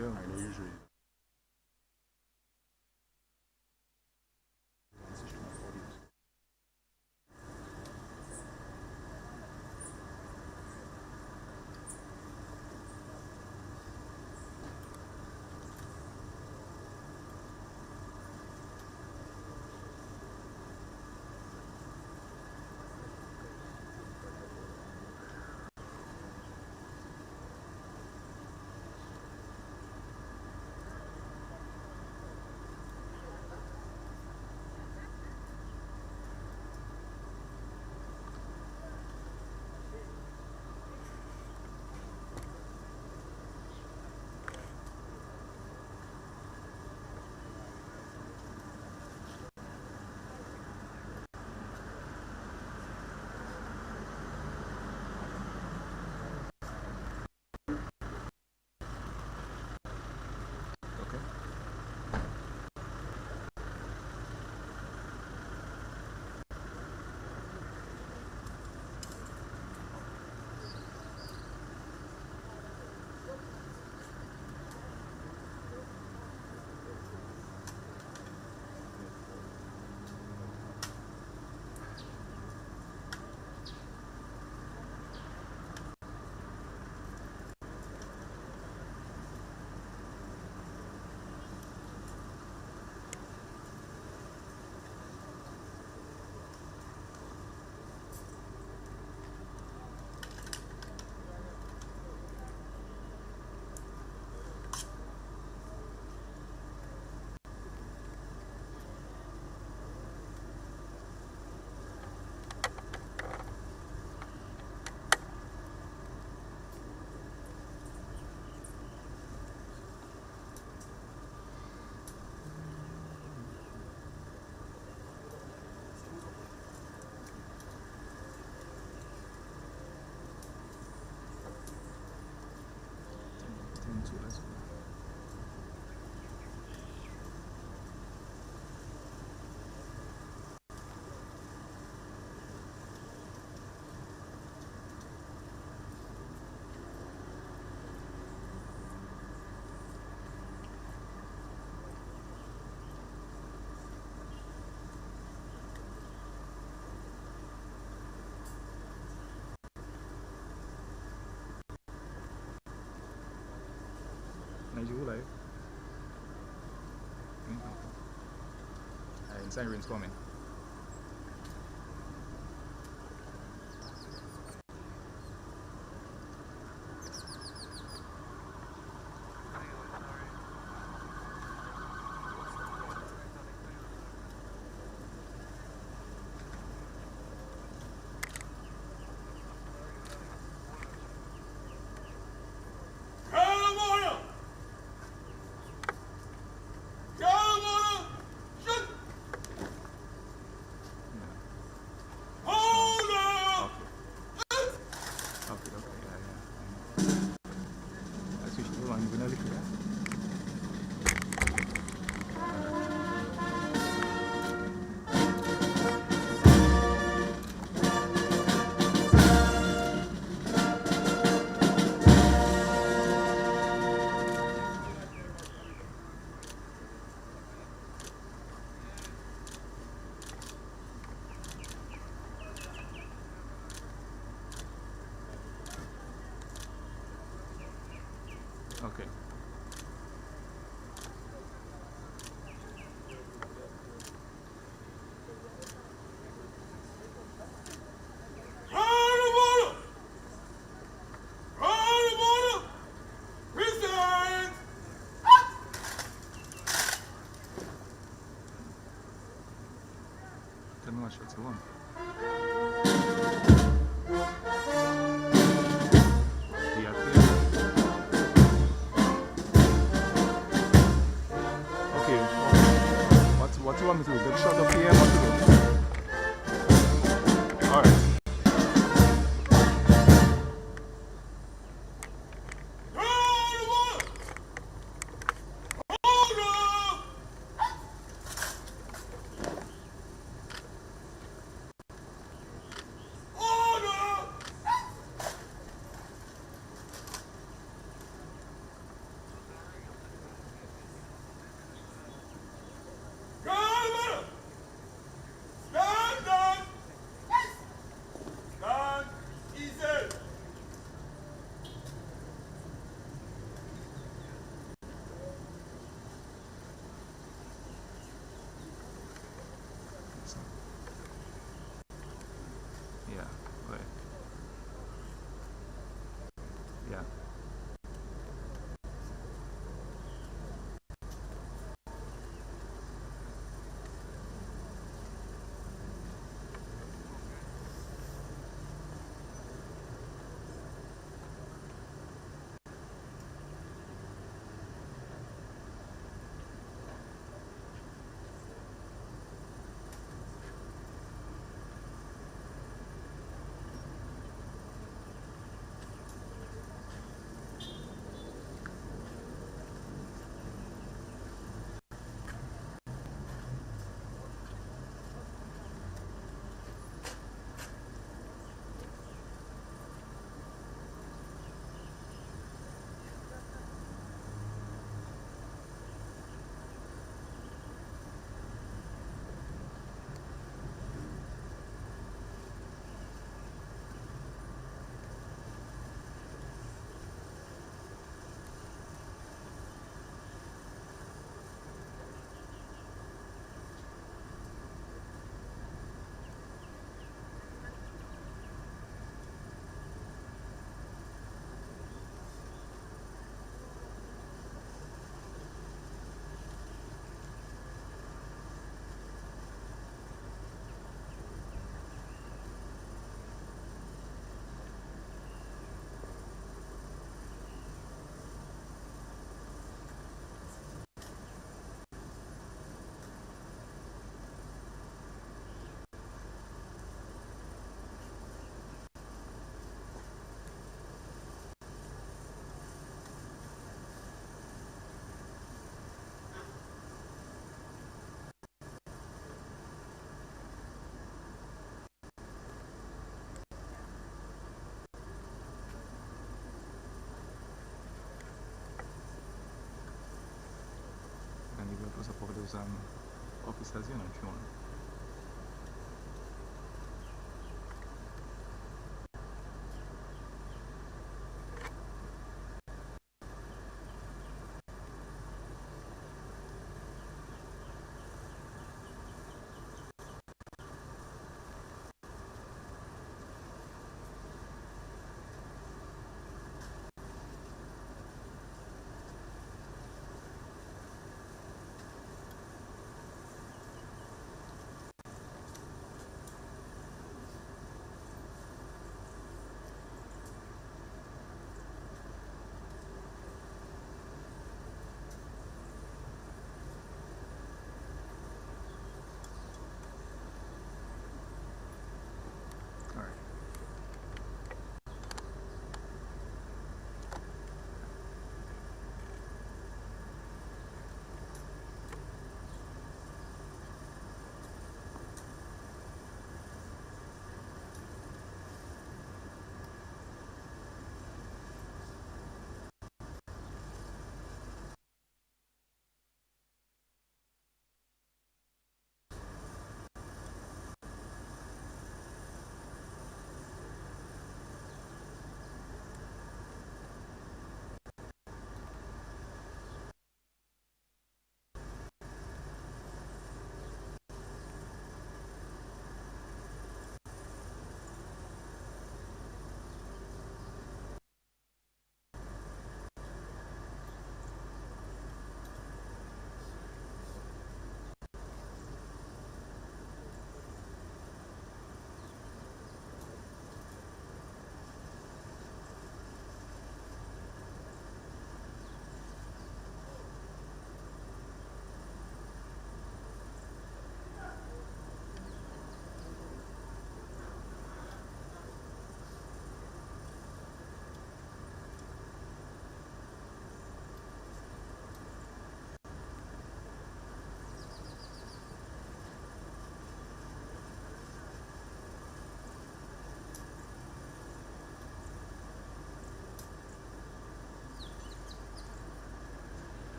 Yeah. I know usually. Này chú lại. Inside reinstalling. Okay. much what you want. The appeal. Okay, what you want me to do? Get shut up here? What to do? Alright. Yeah, right. Yeah. And you can put up all those officers, you know, if you want.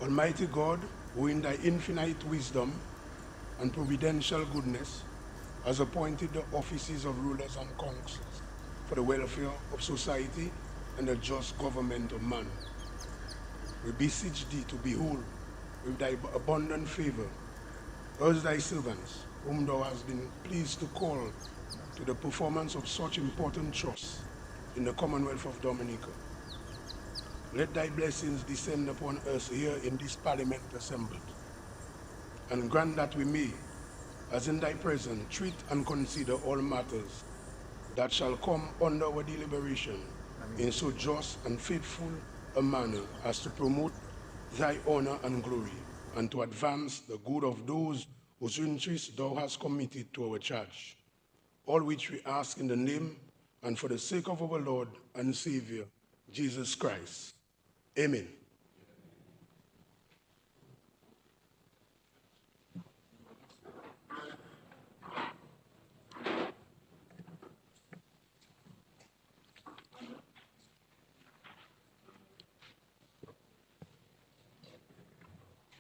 Almighty God, who in thy infinite wisdom and providential goodness has appointed the offices of rulers and councils for the welfare of society and the just government of man. We beseech thee to behold with thy abundant favor us thy servants, whom thou hast been pleased to call to the performance of such important trusts in the Commonwealth of Dominica. Let thy blessings descend upon us here in this Parliament assembled, and grant that we may, as in thy presence, treat and consider all matters that shall come under our deliberation in so just and faithful a manner as to promote thy honor and glory, and to advance the good of those whose interests thou hast committed to our charge. All which we ask in the name and for the sake of our Lord and Savior, Jesus Christ. Amen.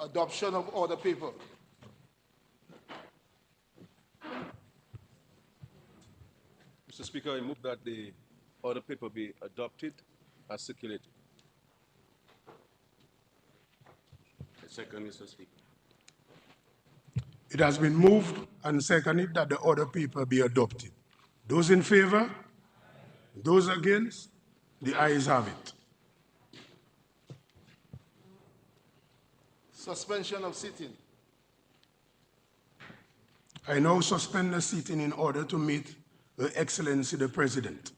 Adoption of order paper. Mr. Speaker, I move that the order paper be adopted as circulated. I second, Mr. Speaker. It has been moved and seconded that the order paper be adopted. Those in favor? Those against? The ayes have it. Suspension of sitting. I now suspend the sitting in order to meet Her Excellency the President.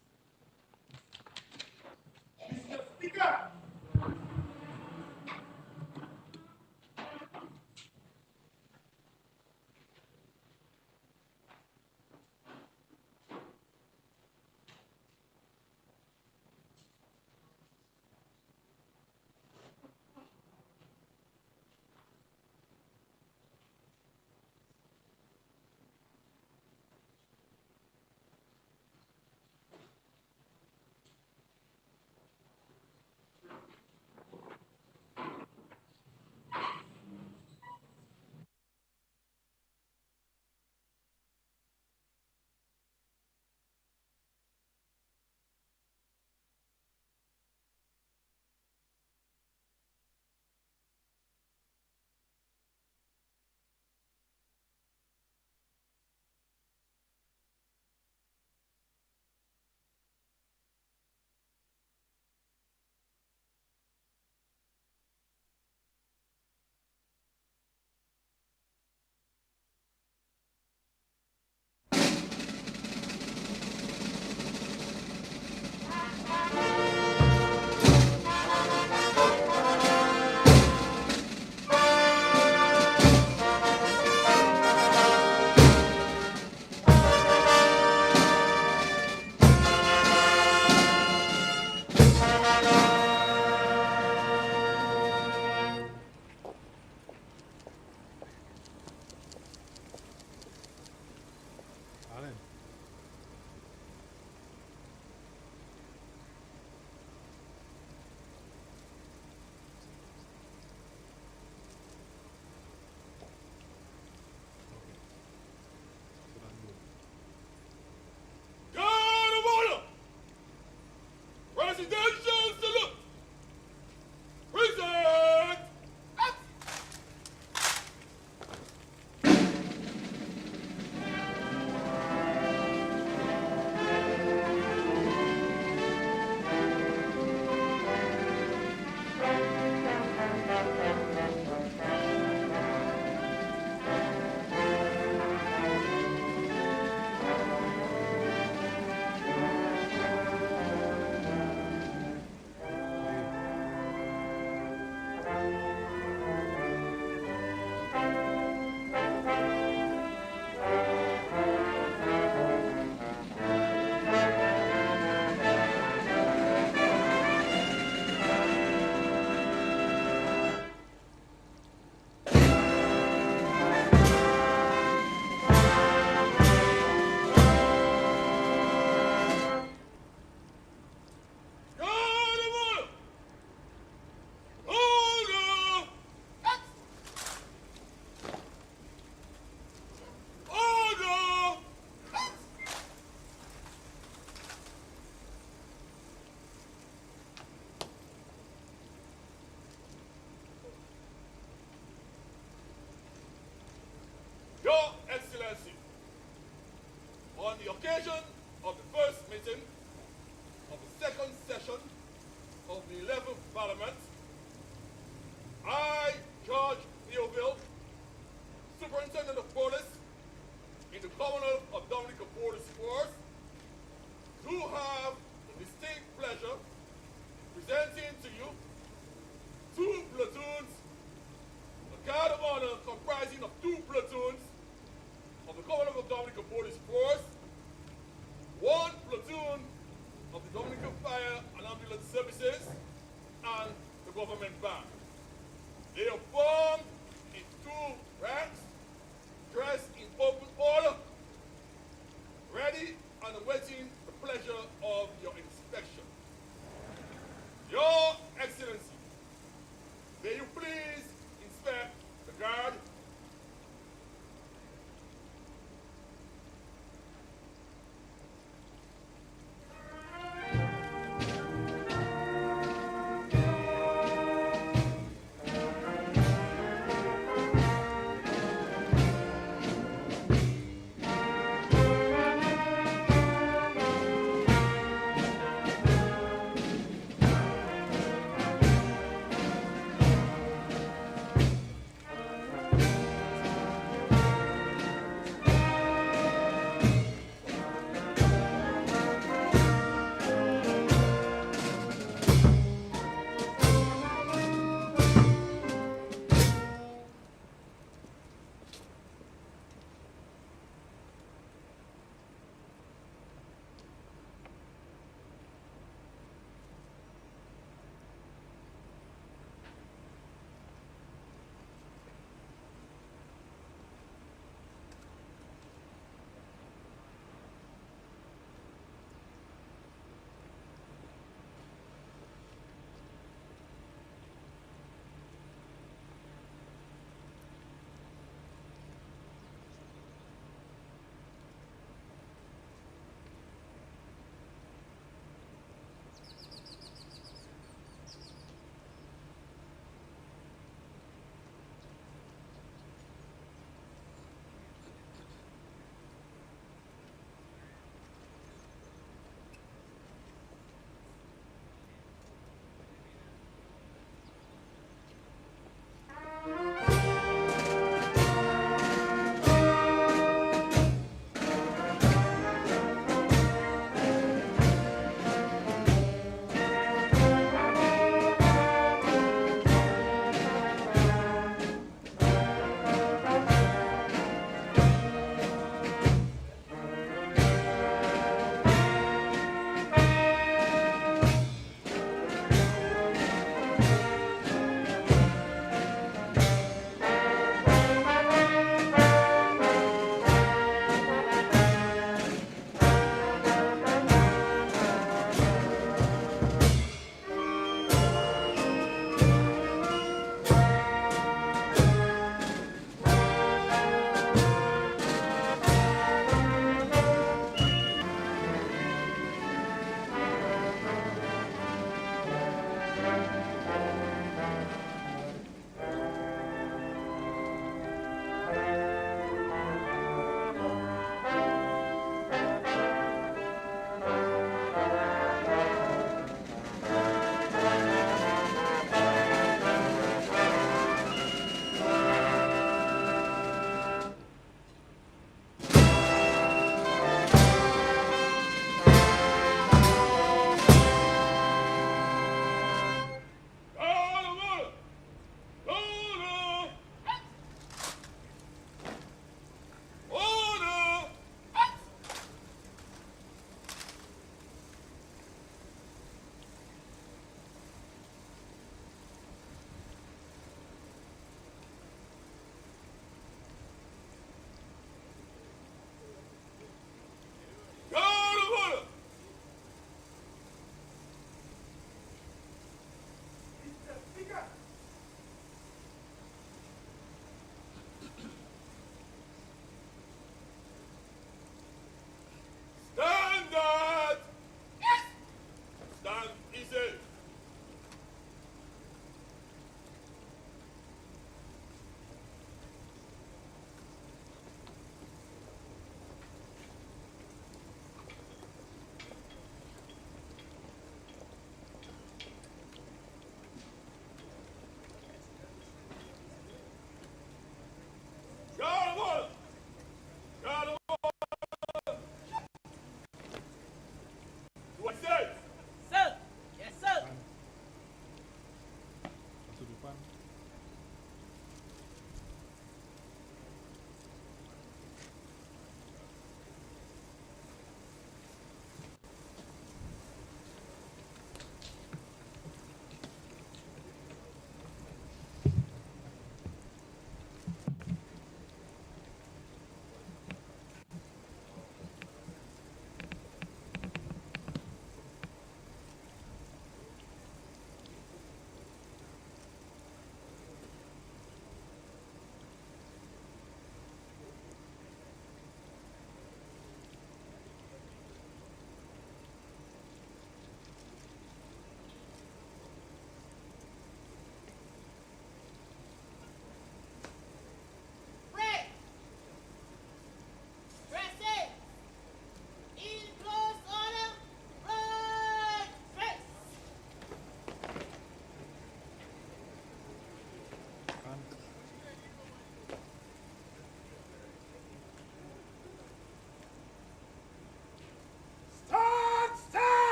the occasion of the first meeting of the second session of the 11th Parliament, I, George Theoville, Superintendent of Police in the Commonwealth of Dominica Police Force, do have the distinct pleasure presenting to you 2 platoons, a guard of honor comprising of 2 platoons of the Commonwealth of Dominica Police Force, 1 platoon of the Dominican Fire and Ambulance Services, and the government band. They are formed in 2 ranks, dressed in open order, ready and awaiting the pleasure of your inspection. Your Excellency, may you please inspect the guard.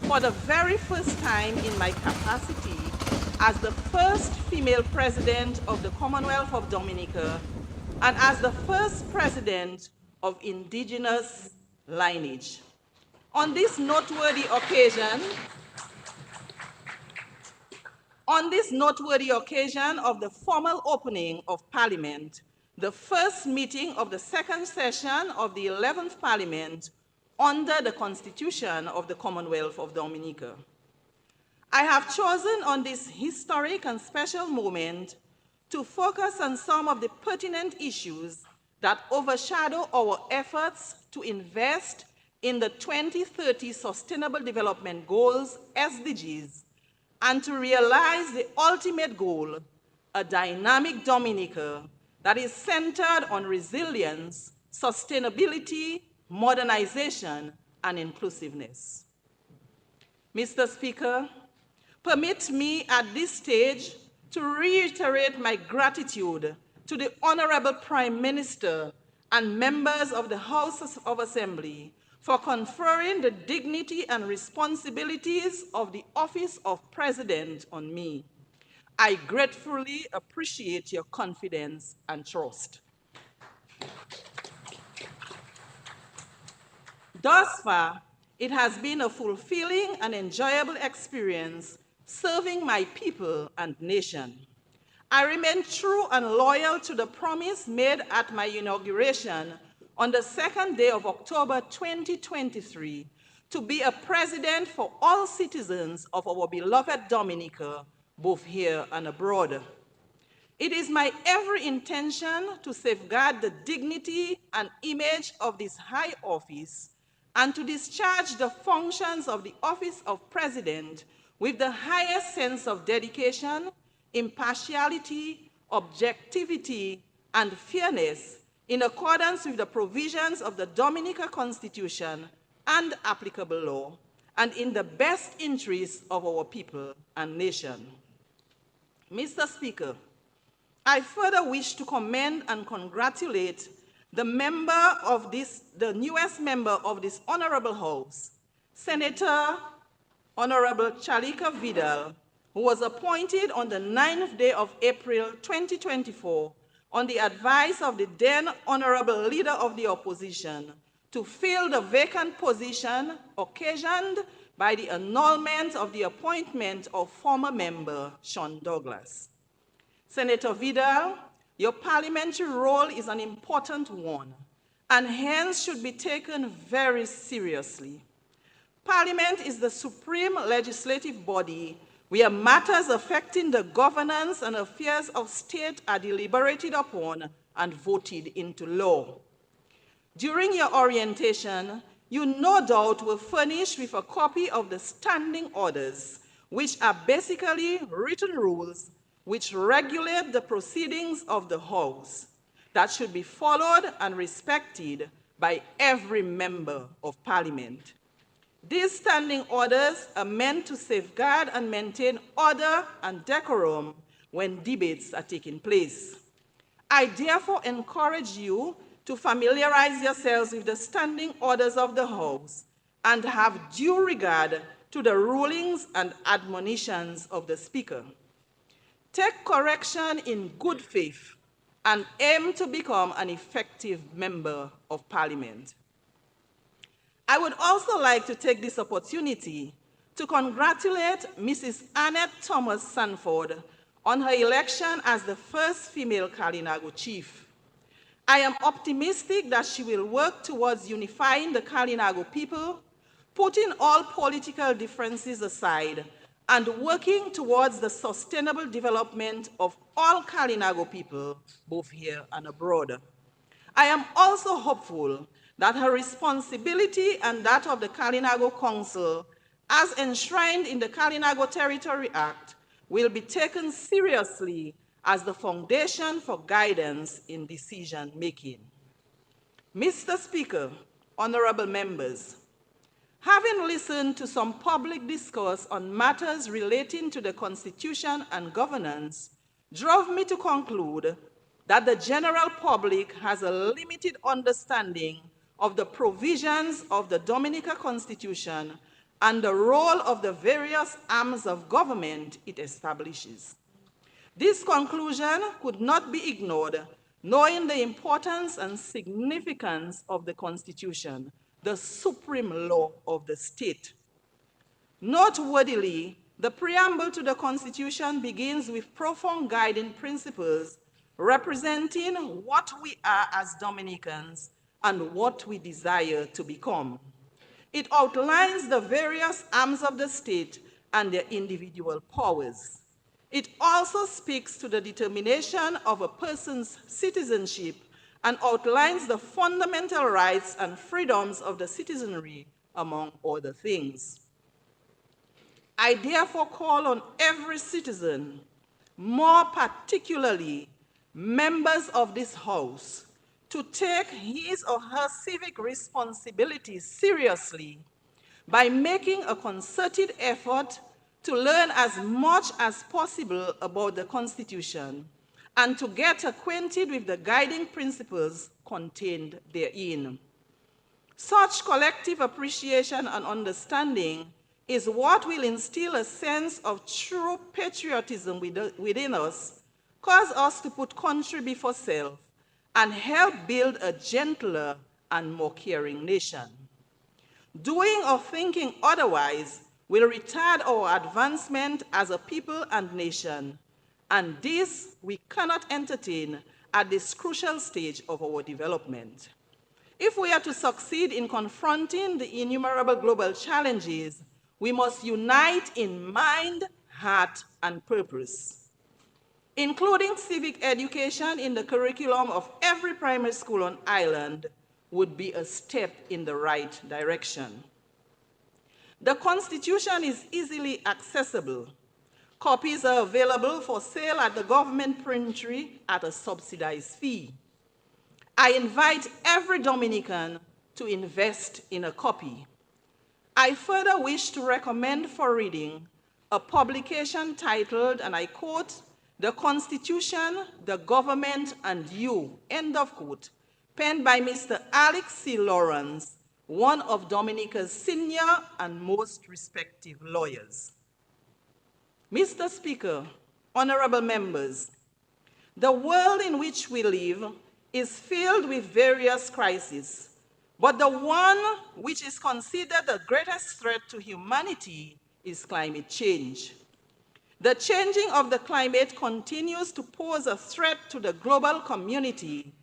for the very first time in my capacity as the first female president of the Commonwealth of Dominica and as the first president of indigenous lineage. On this noteworthy occasion of the formal opening of Parliament, the first meeting of the second session of the 11th Parliament under the Constitution of the Commonwealth of Dominica, I have chosen on this historic and special moment to focus on some of the pertinent issues that overshadow our efforts to invest in the 2030 Sustainable Development Goals, SDGs, and to realize the ultimate goal, a dynamic Dominica that is centered on resilience, sustainability, modernization, and inclusiveness. Mr. Speaker, permit me at this stage to reiterate my gratitude to the Honorable Prime Minister and members of the House of Assembly for conferring the dignity and responsibilities of the office of President on me. I gratefully appreciate your confidence and trust. Thus far, it has been a fulfilling and enjoyable experience serving my people and nation. I remain true and loyal to the promise made at my inauguration on the second day of October 2023 to be a president for all citizens of our beloved Dominica, both here and abroad. It is my every intention to safeguard the dignity and image of this high office and to discharge the functions of the office of president with the highest sense of dedication, impartiality, objectivity, and fairness in accordance with the provisions of the Dominica Constitution and applicable law, and in the best interests of our people and nation. Mr. Speaker, I further wish to commend and congratulate the newest member of this honorable House, Senator Honorable Chalika Vidal, who was appointed on the 9th day of April 2024 on the advice of the then Honorable Leader of the Opposition to fill the vacant position occasioned by the annulment of the appointment of former member Sean Douglas. Senator Vidal, your parliamentary role is an important one and hence should be taken very seriously. Parliament is the supreme legislative body where matters affecting the governance and affairs of state are deliberated upon and voted into law. During your orientation, you no doubt were furnished with a copy of the standing orders, which are basically written rules which regulate the proceedings of the House that should be followed and respected by every member of Parliament. These standing orders are meant to safeguard and maintain order and decorum when debates are taking place. I therefore encourage you to familiarize yourselves with the standing orders of the House and have due regard to the rulings and admonitions of the Speaker. Take correction in good faith and aim to become an effective member of Parliament. I would also like to take this opportunity to congratulate Mrs. Annette Thomas Sanford on her election as the first female Kalinago chief. I am optimistic that she will work towards unifying the Kalinago people, putting all political differences aside, and working towards the sustainable development of all Kalinago people, both here and abroad. I am also hopeful that her responsibility and that of the Kalinago Council, as enshrined in the Kalinago Territory Act, will be taken seriously as the foundation for guidance in decision-making. Mr. Speaker, honorable members, having listened to some public discourse on matters relating to the Constitution and governance, drove me to conclude that the general public has a limited understanding of the provisions of the Dominica Constitution and the role of the various arms of government it establishes. This conclusion could not be ignored, knowing the importance and significance of the Constitution, the supreme law of the state. Noteworthily, the preamble to the Constitution begins with profound guiding principles representing what we are as Dominicans and what we desire to become. It outlines the various arms of the state and their individual powers. It also speaks to the determination of a person's citizenship and outlines the fundamental rights and freedoms of the citizenry, among other things. I therefore call on every citizen, more particularly members of this House, to take his or her civic responsibilities seriously by making a concerted effort to learn as much as possible about the Constitution and to get acquainted with the guiding principles contained therein. Such collective appreciation and understanding is what will instill a sense of true patriotism within us, cause us to put country before self, and help build a gentler and more caring nation. Doing or thinking otherwise will retard our advancement as a people and nation, and this we cannot entertain at this crucial stage of our development. If we are to succeed in confronting the innumerable global challenges, we must unite in mind, heart, and purpose. Including civic education in the curriculum of every primary school on island would be a step in the right direction. The Constitution is easily accessible. Copies are available for sale at the government printery at a subsidized fee. I invite every Dominican to invest in a copy. I further wish to recommend for reading a publication titled, and I quote, "The Constitution, the Government, and You," end of quote, penned by Mr. Alex C. Lawrence, one of Dominica's senior and most respected lawyers. Mr. Speaker, honorable members, the world in which we live is filled with various crises, but the one which is considered the greatest threat to humanity is climate change. The changing of the climate continues to pose a threat to the global community,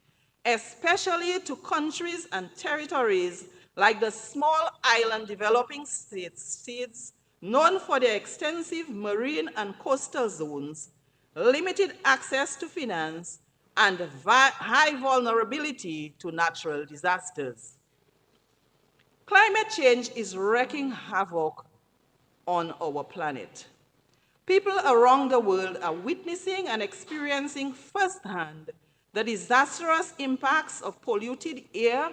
especially to countries and territories like the small island developing states known for their extensive marine and coastal zones, limited access to finance, and high vulnerability to natural disasters. Climate change is wreaking havoc on our planet. People around the world are witnessing and experiencing firsthand the disastrous impacts of polluted air,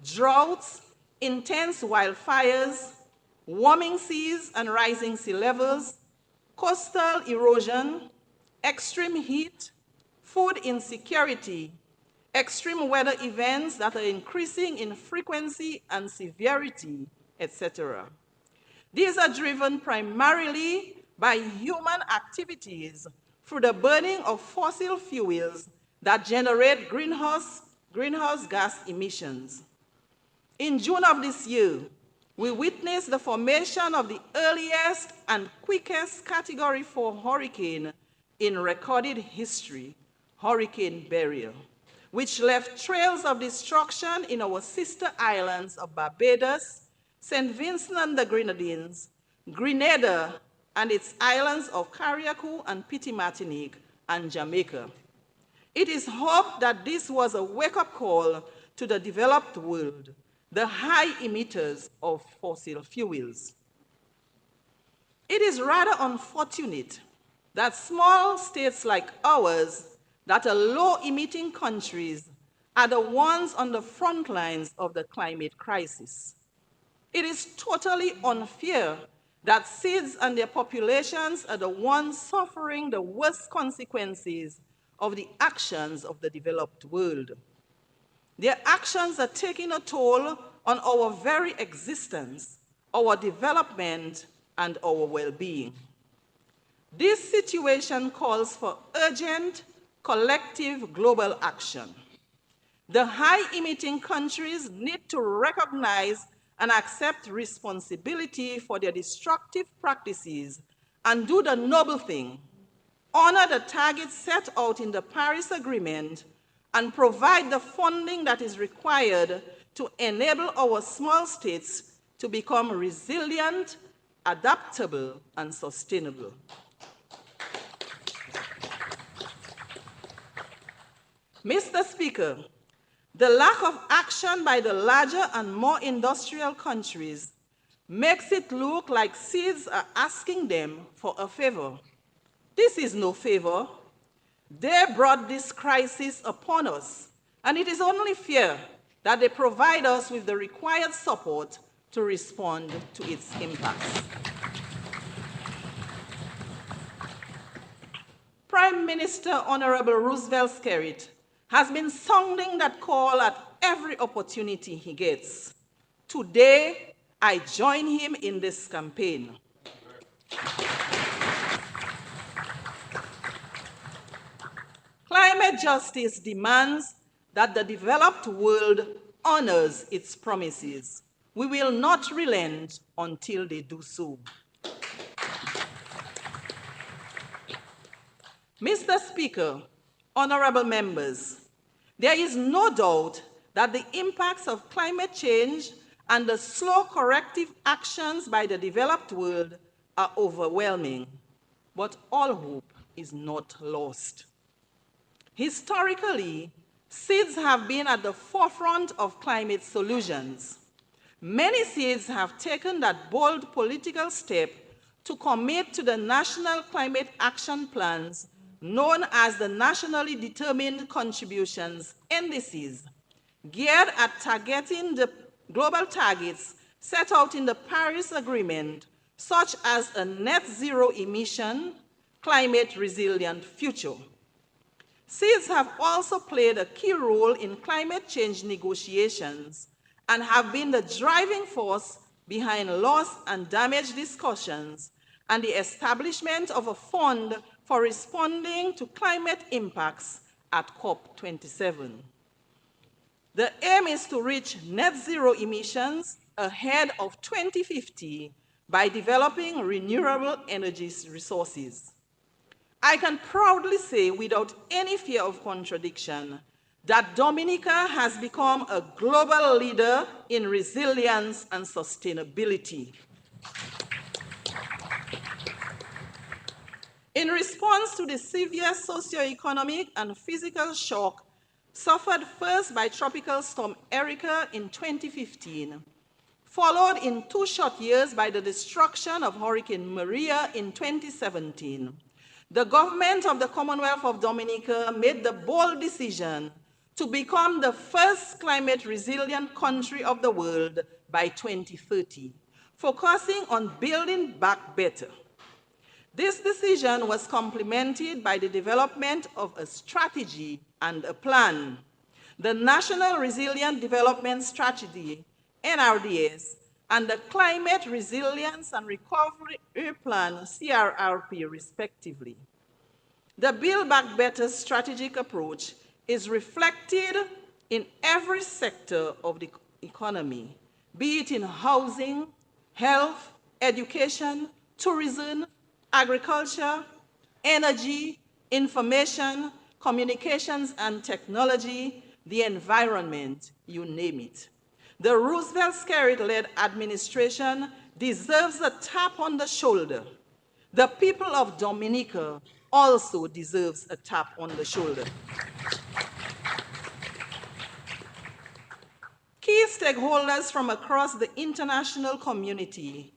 droughts, intense wildfires, warming seas and rising sea levels, coastal erosion, extreme heat, food insecurity, extreme weather events that are increasing in frequency and severity, etc. These are driven primarily by human activities through the burning of fossil fuels that generate greenhouse gas emissions. In June of this year, we witnessed the formation of the earliest and quickest Category 4 hurricane in recorded history, Hurricane Beryl, which left trails of destruction in our sister islands of Barbados, St. Vincent and the Grenadines, Grenada, and its islands of Carriacou and Petit Martinique, and Jamaica. It is hoped that this was a wake-up call to the developed world, the high emitters of fossil fuels. It is rather unfortunate that small states like ours, that are low-emitting countries, are the ones on the front lines of the climate crisis. It is totally unfair that seeds and their populations are the ones suffering the worst consequences of the actions of the developed world. Their actions are taking a toll on our very existence, our development, and our well-being. This situation calls for urgent, collective global action. The high-emitting countries need to recognize and accept responsibility for their destructive practices and do the noble thing, honor the targets set out in the Paris Agreement, and provide the funding that is required to enable our small states to become resilient, adaptable, and sustainable. Mr. Speaker, the lack of action by the larger and more industrial countries makes it look like seeds are asking them for a favor. This is no favor. They brought this crisis upon us, and it is only fair that they provide us with the required support to respond to its impacts. Prime Minister Honorable Roosevelt Skerrit has been sounding that call at every opportunity he gets. Today, I join him in this campaign. Climate justice demands that the developed world honors its promises. We will not relent until they do so. Mr. Speaker, honorable members, there is no doubt that the impacts of climate change and the slow corrective actions by the developed world are overwhelming, but all hope is not lost. Historically, seeds have been at the forefront of climate solutions. Many seeds have taken that bold political step to commit to the national climate action plans known as the Nationally Determined Contributions, NDCs, geared at targeting the global targets set out in the Paris Agreement, such as a net zero emission, climate resilient future. Seeds have also played a key role in climate change negotiations and have been the driving force behind loss and damage discussions and the establishment of a fund for responding to climate impacts at COP27. The aim is to reach net zero emissions ahead of 2050 by developing renewable energy resources. I can proudly say, without any fear of contradiction, that Dominica has become a global leader in resilience and sustainability. In response to the severe socioeconomic and physical shock suffered first by Tropical Storm Erika in 2015, followed in 2 short years by the destruction of Hurricane Maria in 2017, the government of the Commonwealth of Dominica made the bold decision to become the first climate resilient country of the world by 2030, focusing on building back better. This decision was complemented by the development of a strategy and a plan, the National Resilient Development Strategy, NRDS, and the Climate Resilience and Recovery Plan, CRRP, respectively. The Build Back Better strategic approach is reflected in every sector of the economy, be it in housing, health, education, tourism, agriculture, energy, information, communications and technology, the environment, you name it. The Roosevelt-Skerrit-led administration deserves a tap on the shoulder. The people of Dominica also deserves a tap on the shoulder. Key stakeholders from across the international community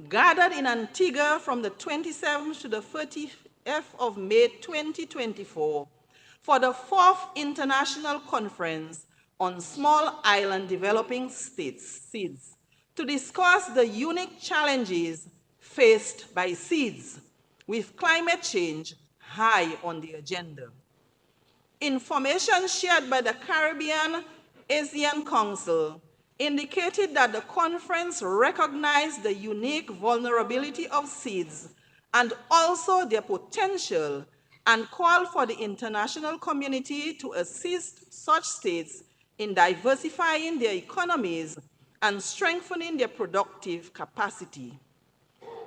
gathered in Antigua from the 27th to the 30th of May 2024 for the 4th International Conference on Small Island Developing States, SEEDS, to discuss the unique challenges faced by SEEDS, with climate change high on the agenda. Information shared by the Caribbean ASEAN Council indicated that the conference recognized the unique vulnerability of seeds and also their potential, and called for the international community to assist such states in diversifying their economies and strengthening their productive capacity.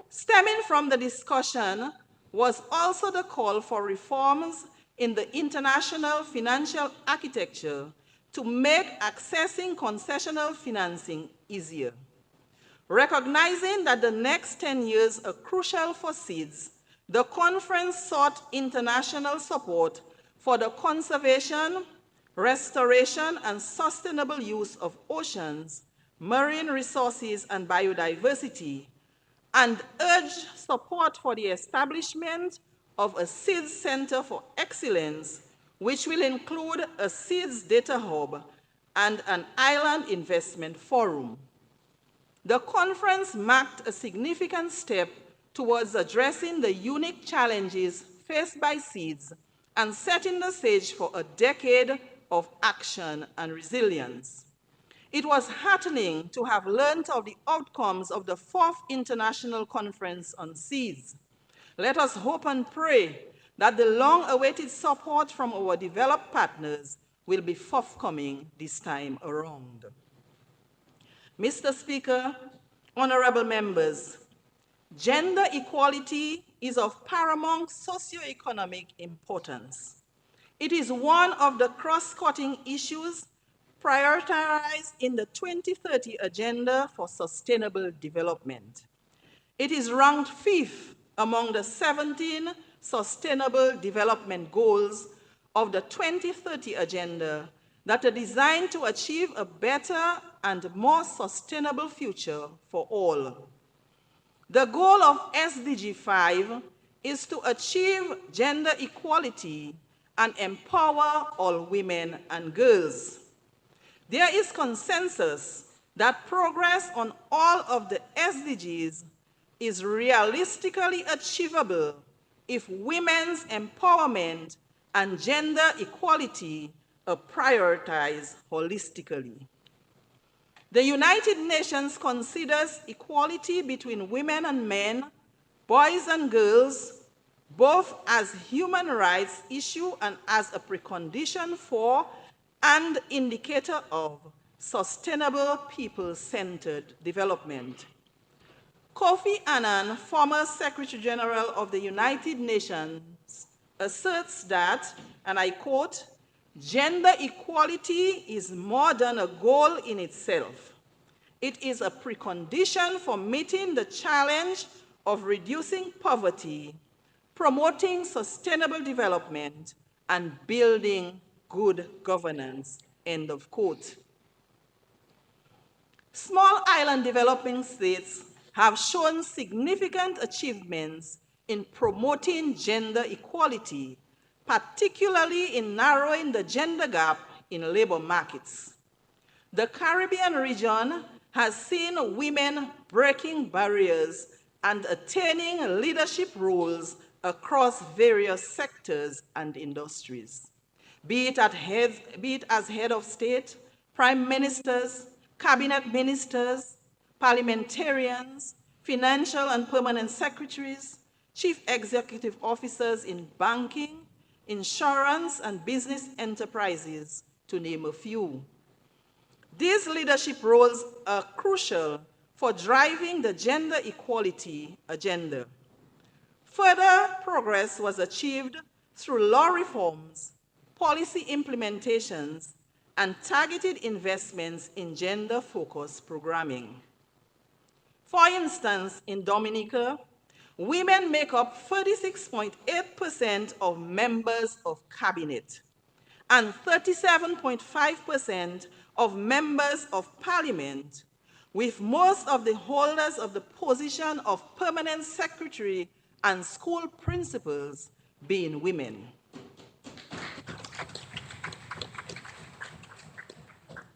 Stemming from the discussion was also the call for reforms in the international financial architecture to make accessing concessional financing easier. Recognizing that the next 10 years are crucial for seeds, the conference sought international support for the conservation, restoration, and sustainable use of oceans, marine resources, and biodiversity, and urged support for the establishment of a seeds center for excellence, which will include a seeds data hub and an island investment forum. The conference marked a significant step towards addressing the unique challenges faced by seeds and setting the stage for a decade of action and resilience. It was heartening to have learned of the outcomes of the 4th International Conference on Seeds. Let us hope and pray that the long-awaited support from our developed partners will be forthcoming this time around. Mr. Speaker, honorable members, gender equality is of paramount socioeconomic importance. It is one of the cross-cutting issues prioritized in the 2030 Agenda for Sustainable Development. It is ranked 5th among the 17 Sustainable Development Goals of the 2030 Agenda that are designed to achieve a better and more sustainable future for all. The goal of SDG 5 is to achieve gender equality and empower all women and girls. There is consensus that progress on all of the SDGs is realistically achievable if women's empowerment and gender equality are prioritized holistically. The United Nations considers equality between women and men, boys and girls, both as human rights issue and as a precondition for and indicator of sustainable people-centered development. Kofi Annan, former Secretary General of the United Nations, asserts that, and I quote, "Gender equality is more than a goal in itself. It is a precondition for meeting the challenge of reducing poverty, promoting sustainable development, and building good governance," end of quote. Small island developing states have shown significant achievements in promoting gender equality, particularly in narrowing the gender gap in labor markets. The Caribbean region has seen women breaking barriers and attaining leadership roles across various sectors and industries, be it as head of state, prime ministers, cabinet ministers, parliamentarians, financial and permanent secretaries, chief executive officers in banking, insurance, and business enterprises, to name a few. These leadership roles are crucial for driving the gender equality agenda. Further progress was achieved through law reforms, policy implementations, and targeted investments in gender-focused programming. For instance, in Dominica, women make up 36.8% of members of cabinet and 37.5% of members of parliament, with most of the holders of the position of permanent secretary and school principals being women.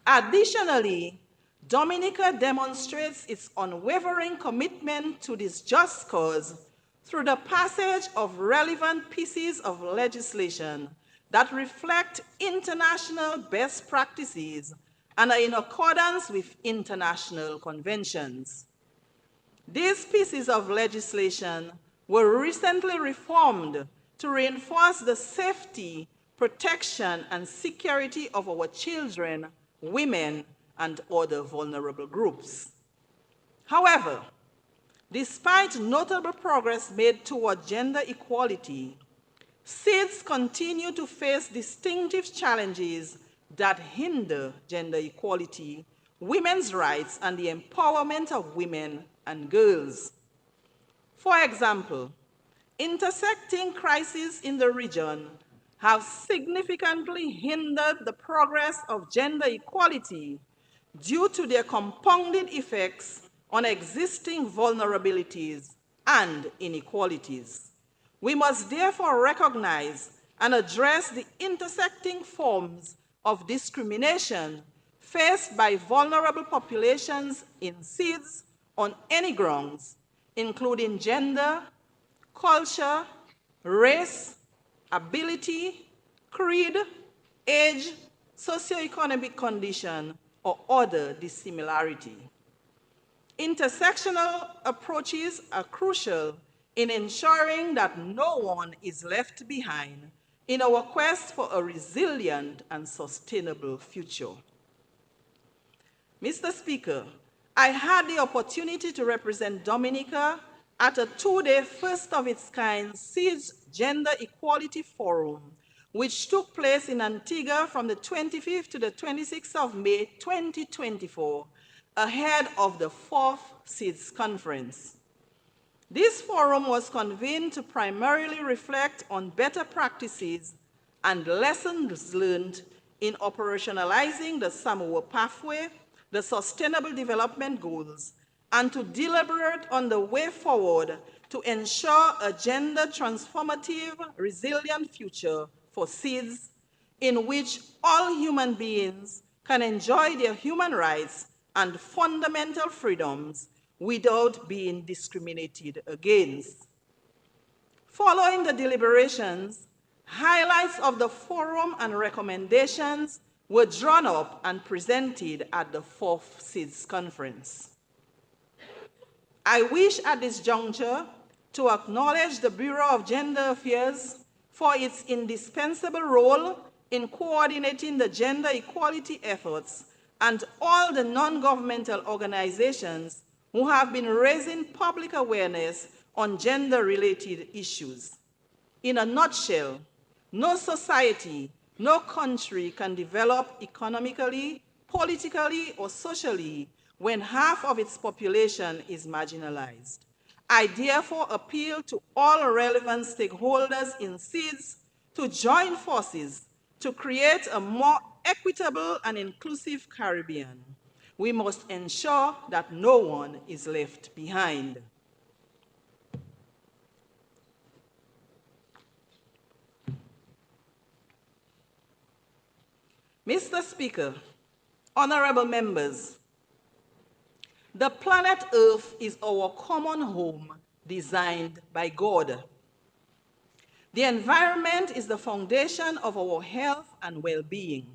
Additionally, Dominica demonstrates its unwavering commitment to this just cause through the passage of relevant pieces of legislation that reflect international best practices and are in accordance with international conventions. These pieces of legislation were recently reformed to reinforce the safety, protection, and security of our children, women, and other vulnerable groups. However, despite notable progress made toward gender equality, SIDS continue to face distinctive challenges that hinder gender equality, women's rights, and the empowerment of women and girls. For example, intersecting crises in the region have significantly hindered the progress of gender equality due to their compounded effects on existing vulnerabilities and inequalities. We must therefore recognize and address the intersecting forms of discrimination faced by vulnerable populations in SIDS on any grounds, including gender, culture, race, ability, creed, age, socioeconomic condition, or other dissimilarity. Intersectional approaches are crucial in ensuring that no one is left behind in our quest for a resilient and sustainable future. Mr. Speaker, I had the opportunity to represent Dominica at a two-day first-of-its-kind SIDS Gender Equality Forum, which took place in Antigua from the 25th to the 26th of May 2024, ahead of the 4th SIDS Conference. This forum was convened to primarily reflect on better practices and lessons learned in operationalizing the Samoa Pathway, the Sustainable Development Goals, and to deliberate on the way forward to ensure a gender transformative, resilient future for SIDS in which all human beings can enjoy their human rights and fundamental freedoms without being discriminated against. Following the deliberations, highlights of the forum and recommendations were drawn up and presented at the 4th SIDS Conference. I wish at this juncture to acknowledge the Bureau of Gender Affairs for its indispensable role in coordinating the gender equality efforts and all the non-governmental organizations who have been raising public awareness on gender-related issues. In a nutshell, no society, no country can develop economically, politically, or socially when half of its population is marginalized. I therefore appeal to all relevant stakeholders in SIDS to join forces to create a more equitable and inclusive Caribbean. We must ensure that no one is left behind. Mr. Speaker, honorable members, the planet Earth is our common home designed by God. The environment is the foundation of our health and well-being.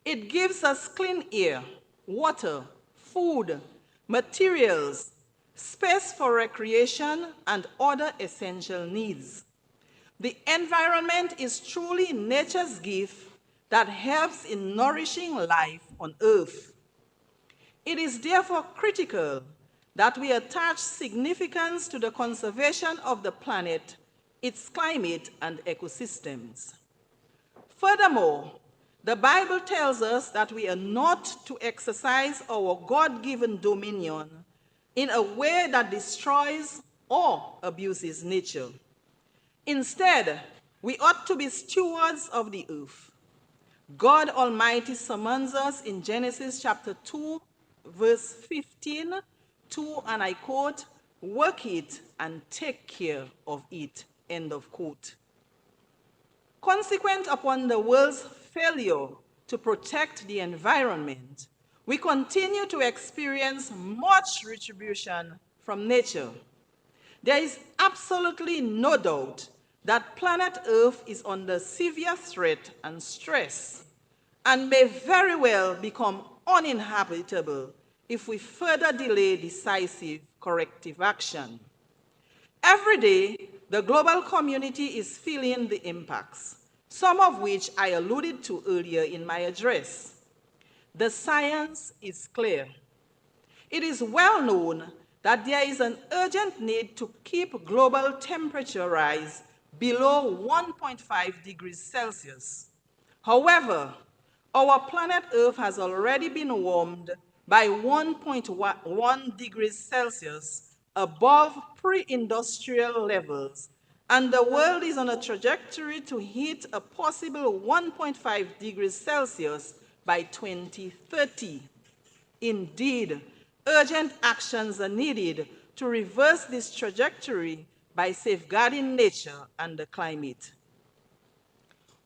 It gives us clean air, water, food, materials, space for recreation, and other essential needs. The environment is truly nature's gift that helps in nourishing life on Earth. It is therefore critical that we attach significance to the conservation of the planet, its climate, and ecosystems. Furthermore, the Bible tells us that we are not to exercise our God-given dominion in a way that destroys or abuses nature. Instead, we ought to be stewards of the earth. God Almighty summons us in Genesis chapter 2, verse 15 to, and I quote, "Work it and take care of it," end of quote. Consequent upon the world's failure to protect the environment, we continue to experience much retribution from nature. There is absolutely no doubt that planet Earth is under severe threat and stress, and may very well become uninhabitable if we further delay decisive corrective action. Every day, the global community is feeling the impacts, some of which I alluded to earlier in my address. The science is clear. It is well known that there is an urgent need to keep global temperature rise below 1.5 degrees Celsius. However, our planet Earth has already been warmed by 1.1 degrees Celsius above pre-industrial levels, and the world is on a trajectory to hit a possible 1.5 degrees Celsius by 2030. Indeed, urgent actions are needed to reverse this trajectory by safeguarding nature and the climate.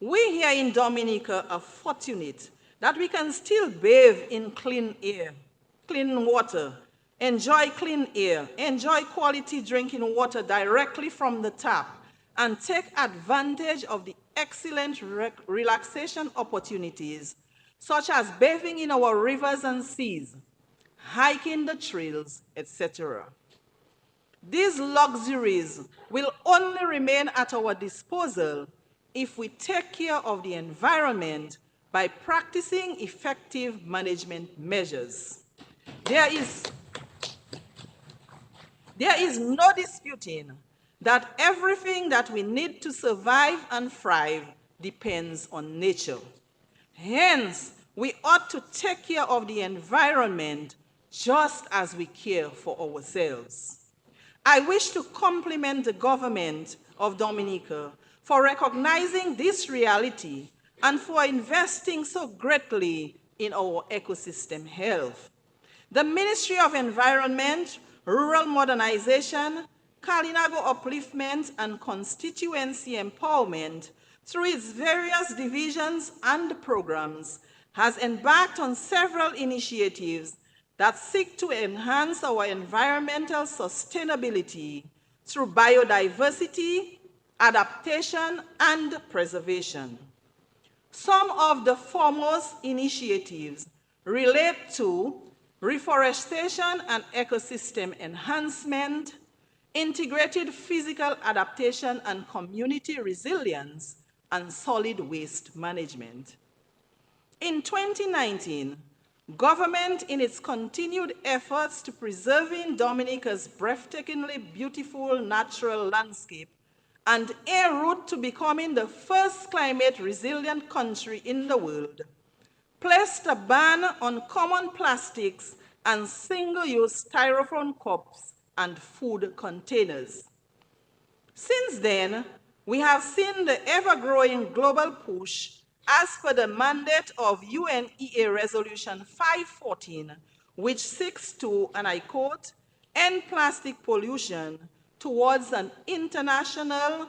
We here in Dominica are fortunate that we can still bathe in clean air, clean water, enjoy clean air, enjoy quality drinking water directly from the tap, and take advantage of the excellent relaxation opportunities, such as bathing in our rivers and seas, hiking the trails, etc. These luxuries will only remain at our disposal if we take care of the environment by practicing effective management measures. There is no disputing that everything that we need to survive and thrive depends on nature. Hence, we ought to take care of the environment just as we care for ourselves. I wish to compliment the government of Dominica for recognizing this reality and for investing so greatly in our ecosystem health. The Ministry of Environment, Rural Modernization, Kalinago Upliftment, and Constituency Empowerment, through its various divisions and programs, has embarked on several initiatives that seek to enhance our environmental sustainability through biodiversity, adaptation, and preservation. Some of the foremost initiatives relate to reforestation and ecosystem enhancement, integrated physical adaptation and community resilience, and solid waste management. In 2019, government, in its continued efforts to preserving Dominica's breathtakingly beautiful natural landscape and en route to becoming the first climate-resilient country in the world, placed a ban on common plastics and single-use styrofoam cups and food containers. Since then, we have seen the ever-growing global push as per the mandate of UNEA Resolution 514, which seeks to, and I quote, end plastic pollution towards an international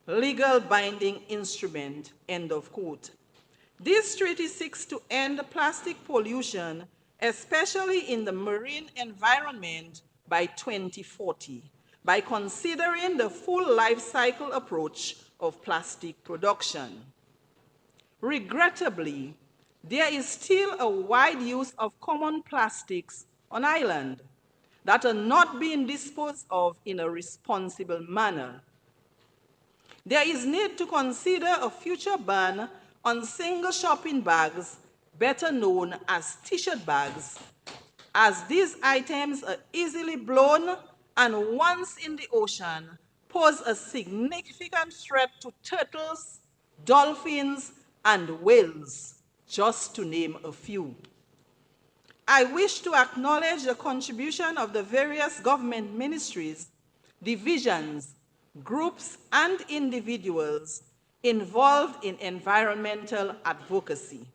legal binding instrument, end of quote. This treaty seeks to end plastic pollution, especially in the marine environment, by 2040, by considering the full life cycle approach of plastic production. Regrettably, there is still a wide use of common plastics on island that are not being disposed of in a responsible manner. There is need to consider a future ban on single shopping bags, better known as t-shirt bags, as these items are easily blown and once in the ocean pose a significant threat to turtles, dolphins, and whales, just to name a few. I wish to acknowledge the contribution of the various government ministries, divisions, groups, and individuals involved in environmental advocacy.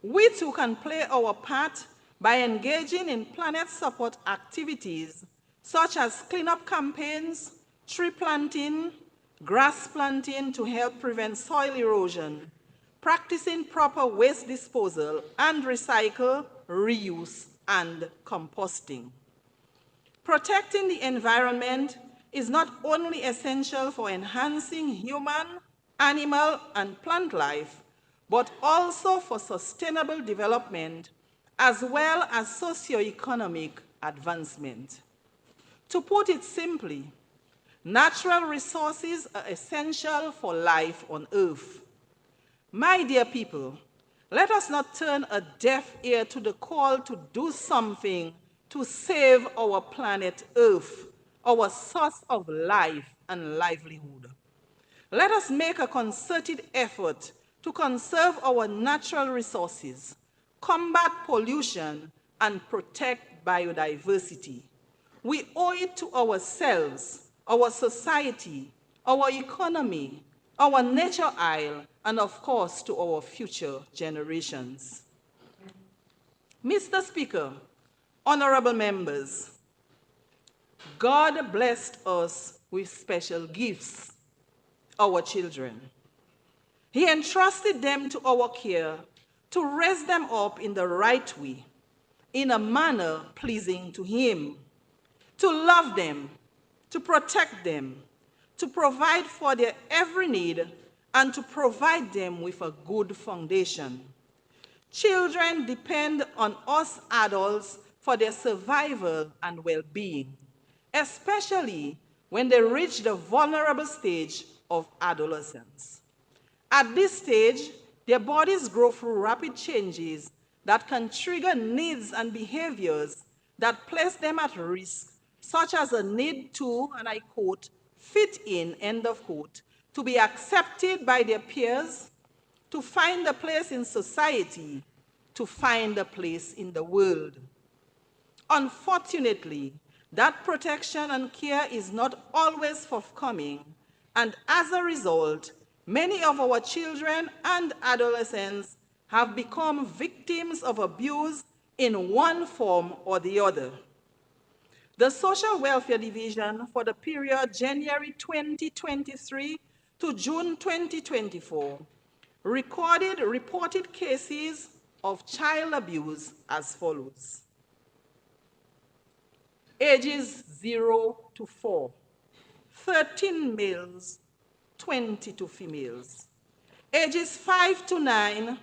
We too can play our part by engaging in planet support activities such as cleanup campaigns, tree planting, grass planting to help prevent soil erosion, practicing proper waste disposal, and recycle, reuse, and composting. Protecting the environment is not only essential for enhancing human, animal, and plant life, but also for sustainable development as well as socioeconomic advancement. To put it simply, natural resources are essential for life on Earth. My dear people, let us not turn a deaf ear to the call to do something to save our planet Earth, our source of life and livelihood. Let us make a concerted effort to conserve our natural resources, combat pollution, and protect biodiversity. We owe it to ourselves, our society, our economy, our nature isle, and of course to our future generations. Mr. Speaker, honorable members, God blessed us with special gifts, our children. He entrusted them to our care to raise them up in the right way, in a manner pleasing to Him, to love them, to protect them, to provide for their every need, and to provide them with a good foundation. Children depend on us adults for their survival and well-being, especially when they reach the vulnerable stage of adolescence. At this stage, their bodies grow through rapid changes that can trigger needs and behaviors that place them at risk, such as a need to, and I quote, fit in, end of quote, to be accepted by their peers, to find a place in society, to find a place in the world. Unfortunately, that protection and care is not always forthcoming, and as a result, many of our children and adolescents have become victims of abuse in one form or the other. The Social Welfare Division for the period January 2023 to June 2024 reported cases of child abuse as follows. Ages 0 to 4, 13 males, 22 females. Ages 5 to 9,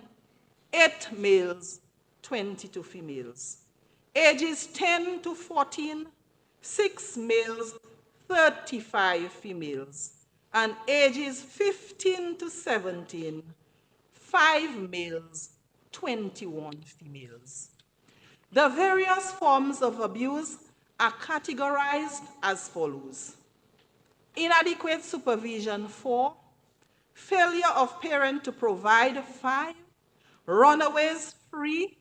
8 males, 22 females. Ages 10 to 14, 6 males, 35 females. And ages 15 to 17, 5 males, 21 females. The various forms of abuse are categorized as follows. Inadequate supervision 4, failure of parent to provide 5, runaways 3,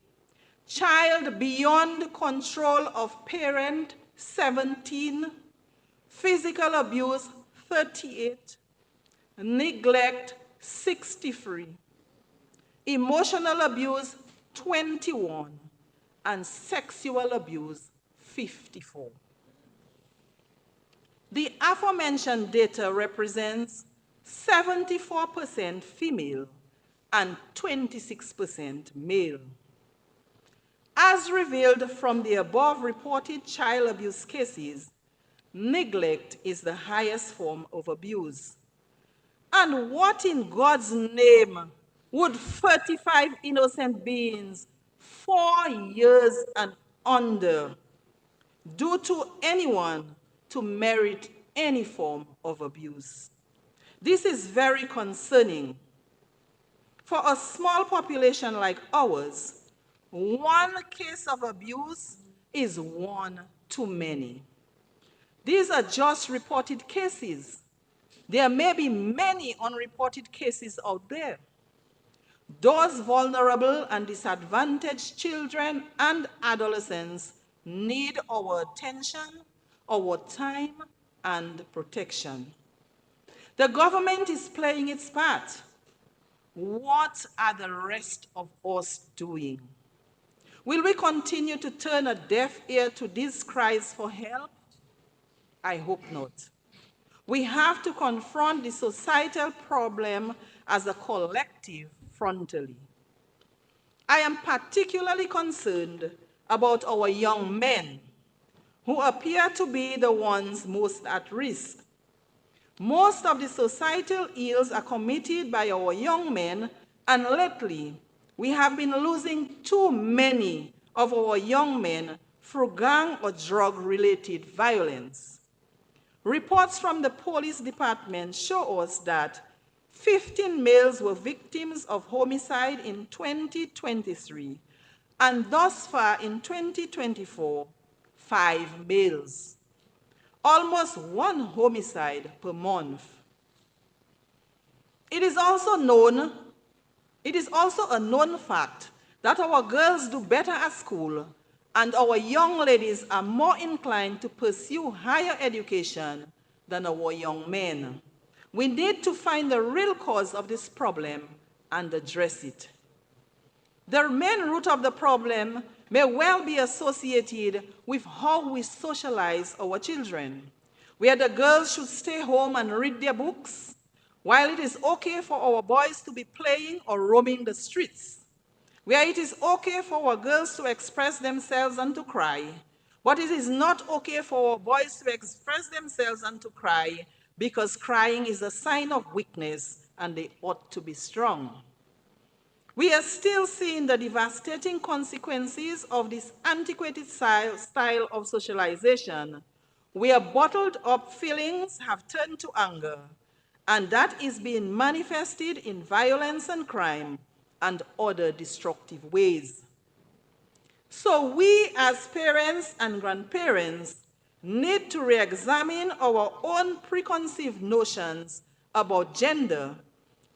child beyond control of parent 17, physical abuse 38, neglect 63, emotional abuse 21, and sexual abuse 54. The aforementioned data represents 74% female and 26% male. As revealed from the above reported child abuse cases, neglect is the highest form of abuse. And what in God's name would 35 innocent beings, 4 years and under, do to anyone to merit any form of abuse? This is very concerning. For a small population like ours, one case of abuse is one too many. These are just reported cases. There may be many unreported cases out there. Those vulnerable and disadvantaged children and adolescents need our attention, our time, and protection. The government is playing its part. What are the rest of us doing? Will we continue to turn a deaf ear to these cries for help? I hope not. We have to confront the societal problem as a collective frontally. I am particularly concerned about our young men, who appear to be the ones most at risk. Most of the societal ills are committed by our young men And lately, we have been losing too many of our young men through gang or drug-related violence. Reports from the police department show us that 15 males were victims of homicide in 2023, and thus far in 2024, 5 males. Almost 1 homicide per month. It is also a known fact that our girls do better at school and our young ladies are more inclined to pursue higher education than our young men. We need to find the real cause of this problem and address it. The main root of the problem may well be associated with how we socialize our children, where the girls should stay home and read their books, while it is okay for our boys to be playing or roaming the streets, where it is okay for our girls to express themselves and to cry, but it is not okay for our boys to express themselves and to cry because crying is a sign of weakness and they ought to be strong. We are still seeing the devastating consequences of this antiquated style of socialization, where bottled up feelings have turned to anger, and that is being manifested in violence and crime and other destructive ways. So we as parents and grandparents need to re-examine our own preconceived notions about gender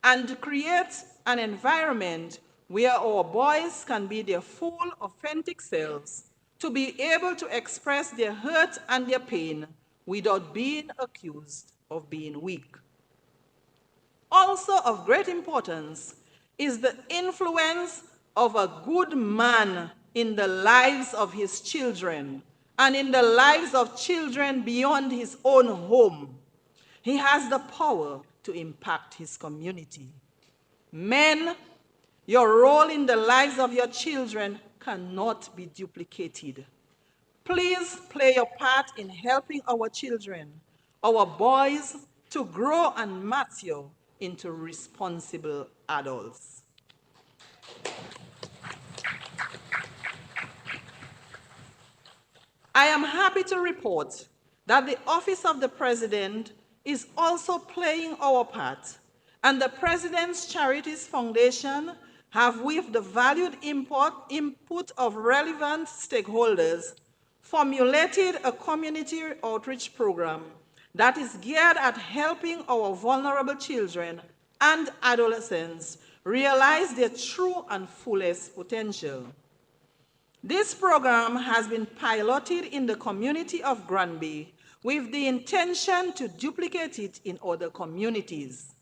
and create an environment where our boys can be their full, authentic selves, to be able to express their hurt and their pain without being accused of being weak. Also of great importance is the influence of a good man in the lives of his children and in the lives of children beyond his own home. He has the power to impact his community. Men, your role in the lives of your children cannot be duplicated. Please play your part in helping our children, our boys, to grow and mature into responsible adults. I am happy to report that the Office of the President is also playing our part, and the President's Charities Foundation have, with the valued input of relevant stakeholders, formulated a community outreach program that is geared at helping our vulnerable children and adolescents realize their true and fullest potential. This program has been piloted in the community of Granby with the intention to duplicate it in other communities.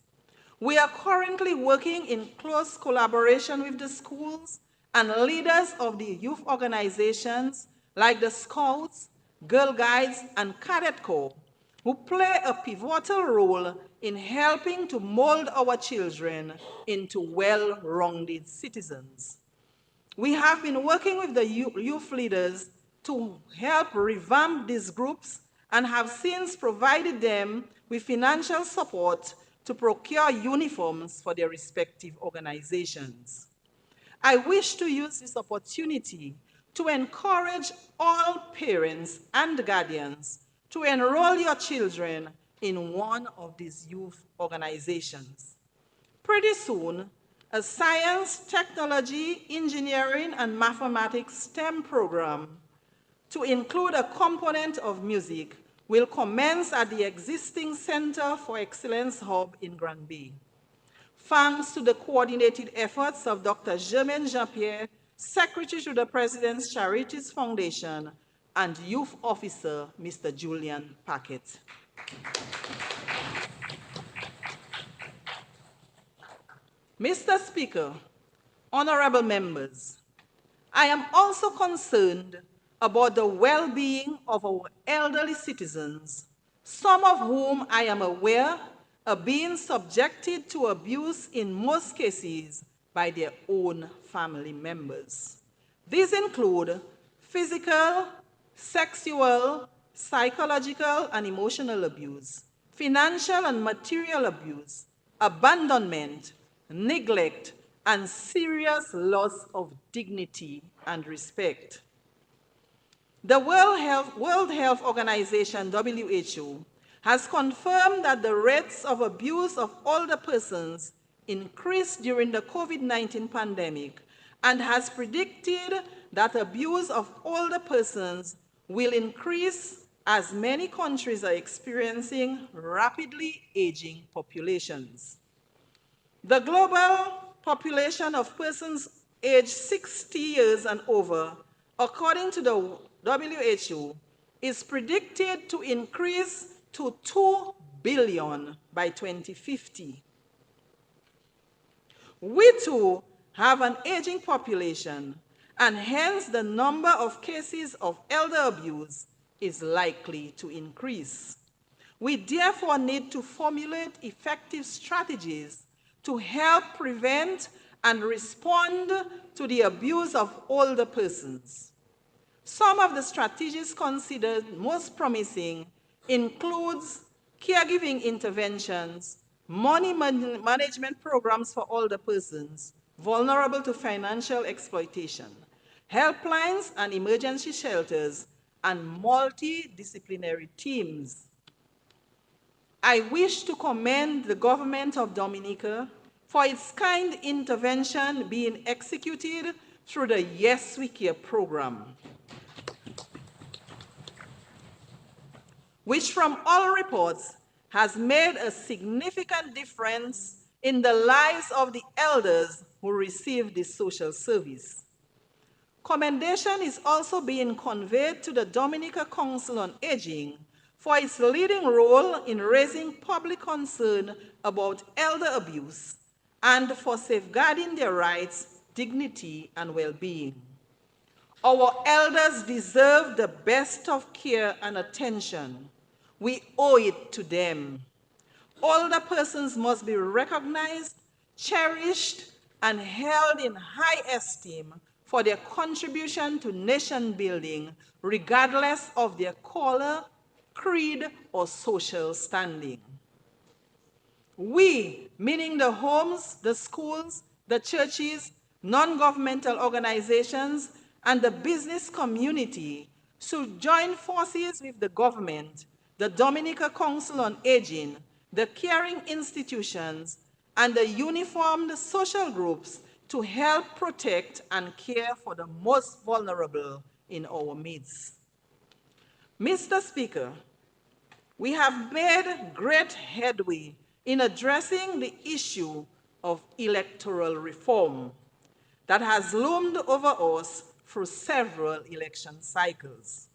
We are currently working in close collaboration with the schools and leaders of the youth organizations like the Scouts, Girl Guides, and Cadet Corps, who play a pivotal role in helping to mold our children into well-rounded citizens. We have been working with the youth leaders to help revamp these groups and have since provided them with financial support to procure uniforms for their respective organizations. I wish to use this opportunity to encourage all parents and guardians to enroll your children in one of these youth organizations. Pretty soon, a science, technology, engineering, and mathematics STEM program to include a component of music will commence at the existing Center for Excellence Hub in Granby. Thanks to the coordinated efforts of Dr. Germaine Jean-Pierre, Secretary to the President's Charities Foundation, and Youth Officer, Mr. Julian Paquette. Mr. Speaker, honorable members, I am also concerned about the well-being of our elderly citizens, some of whom I am aware are being subjected to abuse in most cases by their own family members. These include physical, sexual, psychological, and emotional abuse, financial and material abuse, abandonment, neglect, and serious loss of dignity and respect. The World Health Organization, WHO, has confirmed that the rates of abuse of older persons increased during the COVID-19 pandemic and has predicted that abuse of older persons will increase as many countries are experiencing rapidly aging populations. The global population of persons aged 60 years and over, according to the WHO, is predicted to increase to 2 billion by 2050. We too have an aging population, and hence the number of cases of elder abuse is likely to increase. We therefore need to formulate effective strategies to help prevent and respond to the abuse of older persons. Some of the strategies considered most promising includes caregiving interventions, money management programs for older persons vulnerable to financial exploitation, helplines and emergency shelters, and multidisciplinary teams. I wish to commend the government of Dominica for its kind intervention being executed through the Yes We Care program, which from all reports has made a significant difference in the lives of the elders who receive this social service. Commendation is also being conveyed to the Dominica Council on Aging for its leading role in raising public concern about elder abuse and for safeguarding their rights, dignity, and well-being. Our elders deserve the best of care and attention. We owe it to them. Older persons must be recognized, cherished, and held in high esteem for their contribution to nation building, regardless of their color, creed, or social standing. We, meaning the homes, the schools, the churches, non-governmental organizations, and the business community, should join forces with the government, the Dominica Council on Aging, the caring institutions, and the uniformed social groups to help protect and care for the most vulnerable in our midst. Mr. Speaker, we have made great headway in addressing the issue of electoral reform that has loomed over us through several election cycles.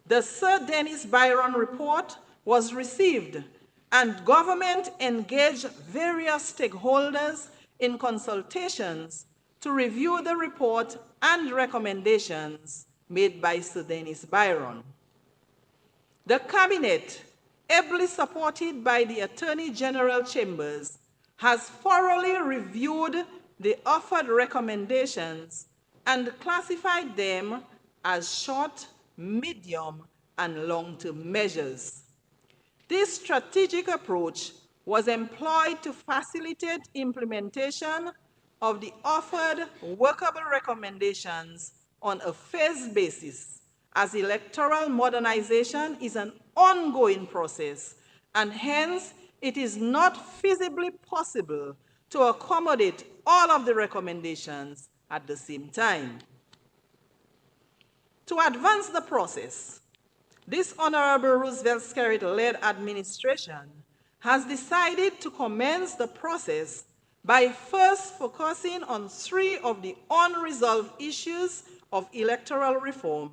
The Sir Dennis Byron report was received, and government engaged various stakeholders in consultations to review the report and recommendations made by Sir Dennis Byron. The Cabinet, ably supported by the Attorney General Chambers, has thoroughly reviewed the offered recommendations and classified them as short, medium, and long-term measures. This strategic approach was employed to facilitate implementation of the offered workable recommendations on a phased basis, as electoral modernization is an ongoing process, and hence it is not feasibly possible to accommodate all of the recommendations at the same time. To advance the process, this Honorable Roosevelt Skerrit-led administration has decided to commence the process by first focusing on 3 of the unresolved issues of electoral reform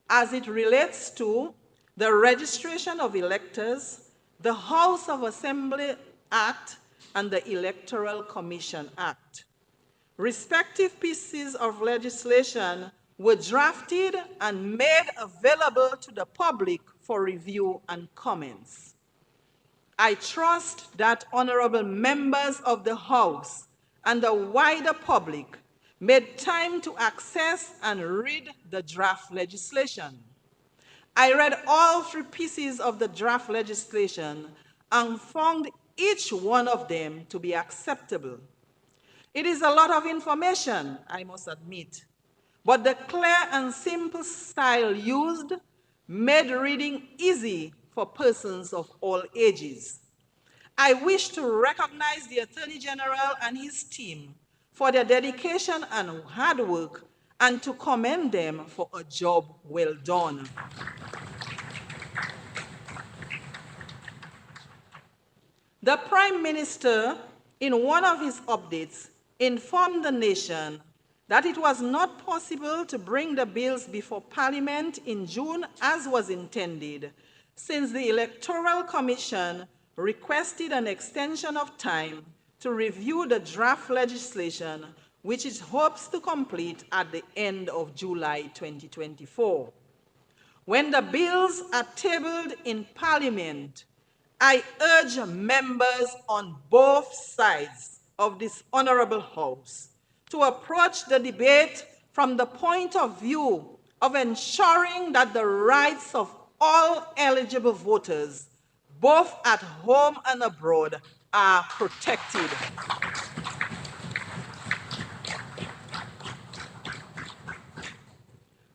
as it relates to the registration of electors, the House of Assembly Act, and the Electoral Commission Act. Respective pieces of legislation were drafted and made available to the public for review and comments. I trust that honorable members of the House and the wider public made time to access and read the draft legislation. I read all 3 pieces of the draft legislation and found each one of them to be acceptable. It is a lot of information, I must admit, but the clear and simple style used made reading easy for persons of all ages. I wish to recognize the Attorney General and his team for their dedication and hard work and to commend them for a job well done. The Prime Minister, in one of his updates, informed the nation that it was not possible to bring the bills before Parliament in June as was intended, since the Electoral Commission requested an extension of time to review the draft legislation, which it hopes to complete at the end of July 2024. When the bills are tabled in Parliament, I urge members on both sides of this honorable House to approach the debate from the point of view of ensuring that the rights of all eligible voters, both at home and abroad, are protected.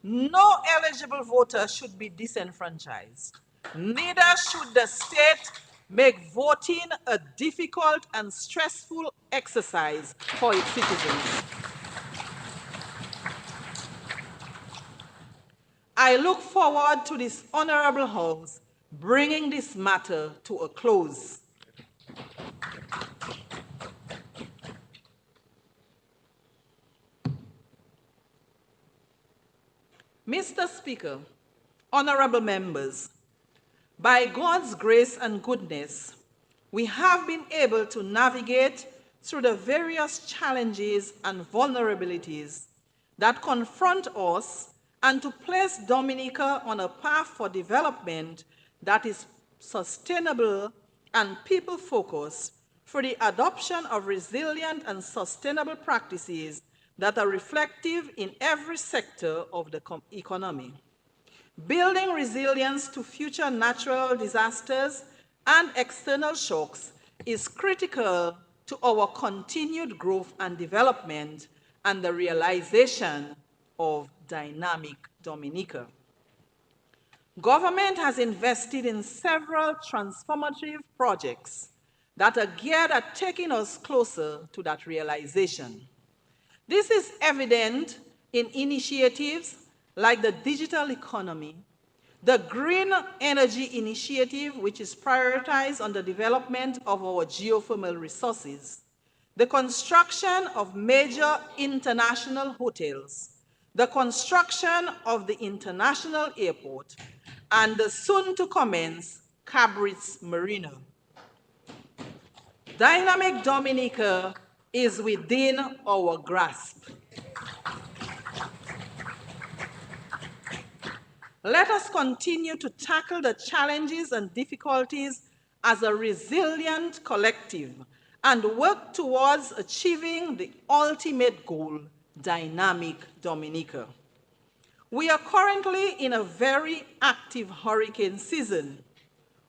No eligible voter should be disenfranchised. Neither should the state make voting a difficult and stressful exercise for its citizens. I look forward to this honorable House bringing this matter to a close. Mr. Speaker, honorable members, by God's grace and goodness, we have been able to navigate through the various challenges and vulnerabilities that confront us and to place Dominica on a path for development that is sustainable and people-focused for the adoption of resilient and sustainable practices that are reflective in every sector of the economy. Building resilience to future natural disasters and external shocks is critical to our continued growth and development and the realization of dynamic Dominica. Government has invested in several transformative projects that are geared at taking us closer to that realization. This is evident in initiatives like the digital economy, the Green Energy Initiative, which is prioritized on the development of our geothermal resources, the construction of major international hotels, the construction of the international airport, and the soon-to-commence Cabrit's Marina. Dynamic Dominica is within our grasp. Let us continue to tackle the challenges and difficulties as a resilient collective and work towards achieving the ultimate goal, dynamic Dominica. We are currently in a very active hurricane season.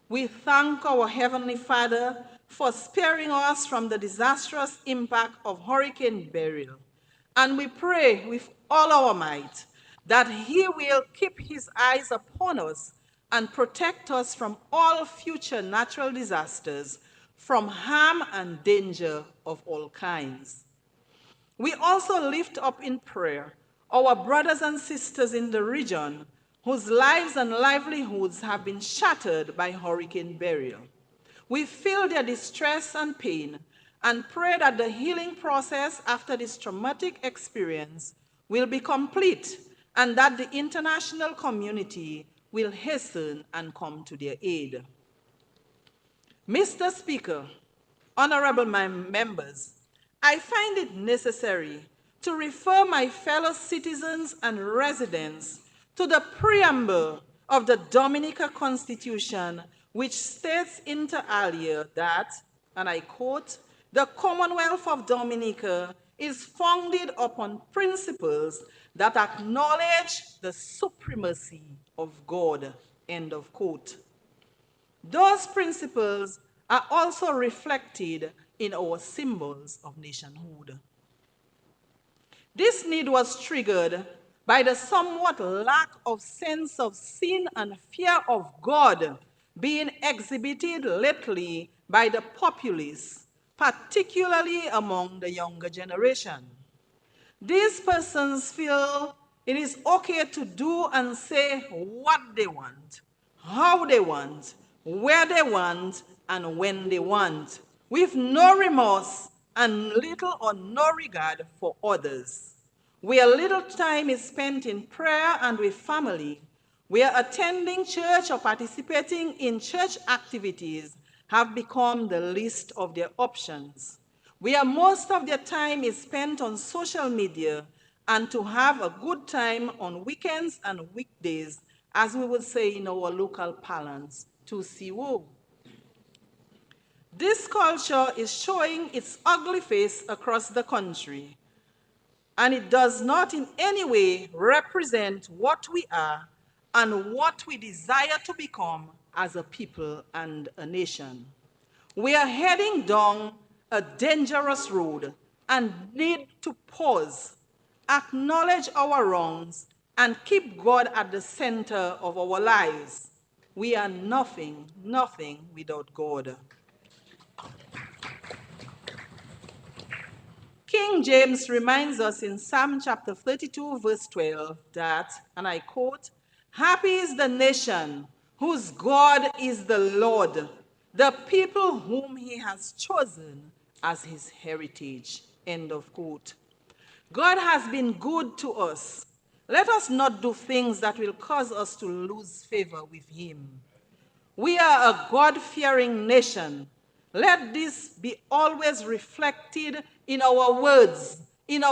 We thank our Heavenly Father for sparing us from the disastrous impact of Hurricane Beryl, and we pray with all our might that He will keep His eyes upon us and protect us from all future natural disasters, from harm and danger of all kinds. We also lift up in prayer our brothers and sisters in the region whose lives and livelihoods have been shattered by Hurricane Beryl. We feel their distress and pain and pray that the healing process after this traumatic experience will be complete and that the international community will hasten and come to their aid. Mr. Speaker, honorable members, I find it necessary to refer my fellow citizens and residents to the preamble of the Dominica Constitution, which states inter alia that, and I quote, "The Commonwealth of Dominica is founded upon principles that acknowledge the supremacy of God," end of quote. Those principles are also reflected in our symbols of nationhood. This need was triggered by the somewhat lack of sense of sin and fear of God being exhibited lately by the populace, particularly among the younger generation. These persons feel it is okay to do and say what they want, how they want, where they want, and when they want, with no remorse and little or no regard for others. Where little time is spent in prayer and with family, where attending church or participating in church activities have become the least of their options, where most of their time is spent on social media and to have a good time on weekends and weekdays, as we would say in our local parlance, to see woo. This culture is showing its ugly face across the country, and it does not in any way represent what we are and what we desire to become as a people and a nation. We are heading down a dangerous road and need to pause, acknowledge our wrongs, and keep God at the center of our lives. We are nothing, nothing without God. King James reminds us in Psalm chapter 32, verse 12, that, and I quote, "Happy is the nation whose God is the Lord, the people whom he has chosen as his heritage." End of quote. God has been good to us. Let us not do things that will cause us to lose favor with him. We are a God-fearing nation. Let this be always reflected in our words and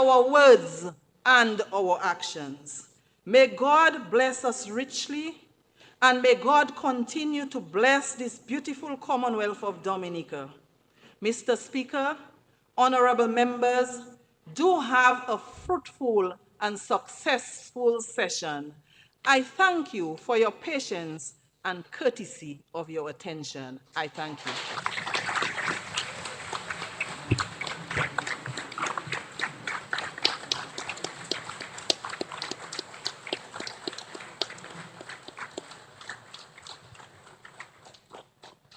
our actions. May God bless us richly, and may God continue to bless this beautiful Commonwealth of Dominica. Mr. Speaker, honorable members, do have a fruitful and successful session. I thank you for your patience and courtesy of your attention. I thank you.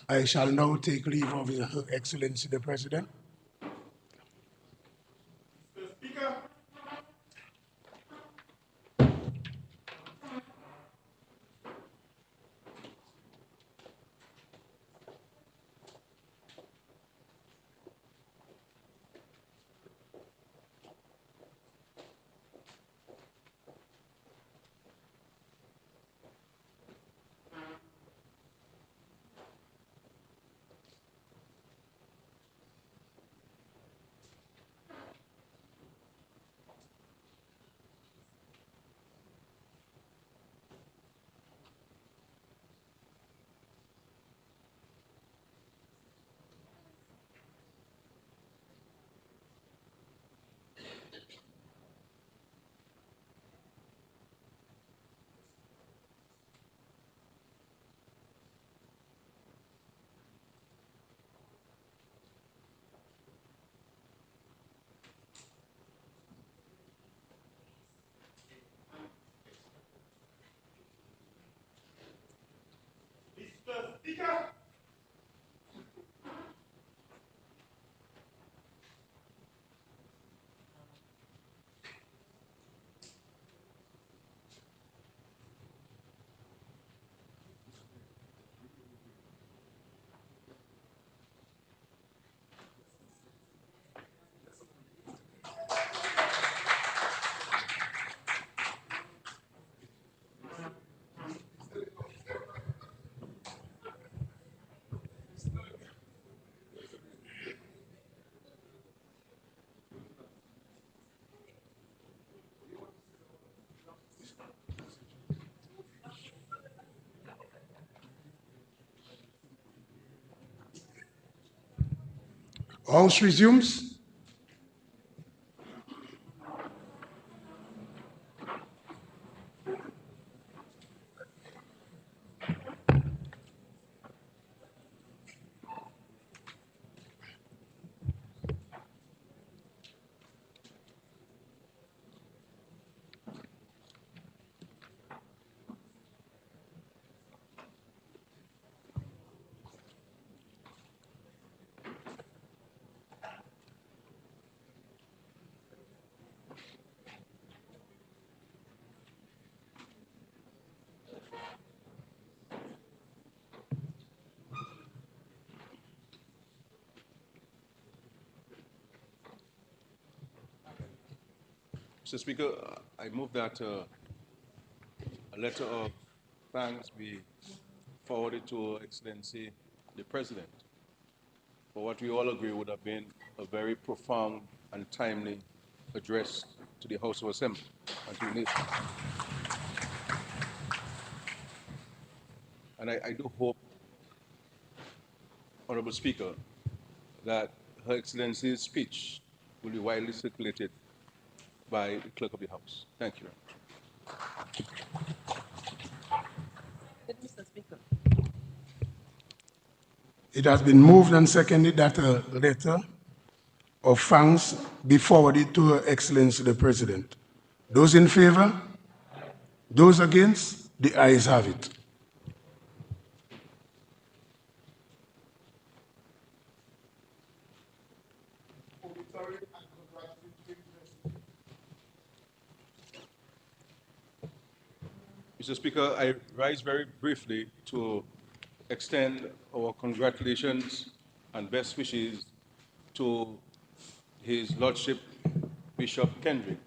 I shall now take leave of Her Excellency the President. House resumes. Mr. Speaker, I move that a letter of thanks be forwarded to Her Excellency the President for what we all agree would have been a very profound and timely address to the House of Assembly and to the nation. And I do hope, Honorable Speaker, that Her Excellency's speech will be widely circulated by the Clerk of the House. Thank you. Mr. Speaker. It has been moved and seconded that a letter of thanks be forwarded to Her Excellency the President. Those in favor? Those against? The ayes have it. Mr. Speaker, I rise very briefly to extend our congratulations and best wishes to His Lordship Bishop Kendrick,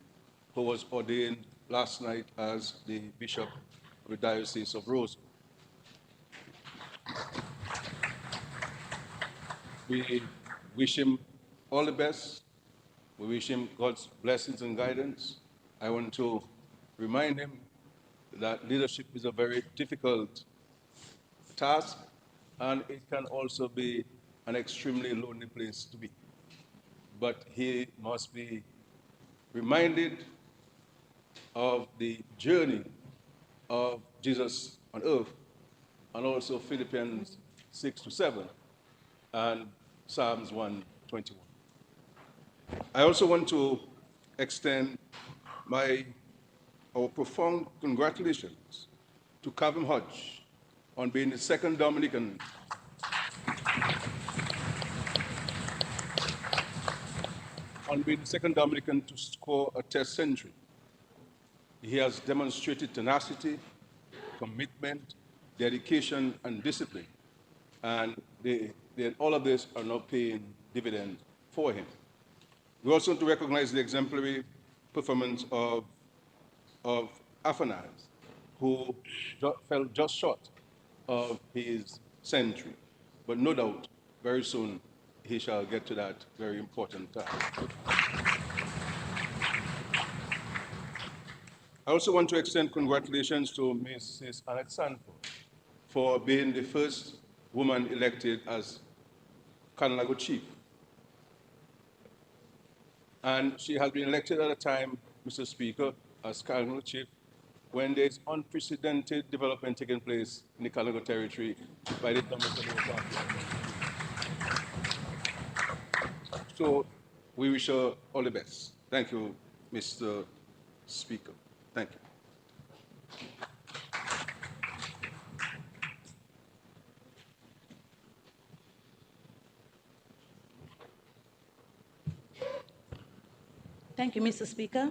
who was ordained last night as the Bishop of the Diocese of Roseville. We wish him all the best. We wish him God's blessings and guidance. I want to remind him that leadership is a very difficult task, and it can also be an extremely lonely place to be. But he must be reminded of the journey of Jesus on earth, and also Philippians 6-7 and Psalms 121. I also want to extend our profound congratulations to Calvin Hodge on being the second Dominican to score a Test century. He has demonstrated tenacity, commitment, dedication, and discipline, and all of this are now paying dividends for him. We also want to recognize the exemplary performance of Afanaz, who fell just short of his century. But no doubt, very soon, he shall get to that very important time. I also want to extend congratulations to Mrs. Annette Sanford for being the first woman elected as Kanlago chief. And she has been elected at a time, Mr. Speaker, as Kanlago chief when there is unprecedented development taking place in the Kanlago territory by the government of the party. So we wish her all the best. Thank you, Mr. Speaker. Thank you. Thank you, Mr. Speaker.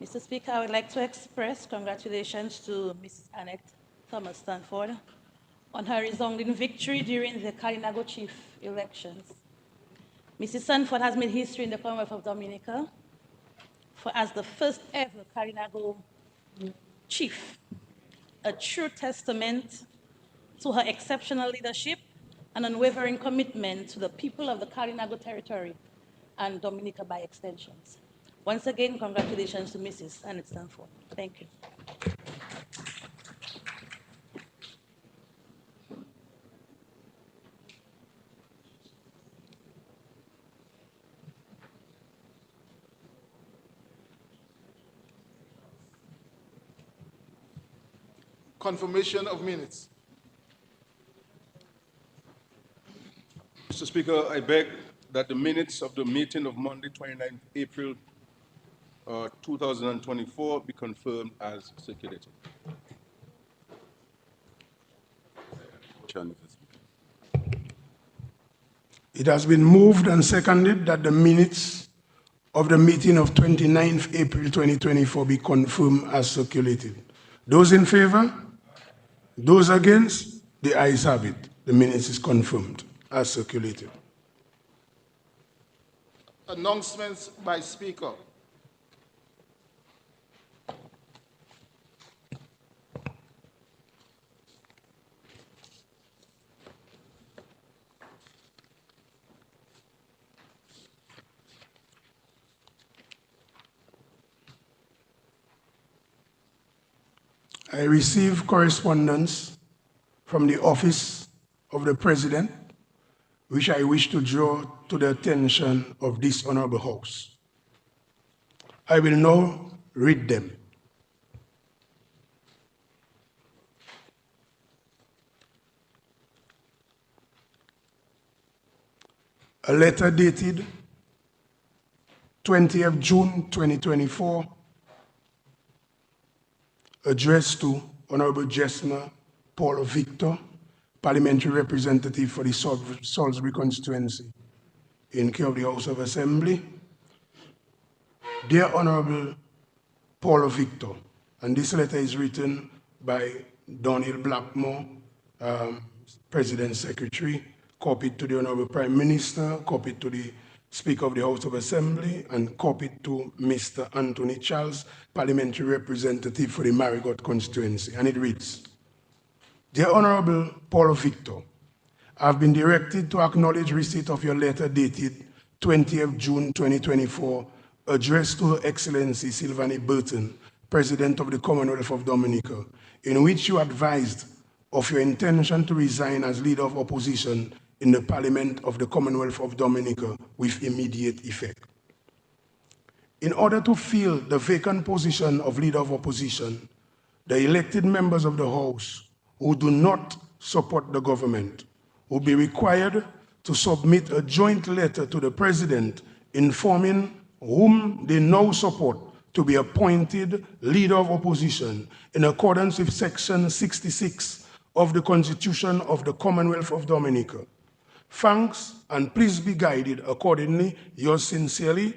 Mr. Speaker, I would like to express congratulations to Mrs. Annette Thomas Stanford on her resounding victory during the Kalinago chief elections. Mrs. Stanford has made history in the Commonwealth of Dominica as the first ever Kalinago chief, a true testament to her exceptional leadership and unwavering commitment to the people of the Kalinago territory and Dominica by extensions. Once again, congratulations to Mrs. Annette Stanford. Thank you. Confirmation of minutes. Mr. Speaker, I beg that the minutes of the meeting of Monday, 29th April 2024 be confirmed as circulated. It has been moved and seconded that the minutes of the meeting of 29th April 2024 be confirmed as circulated. Those in favor? Those against? The ayes have it. The minutes is confirmed as circulated. Announcements by Speaker. I received correspondence from the Office of the President, which I wish to draw to the attention of this Honorable House. I will now read them. A letter dated 20th June 2024, addressed to Honorable Jesmer Paul Victor, Parliamentary Representative for the Salisbury constituency, in care of the House of Assembly. Dear Honorable Paul Victor, and this letter is written by Donald Blackmore, President Secretary, copied to the Honorable Prime Minister, copied to the Speaker of the House of Assembly, and copied to Mr. Anthony Charles, Parliamentary Representative for the Marigot constituency. And it reads, Dear Honorable Paul Victor, I have been directed to acknowledge receipt of your letter dated 20th June 2024, addressed to Her Excellency Sylvanie Burton, President of the Commonwealth of Dominica, in which you advised of your intention to resign as Leader of Opposition in the Parliament of the Commonwealth of Dominica with immediate effect. In order to fill the vacant position of Leader of Opposition, the elected members of the House who do not support the government will be required to submit a joint letter to the President informing whom they now support to be appointed Leader of Opposition in accordance with Section 66 of the Constitution of the Commonwealth of Dominica. Thanks, and please be guided accordingly. Yours sincerely,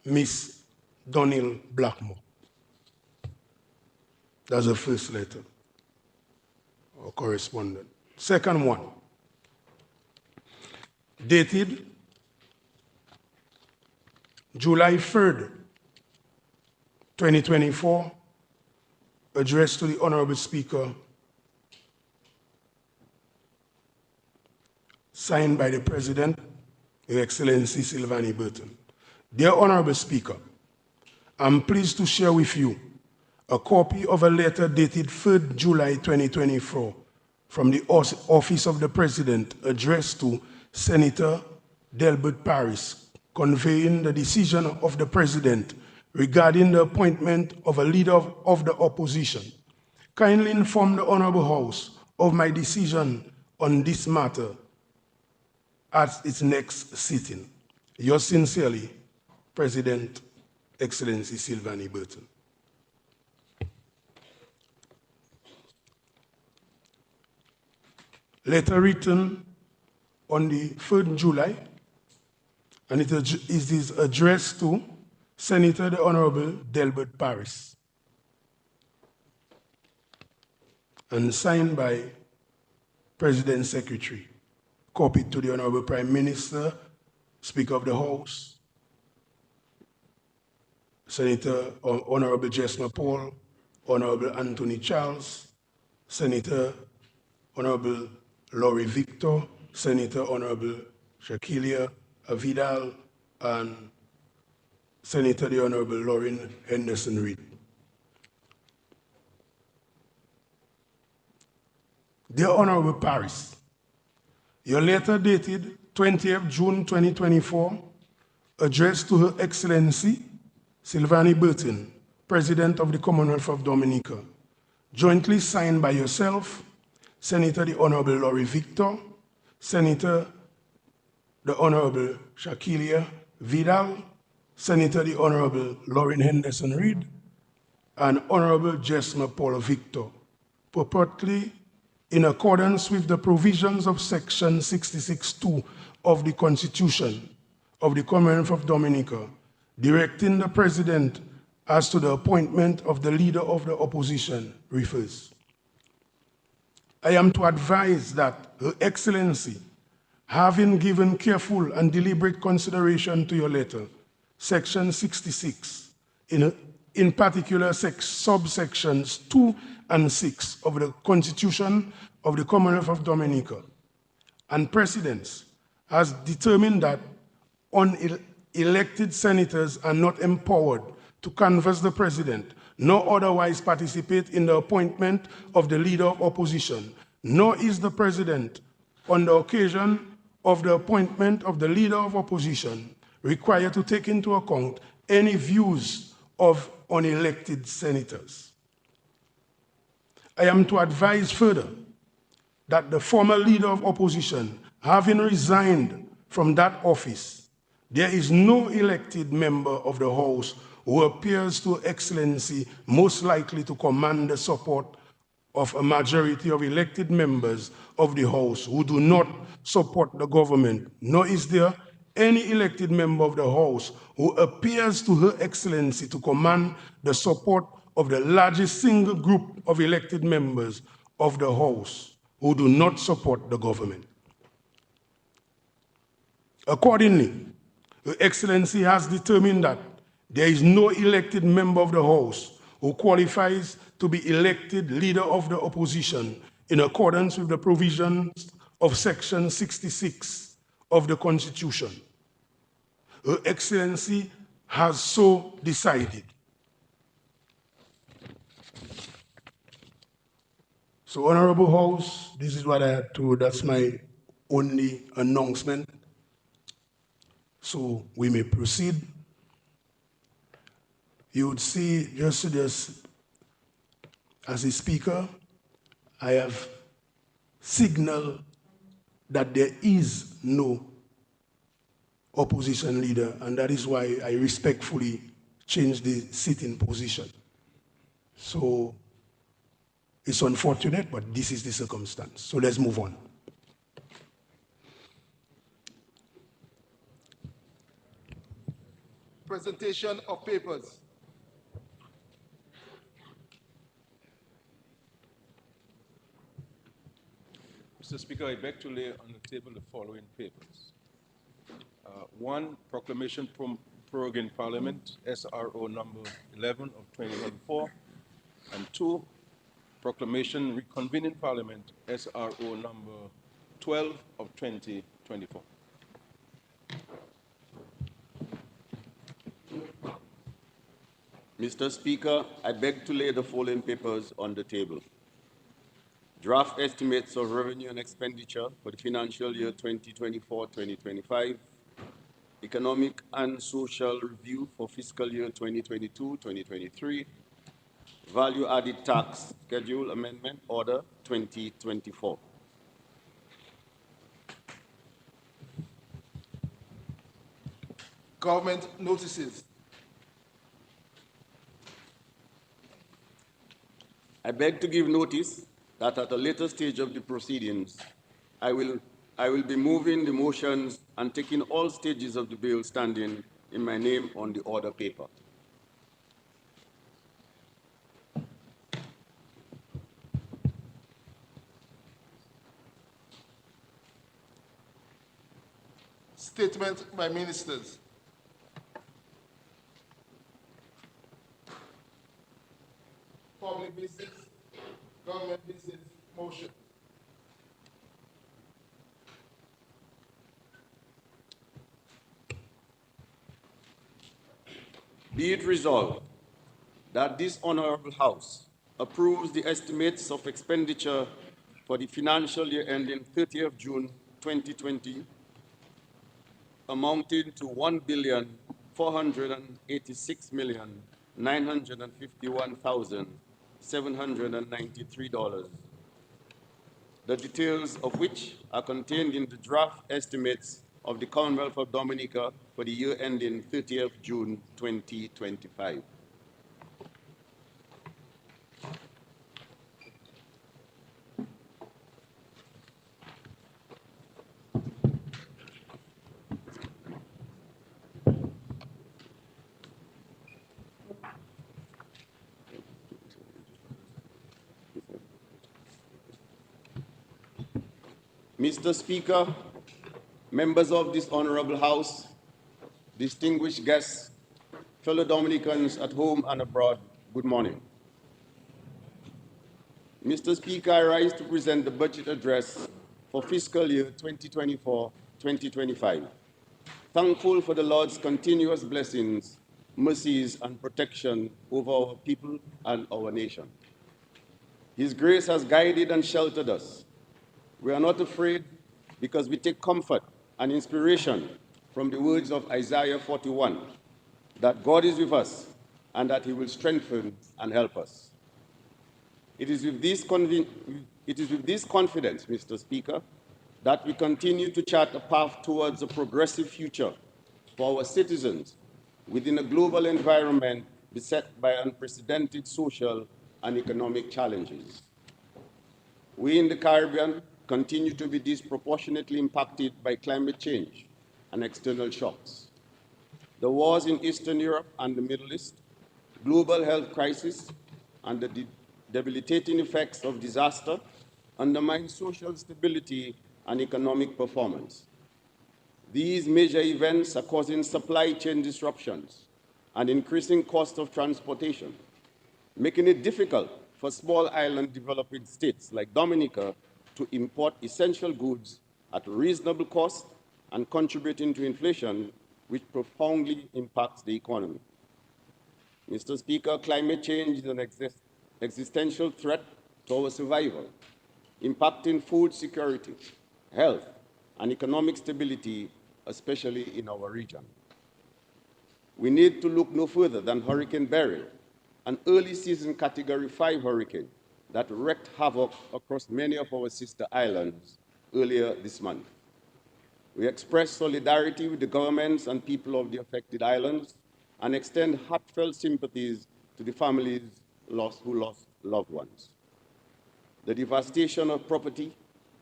Miss Donald Blackmore. That's the first letter or correspondent. Second one, dated July 3rd, 2024, addressed to the Honorable Speaker, signed by the President, Her Excellency Sylvanie Burton. Dear Honorable Speaker, I'm pleased to share with you a copy of a letter dated 3rd July 2024 from the Office of the President addressed to Senator Delbert Paris, conveying the decision of the President regarding the appointment of a Leader of the Opposition. Kindly inform the Honorable House of my decision on this matter at its next sitting. Yours sincerely, President, Excellency Sylvanie Burton. Letter written on the 3rd July, and it is addressed to Senator the Honorable Delbert Paris, and signed by President Secretary, copied to the Honorable Prime Minister, Speaker of the House, Senator Honorable Jesmer Paul, Honorable Anthony Charles, Senator Honorable Laurie Victor, Senator Honorable Shakilia Vidal, and Senator the Honorable Lauren Henderson Reid. Dear Honorable Paris, your letter dated 20th June 2024, addressed to Her Excellency Sylvanie Burton, President of the Commonwealth of Dominica, jointly signed by yourself, Senator the Honorable Laurie Victor, Senator the Honorable Shakilia Vidal, Senator the Honorable Lauren Henderson Reid, and Honorable Jesmer Paul Victor, purportedly in accordance with the provisions of Section 66(2) of the Constitution of the Commonwealth of Dominica, directing the President as to the appointment of the Leader of the Opposition, refers. I am to advise that Her Excellency, having given careful and deliberate consideration to your letter, Section 66, in particular subsections 2 and 6 of the Constitution of the Commonwealth of Dominica, and precedents, has determined that unelected senators are not empowered to canvass the President, nor otherwise participate in the appointment of the leader of opposition, nor is the president, on the occasion of the appointment of the leader of opposition, required to take into account any views of unelected senators. I am to advise further that the former leader of opposition, having resigned from that office, there is no elected member of the House who appears to Excellency most likely to command the support of a majority of elected members of the House who do not support the government, nor is there any elected member of the House who appears to Her Excellency to command the support of the largest single group of elected members of the House who do not support the government. Accordingly, Her Excellency has determined that there is no elected member of the House who qualifies to be elected leader of the opposition in accordance with the provisions of Section 66 of the Constitution. Her Excellency has so decided. So, Honorable House, this is what I had to, that's my only announcement. So we may proceed. You would see, just as a speaker, I have signaled that there is no opposition leader, and that is why I respectfully changed the sitting position. So it's unfortunate, but this is the circumstance. So let's move on. Presentation of papers. Mr. Speaker, I beg to lay on the table the following papers. One, proclamation proroguing Parliament, SRO number 11 of 2024, and two, proclamation reconvening Parliament, SRO number 12 of 2024. Mr. Speaker, I beg to lay the following papers on the table. Draft estimates of revenue and expenditure for the financial year 2024-2025, economic and social review for fiscal year 2022-2023, value-added tax schedule amendment order 2024. Government notices. I beg to give notice that at a later stage of the proceedings, I will be moving the motions and taking all stages of the bill standing in my name on the order paper. Statement by ministers. Public business, government business, motion. Be it resolved that this Honorable House approves the estimates of expenditure for the financial year ending 30th June 2020, amounting to $1,486,951,793, the details of which are contained in the draft estimates of the Commonwealth of Dominica for the year ending 30th June 2025. Mr. Speaker, members of this Honorable House, distinguished guests, fellow Dominicans at home and abroad, good morning. Mr. Speaker, I rise to present the budget address for fiscal year 2024-2025. Thankful for the Lord's continuous blessings mercies, and protection over our people and our nation. His grace has guided and sheltered us. We are not afraid because we take comfort and inspiration from the words of Isaiah 41, that God is with us and that he will strengthen and help us. It is with this confidence, Mr. Speaker, that we continue to chart a path towards a progressive future for our citizens within a global environment beset by unprecedented social and economic challenges. We in the Caribbean continue to be disproportionately impacted by climate change and external shocks. The wars in Eastern Europe and the Middle East, global health crisis, and the debilitating effects of disaster undermine social stability and economic performance. These major events are causing supply chain disruptions and increasing cost of transportation, making it difficult for small island developing states like Dominica to import essential goods at a reasonable cost and contributing to inflation, which profoundly impacts the economy. Mr. Speaker, climate change is an existential threat to our survival, impacting food security, health, and economic stability, especially in our region. We need to look no further than Hurricane Beryl, an early season Category 5 hurricane that wreaked havoc across many of our sister islands earlier this month. We express solidarity with the governments and people of the affected islands and extend heartfelt sympathies to the families who lost loved ones. The devastation of property,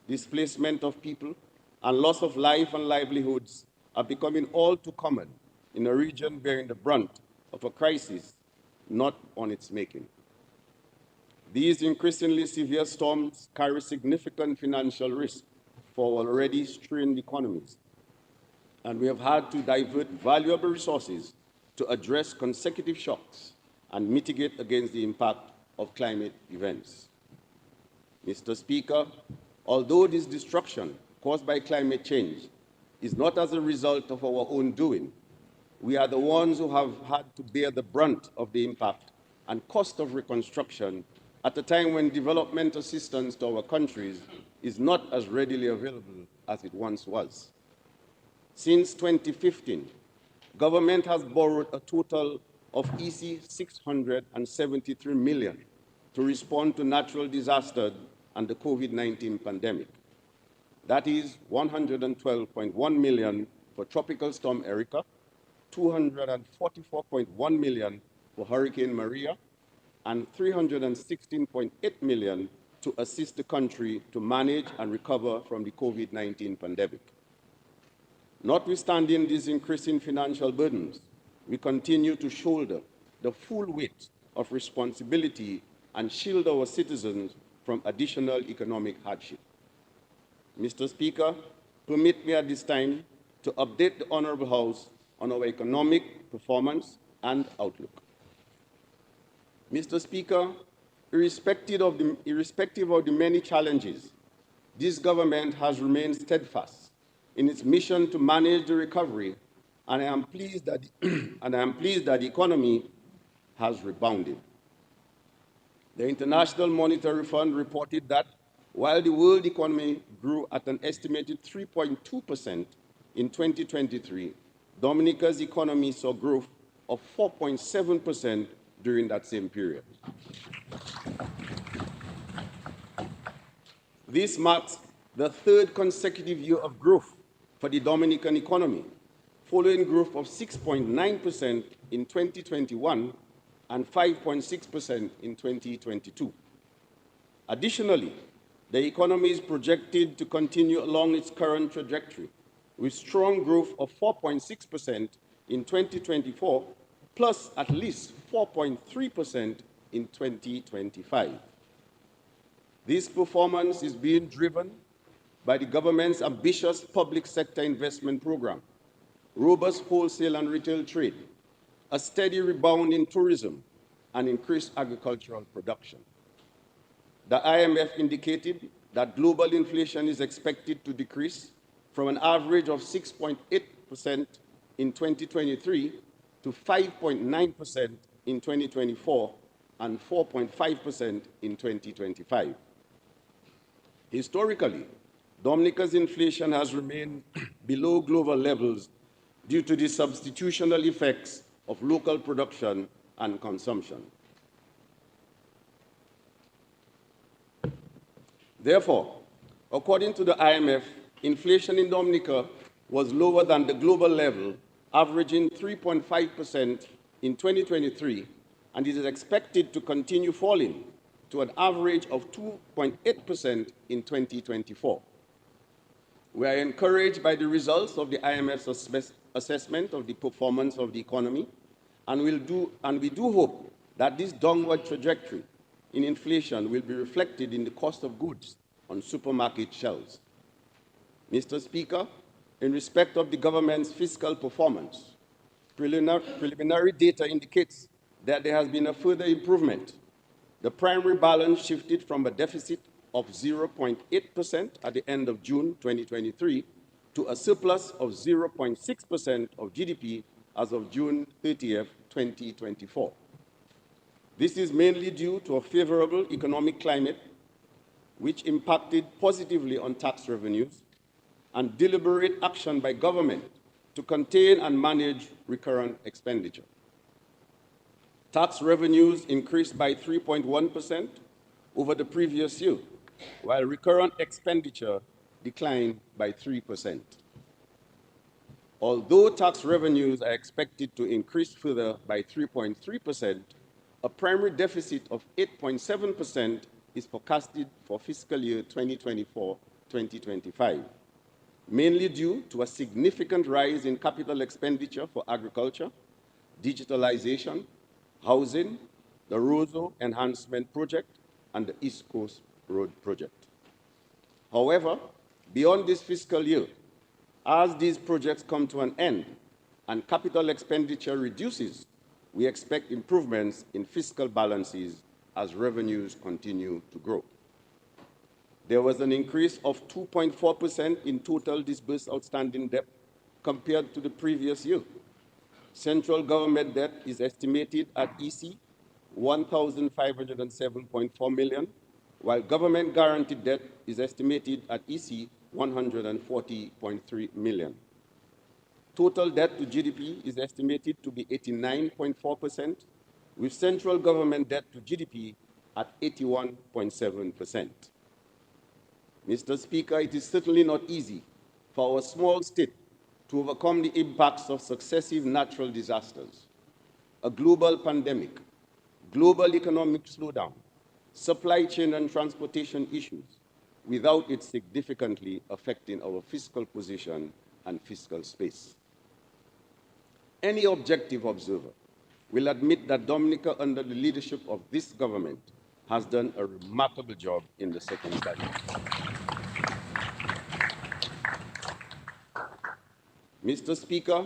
displacement of people, and loss of life and livelihoods are becoming all too common in a region bearing the brunt of a crisis not on its making. These increasingly severe storms carry significant financial risk for already strained economies, and we have had to divert valuable resources to address consecutive shocks and mitigate against the impact of climate events. Mr. Speaker, although this destruction caused by climate change is not as a result of our own doing, we are the ones who have had to bear the brunt of the impact and cost of reconstruction at a time when development assistance to our countries is not as readily available as it once was. Since 2015, government has borrowed a total of EC 673 million to respond to natural disasters and the COVID-19 pandemic. That is 112.1 million for Tropical Storm Erica, 244.1 million for Hurricane Maria, and 316.8 million to assist the country to manage and recover from the COVID-19 pandemic. Notwithstanding these increasing financial burdens, we continue to shoulder the full weight of responsibility and shield our citizens from additional economic hardship. Mr. Speaker, permit me at this time to update the Honorable House on our economic performance and outlook. Mr. Speaker, irrespective of the many challenges, this government has remained steadfast in its mission to manage the recovery, and I am pleased that the economy has rebounded. The International Monetary Fund reported that while the world economy grew at an estimated 3.2% in 2023, Dominica's economy saw growth of 4.7% during that same period. This marks the third consecutive year of growth for the Dominican economy, following growth of 6.9% in 2021 and 5.6% in 2022. Additionally, the economy is projected to continue along its current trajectory, with strong growth of 4.6% in 2024, plus at least 4.3% in 2025. This performance is being driven by the government's ambitious public sector investment program, robust wholesale and retail trade, a steady rebound in tourism, and increased agricultural production. The IMF indicated that global inflation is expected to decrease from an average of 6.8% in 2023 to 5.9% in 2024 and 4.5% in 2025. Historically, Dominica's inflation has remained below global levels due to the substitutional effects of local production and consumption. Therefore, according to the IMF, inflation in Dominica was lower than the global level, averaging 3.5% in 2023, and it is expected to continue falling to an average of 2.8% in 2024. We are encouraged by the results of the IMF's assessment of the performance of the economy, and we do hope that this downward trajectory in inflation will be reflected in the cost of goods on supermarket shelves. Mr. Speaker, in respect of the government's fiscal performance, preliminary data indicates that there has been a further improvement. The primary balance shifted from a deficit of 0.8% at the end of June 2023 to a surplus of 0.6% of GDP as of June 30th, 2024. This is mainly due to a favorable economic climate, which impacted positively on tax revenues, and deliberate action by government to contain and manage recurrent expenditure. Tax revenues increased by 3.1% over the previous year, while recurrent expenditure declined by 3%. Although tax revenues are expected to increase further by 3.3%, a primary deficit of 8.7% is forecasted for fiscal year 2024-2025, mainly due to a significant rise in capital expenditure for agriculture, digitalization, housing, the Roseau Enhancement Project, and the East Coast Road Project. However, beyond this fiscal year, as these projects come to an end and capital expenditure reduces, we expect improvements in fiscal balances as revenues continue to grow. There was an increase of 2.4% in total disbursed outstanding debt compared to the previous year. Central government debt is estimated at EC 1,507.4 million, while government guaranteed debt is estimated at EC 140.3 million. Total debt to GDP is estimated to be 89.4%, with central government debt to GDP at 81.7%. Mr. Speaker, it is certainly not easy for our small state to overcome the impacts of successive natural disasters, a global pandemic, global economic slowdown, supply chain and transportation issues, without it significantly affecting our fiscal position and fiscal space. Any objective observer will admit that Dominica, under the leadership of this government, has done a remarkable job in the second study. Mr. Speaker,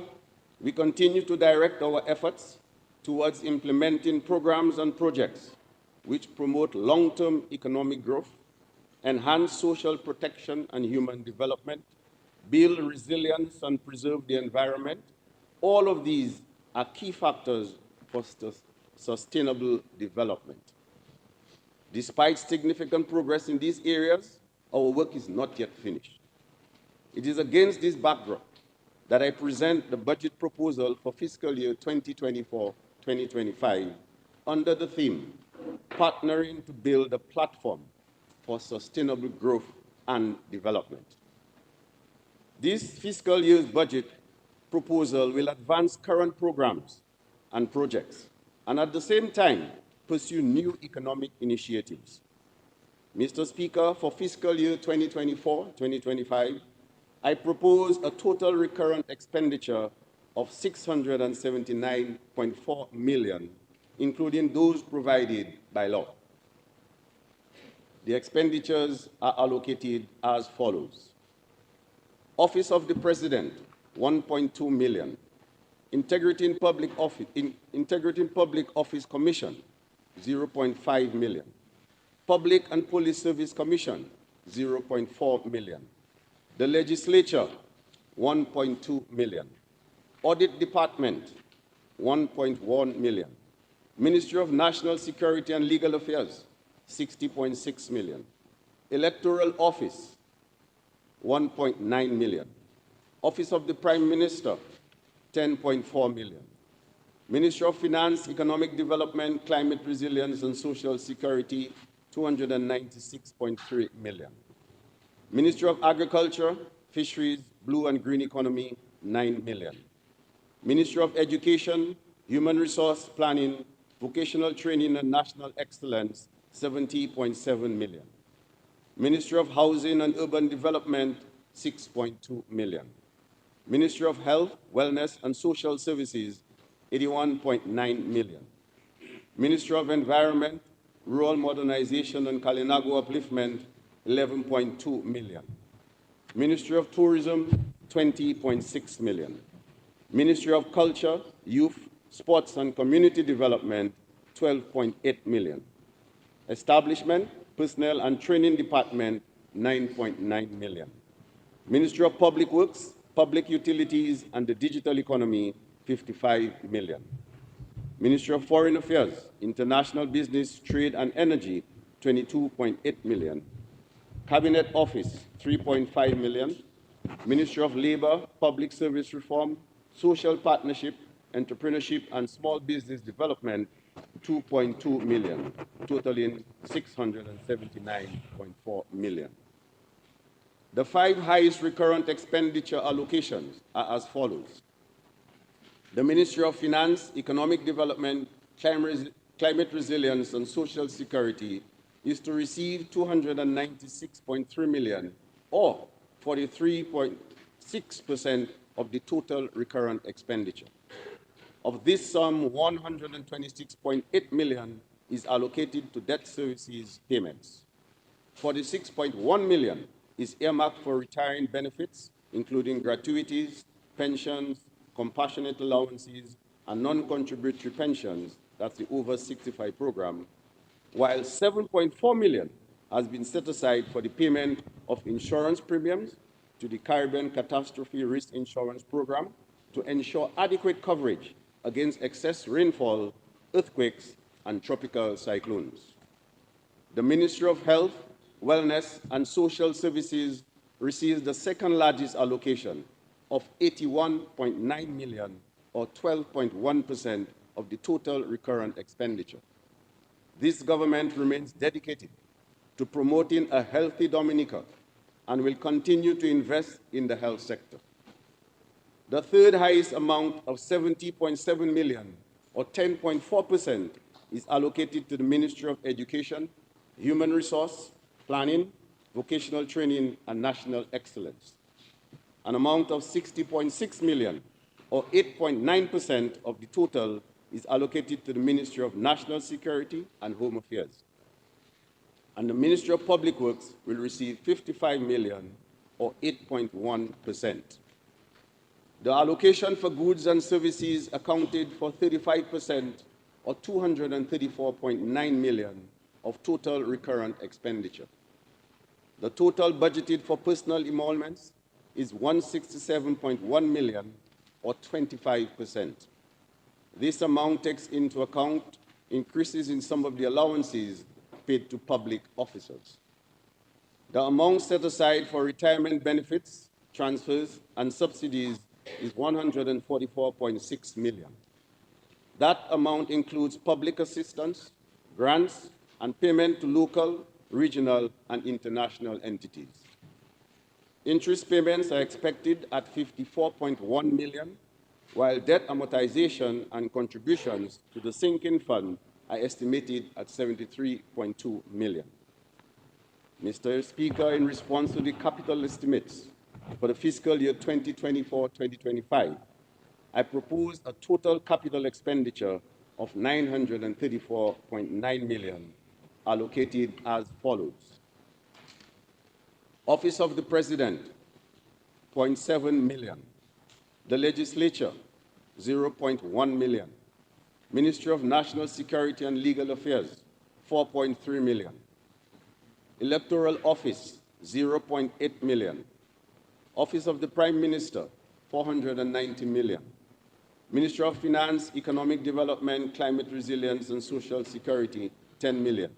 we continue to direct our efforts towards implementing programs and projects which promote long-term economic growth, enhance social protection and human development, build resilience and preserve the environment. All of these are key factors for sustainable development. Despite significant progress in these areas, our work is not yet finished. It is against this backdrop that I present the budget proposal for fiscal year 2024-2025 under the theme, Partnering to Build a Platform for Sustainable Growth and Development. This fiscal year's budget proposal will advance current programs and projects, and at the same time, pursue new economic initiatives. Mr. Speaker, for fiscal year 2024-2025, I propose a total recurrent expenditure of $679.4 million, including those provided by law. The expenditures are allocated as follows. Office of the President, $1.2 million. Integrity in Public Office Commission, $0.5 million. Public and Police Service Commission, $0.4 million. The Legislature, $1.2 million. Audit Department, 1.1 million. Ministry of National Security and Legal Affairs, 60.6 million. Electoral Office, 1.9 million. Office of the Prime Minister, 10.4 million. Ministry of Finance, Economic Development, Climate Resilience and Social Security, 296.3 million. Ministry of Agriculture, Fisheries, Blue and Green Economy, 9 million. Ministry of Education, Human Resource Planning, Vocational Training and National Excellence, 70.7 million. Ministry of Housing and Urban Development, 6.2 million. Ministry of Health, Wellness and Social Services, 81.9 million. Ministry of Environment, Rural Modernization and Kalinago Upliftment, 11.2 million. Ministry of Tourism, 20.6 million. Ministry of Culture, Youth, Sports and Community Development, 12.8 million. Establishment, Personnel and Training Department, 9.9 million. Ministry of Public Works, Public Utilities and the Digital Economy, 55 million. Ministry of Foreign Affairs, International Business, Trade and Energy, 22.8 million. Cabinet Office, 3.5 million. Ministry of Labor, Public Service Reform, Social Partnership, Entrepreneurship and Small Business Development, 2.2 million, totaling 679.4 million. The 5 highest recurrent expenditure allocations are as follows. The Ministry of Finance, Economic Development, Climate Resilience and Social Security is to receive 296.3 million, or 43.6% of the total recurrent expenditure. Of this sum, 126.8 million is allocated to debt services payments. 46.1 million is earmarked for retiring benefits, including gratuities, pensions, compassionate allowances, and non-contributory pensions, that's the over 65 program, while 7.4 million has been set aside for the payment of insurance premiums to the Caribbean Catastrophe Risk Insurance Program to ensure adequate coverage against excess rainfall, earthquakes, and tropical cyclones. The Ministry of Health, Wellness, and Social Services receives the second largest allocation of 81.9 million, or 12.1% of the total recurrent expenditure. This government remains dedicated to promoting a healthy Dominica and will continue to invest in the health sector. The third highest amount of 70.7 million, or 10.4%, is allocated to the Ministry of Education, Human Resource, Planning, Vocational Training, and National Excellence. An amount of 60.6 million, or 8.9% of the total, is allocated to the Ministry of National Security and Home Affairs. And the Ministry of Public Works will receive 55 million, or 8.1%. The allocation for goods and services accounted for 35%, or 234.9 million, of total recurrent expenditure. The total budgeted for personal emoluments is 167.1 million, or 25%. This amount takes into account increases in some of the allowances paid to public officers. The amount set aside for retirement benefits, transfers, and subsidies is 144.6 million. That amount includes public assistance, grants, and payment to local, regional, and international entities. Interest payments are expected at 54.1 million, while debt amortization and contributions to the sinking fund are estimated at 73.2 million. Mr. Speaker, in response to the capital estimates for the fiscal year 2024-2025, I propose a total capital expenditure of 934.9 million, allocated as follows. Office of the President, 0.7 million. The Legislature, 0.1 million. Ministry of National Security and Legal Affairs, 4.3 million. Electoral Office, 0.8 million. Office of the Prime Minister, 490 million. Ministry of Finance, Economic Development, Climate Resilience, and Social Security, 10 million.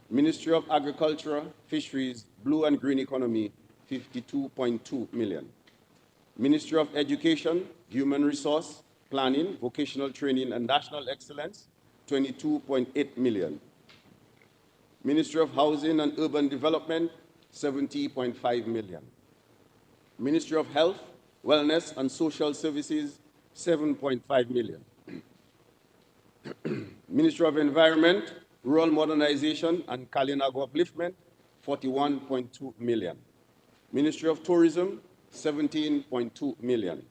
Ministry of Agriculture, Fisheries, Blue and Green Economy, 52.2 million. Ministry of Education, Human Resource, Planning, Vocational Training, and National Excellence, 22.8 million. Ministry of Housing and Urban Development, 70.5 million. Ministry of Health, Wellness, and Social Services, 7.5 million. Ministry of Environment, Rural Modernization, and Kalinago Upliftment, 41.2 million. Ministry of Tourism, 17.2 million.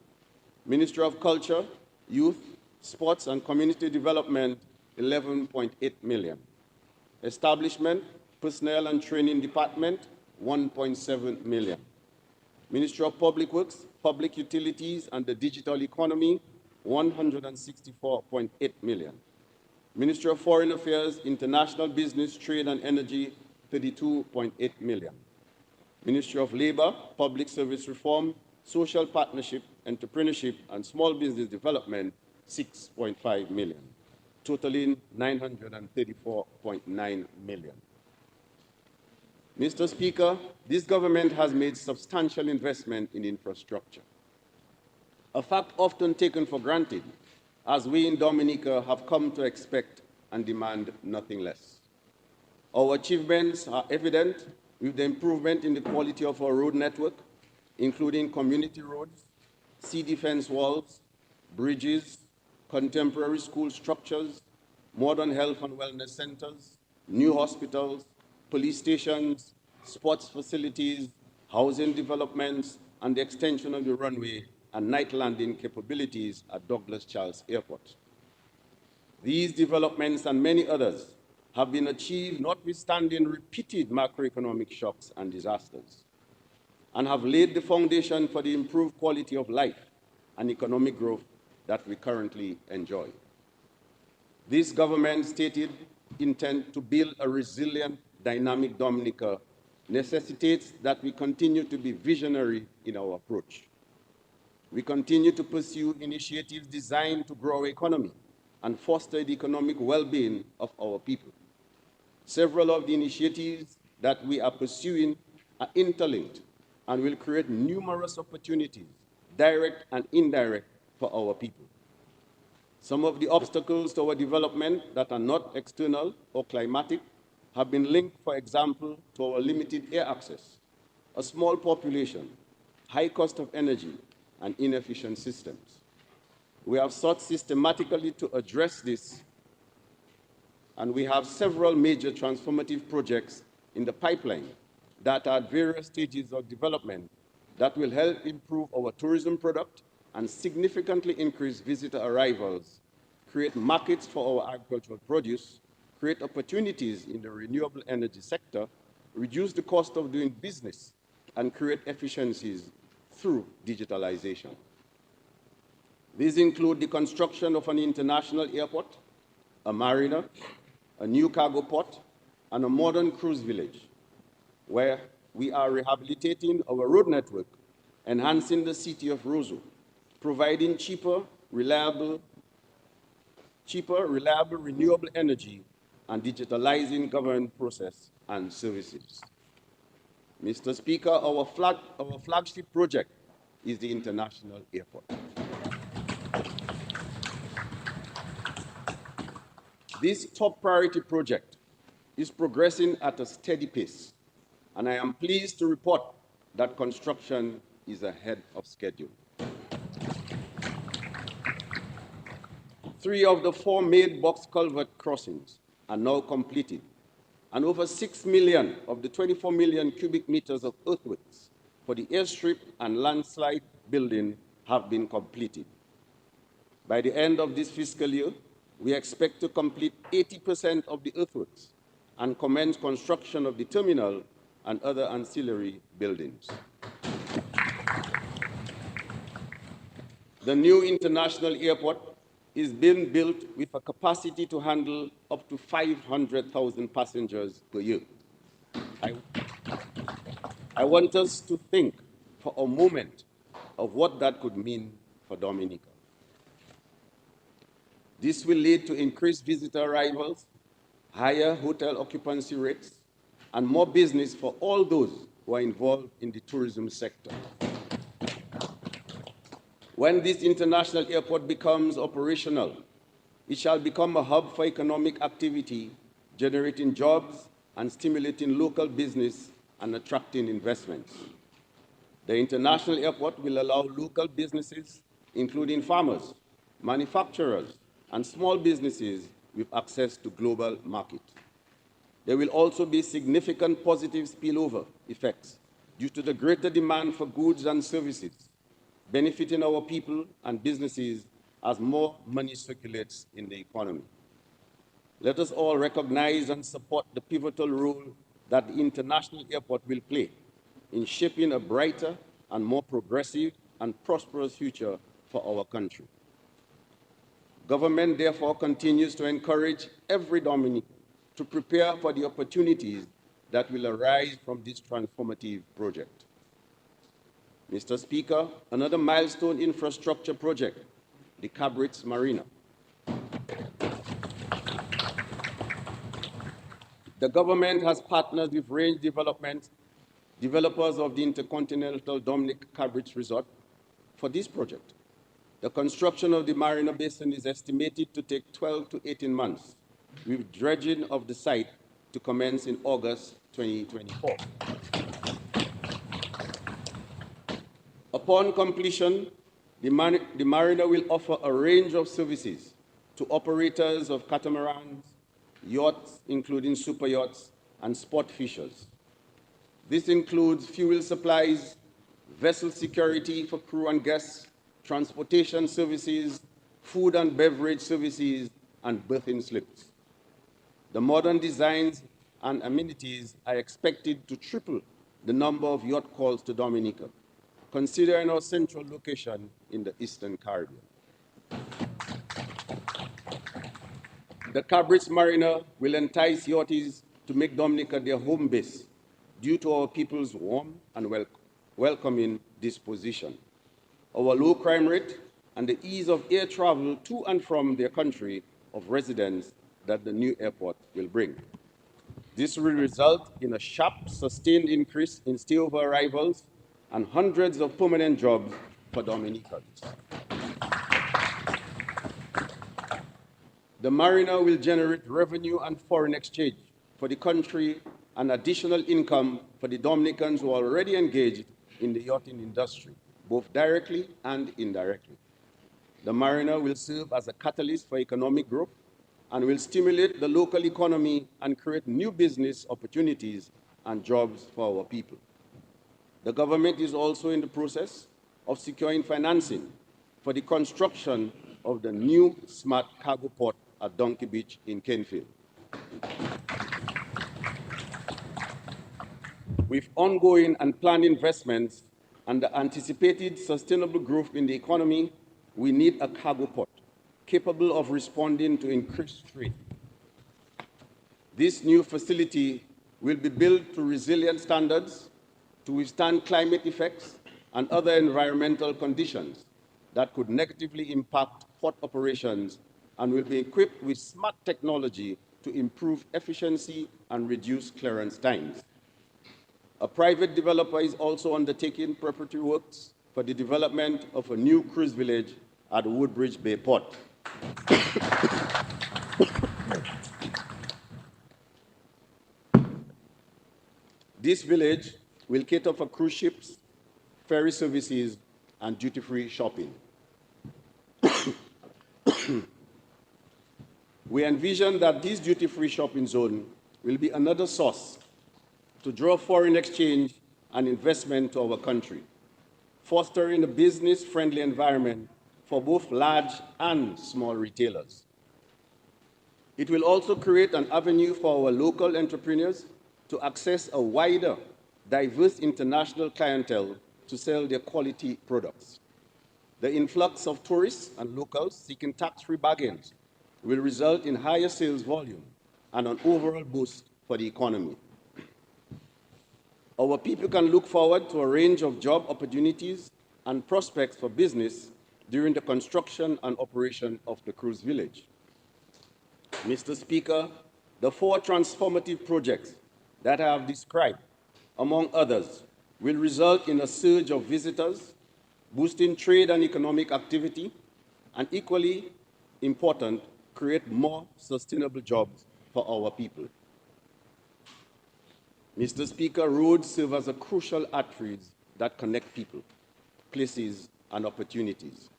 Ministry of Culture, Youth, Sports, and Community Development, 11.8 million. Establishment, Personnel and Training Department, 1.7 million. Ministry of Public Works, Public Utilities, and the Digital Economy, 164.8 million. Ministry of Foreign Affairs, International Business, Trade, and Energy, 32.8 million. Ministry of Labor, Public Service Reform, Social Partnership, Entrepreneurship, and Small Business Development, 6.5 million, totaling 934.9 million. Mr. Speaker, this government has made substantial investment in infrastructure, a fact often taken for granted, as we in Dominica have come to expect and demand nothing less. Our achievements are evident with the improvement in the quality of our road network, including community roads, sea defense walls, bridges, contemporary school structures, modern health and wellness centers, new hospitals, police stations, sports facilities, housing developments, and the extension of the runway and night landing capabilities at Douglas Charles Airport. These developments and many others have been achieved notwithstanding repeated macroeconomic shocks and disasters, and have laid the foundation for the improved quality of life and economic growth that we currently enjoy. This government's stated intent to build a resilient, dynamic Dominica necessitates that we continue to be visionary in our approach. We continue to pursue initiatives designed to grow our economy and foster the economic well-being of our people. Several of the initiatives that we are pursuing are interlinked and will create numerous opportunities, direct and indirect, for our people. Some of the obstacles to our development that are not external or climatic have been linked, for example, to our limited air access, a small population, high cost of energy, and inefficient systems. We have sought systematically to address this, and we have several major transformative projects in the pipeline that are at various stages of development that will help improve our tourism product and significantly increase visitor arrivals, create markets for our agricultural produce, create opportunities in the renewable energy sector, reduce the cost of doing business, and create efficiencies through digitalization. These include the construction of an international airport, a marina, a new cargo port, and a modern cruise village, where we are rehabilitating our road network, enhancing the city of Roseau, providing cheaper, reliable, renewable energy, and digitalizing government process and services. Mr. Speaker, our flagship project is the international airport. This top priority project is progressing at a steady pace, and I am pleased to report that construction is ahead of schedule. 3 of the 4 main box culvert crossings are now completed, and over 6 million of the 24 million cubic meters of earthworks for the airstrip and landslide building have been completed. By the end of this fiscal year, we expect to complete 80% of the earthworks and commence construction of the terminal and other ancillary buildings. The new international airport is being built with a capacity to handle up to 500,000 passengers per year. I want us to think for a moment of what that could mean for Dominica. This will lead to increased visitor arrivals, higher hotel occupancy rates, and more business for all those who are involved in the tourism sector. When this international airport becomes operational, it shall become a hub for economic activity, generating jobs and stimulating local business and attracting investments. The international airport will allow local businesses, including farmers, manufacturers, and small businesses with access to global markets. There will also be significant positive spillover effects due to the greater demand for goods and services, benefiting our people and businesses as more money circulates in the economy. Let us all recognize and support the pivotal role that the international airport will play in shaping a brighter and more progressive and prosperous future for our country. Government, therefore, continues to encourage every Dominican to prepare for the opportunities that will arise from this transformative project. Mr. Speaker, another milestone infrastructure project, the Cabritz Marina. The government has partnered with range developers of the Intercontinental Dominic Cabritz Resort for this project. The construction of the Marina Basin is estimated to take 12 to 18 months, with dredging of the site to commence in August 2024. Upon completion, the Marina will offer a range of services to operators of catamarans, yachts, including super yachts, and sport fishers. This includes fuel supplies, vessel security for crew and guests, transportation services, food and beverage services, and berthing slips. The modern designs and amenities are expected to triple the number of yacht calls to Dominica, considering our central location in the Eastern Caribbean. The Cabritz Marina will entice yachties to make Dominica their home base due to our people's warm and welcoming disposition, our low crime rate, and the ease of air travel to and from their country of residence that the new airport will bring. This will result in a sharp, sustained increase in stayover arrivals and hundreds of permanent jobs for Dominicans. The Marina will generate revenue and foreign exchange for the country and additional income for the Dominicans who are already engaged in the yachting industry, both directly and indirectly. The Marina will serve as a catalyst for economic growth and will stimulate the local economy and create new business opportunities and jobs for our people. The government is also in the process of securing financing for the construction of the new smart cargo port at Donkey Beach in Kenfield. With ongoing and planned investments and the anticipated sustainable growth in the economy, we need a cargo port capable of responding to increased trade. This new facility will be built to resilient standards to withstand climate effects and other environmental conditions that could negatively impact port operations, and will be equipped with smart technology to improve efficiency and reduce clearance times. A private developer is also undertaking preparatory works for the development of a new cruise village at Woodbridge Bay Port. This village will cater for cruise ships, ferry services, and duty-free shopping. We envision that this duty-free shopping zone will be another source to draw foreign exchange and investment to our country, fostering a business-friendly environment for both large and small retailers. It will also create an avenue for our local entrepreneurs to access a wider, diverse international clientele to sell their quality products. The influx of tourists and locals seeking tax-free bargains will result in higher sales volume and an overall boost for the economy. Our people can look forward to a range of job opportunities and prospects for business during the construction and operation of the cruise village. Mr. Speaker, the 4 transformative projects that I have described, among others, will result in a surge of visitors, boosting trade and economic activity, and equally important, create more sustainable jobs for our people. Mr. Speaker, roads serve as a crucial arteries that connect people, places, and opportunities.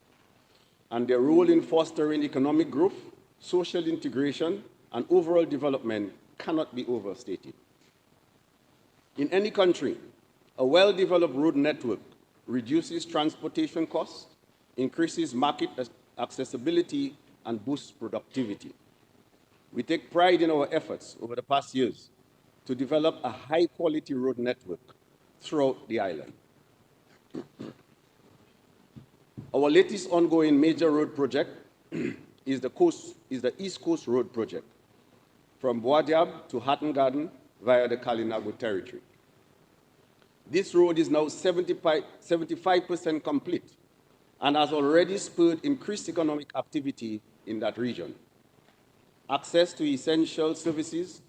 And their role in fostering economic growth, social integration, and overall development cannot be overstated. In any country, a well-developed road network reduces transportation costs, increases market accessibility, and boosts productivity. We take pride in our efforts over the past years to develop a high-quality road network throughout the island. Our latest ongoing major road project is the East Coast Road Project, from Boadiab to Hatton Garden via the Kalinago territory. This road is now 75% complete and has already spurred increased economic activity in that region. Access to essential services,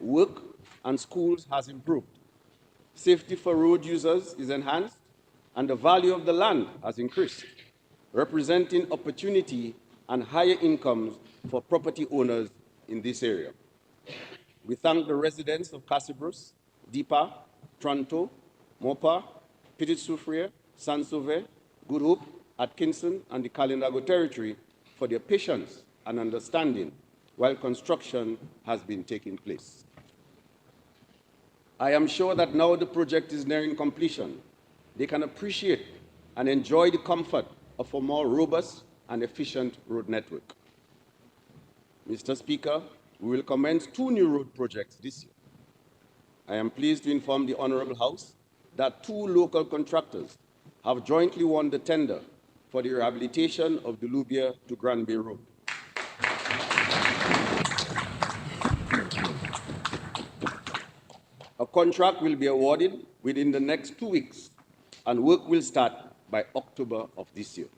work, and schools has improved. Safety for road users is enhanced, and the value of the land has increased, representing opportunity and higher incomes for property owners in this area. We thank the residents of Cassibrus, Deepa, Toronto, Mopa, Petit Soufriere, Saint-Sauvé, Good Hope, Atkinson, and the Kalinago territory for their patience and understanding while construction has been taking place. I am sure that now the project is nearing completion, they can appreciate and enjoy the comfort of a more robust and efficient road network. Mr. Speaker, we will commence 2 new road projects this year. I am pleased to inform the Honorable House that 2 local contractors have jointly won the tender for the rehabilitation of the Lubia to Granby Road. A contract will be awarded within the next 2 weeks, and work will start by October of this year.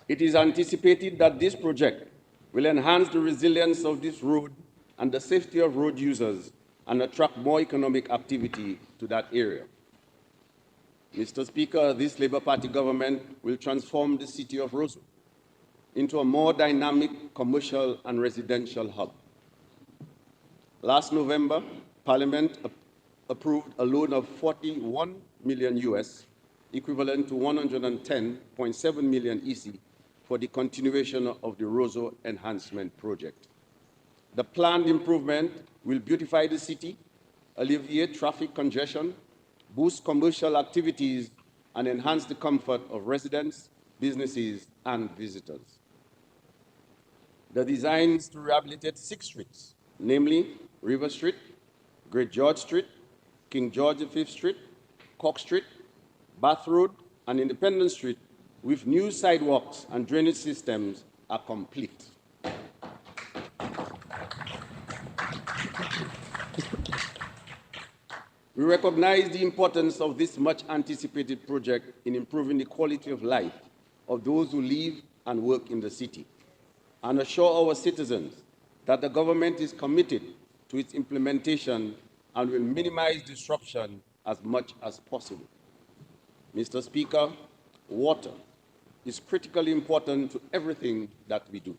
It is anticipated that this project will enhance the resilience of this road and the safety of road users and attract more economic activity to that area. Mr. Speaker, this Labour Party government will transform the city of Roseau into a more dynamic commercial and residential hub. Last November, Parliament approved a loan of $41 million US, equivalent to 110.7 million EC, for the continuation of the Roseau Enhancement Project. The planned improvement will beautify the city, alleviate traffic congestion, boost commercial activities, and enhance the comfort of residents, businesses, and visitors. The design is to rehabilitate 6 streets, namely River Street, Great George Street, King George V Street, Cock Street, Bath Road, and Independence Street, with new sidewalks and drainage systems are complete. We recognize the importance of this much-anticipated project in improving the quality of life of those who live and work in the city, and assure our citizens that the government is committed to its implementation and will minimize disruption as much as possible. Mr. Speaker, water is critically important to everything that we do.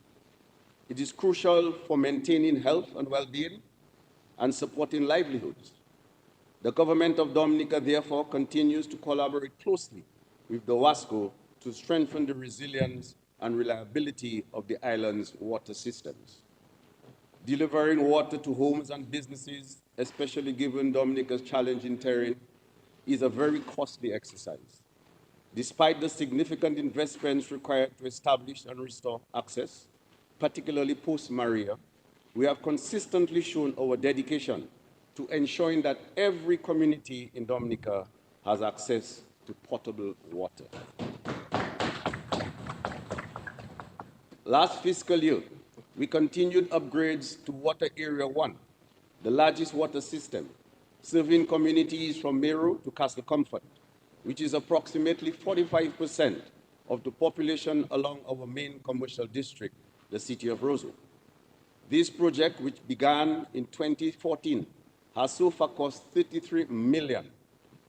It is crucial for maintaining health and well-being and supporting livelihoods. The government of Dominica, therefore, continues to collaborate closely with the WASCO to strengthen the resilience and reliability of the island's water systems. Delivering water to homes and businesses, especially given Dominica's challenging terrain, is a very costly exercise. Despite the significant investments required to establish and restore access, particularly post-Maria, we have consistently shown our dedication to ensuring that every community in Dominica has access to potable water. Last fiscal year, we continued upgrades to Water Area 1, the largest water system, serving communities from Meru to Castle Comfort, which is approximately 45% of the population along our main commercial district, the city of Roseau. This project, which began in 2014, has so far cost 33 million,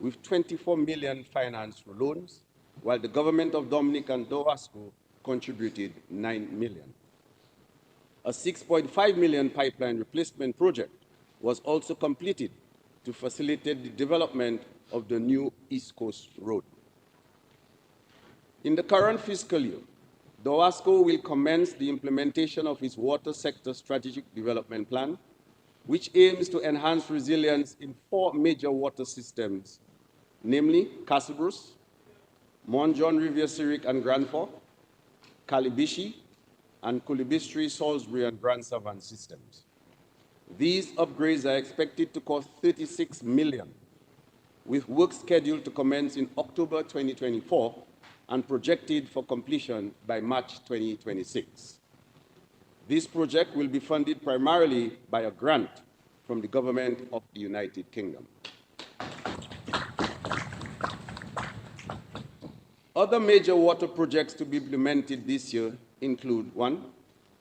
with 24 million financed through loans, while the government of Dominica and Dowasco contributed 9 million. A 6.5 million pipeline replacement project was also completed to facilitate the development of the new East Coast Road. In the current fiscal year, Dowasco will commence the implementation of its water sector strategic development plan, which aims to enhance resilience in 4 major water systems, namely Castlebrus, Mont John Rivier Syric and Grand Fork, Calibishi, and Kulibistri, Salisbury, and Grand Savant systems. These upgrades are expected to cost 36 million, with work scheduled to commence in October 2024 and projected for completion by March 2026. This project will be funded primarily by a grant from the government of the United Kingdom. Other major water projects to be implemented this year include: 1,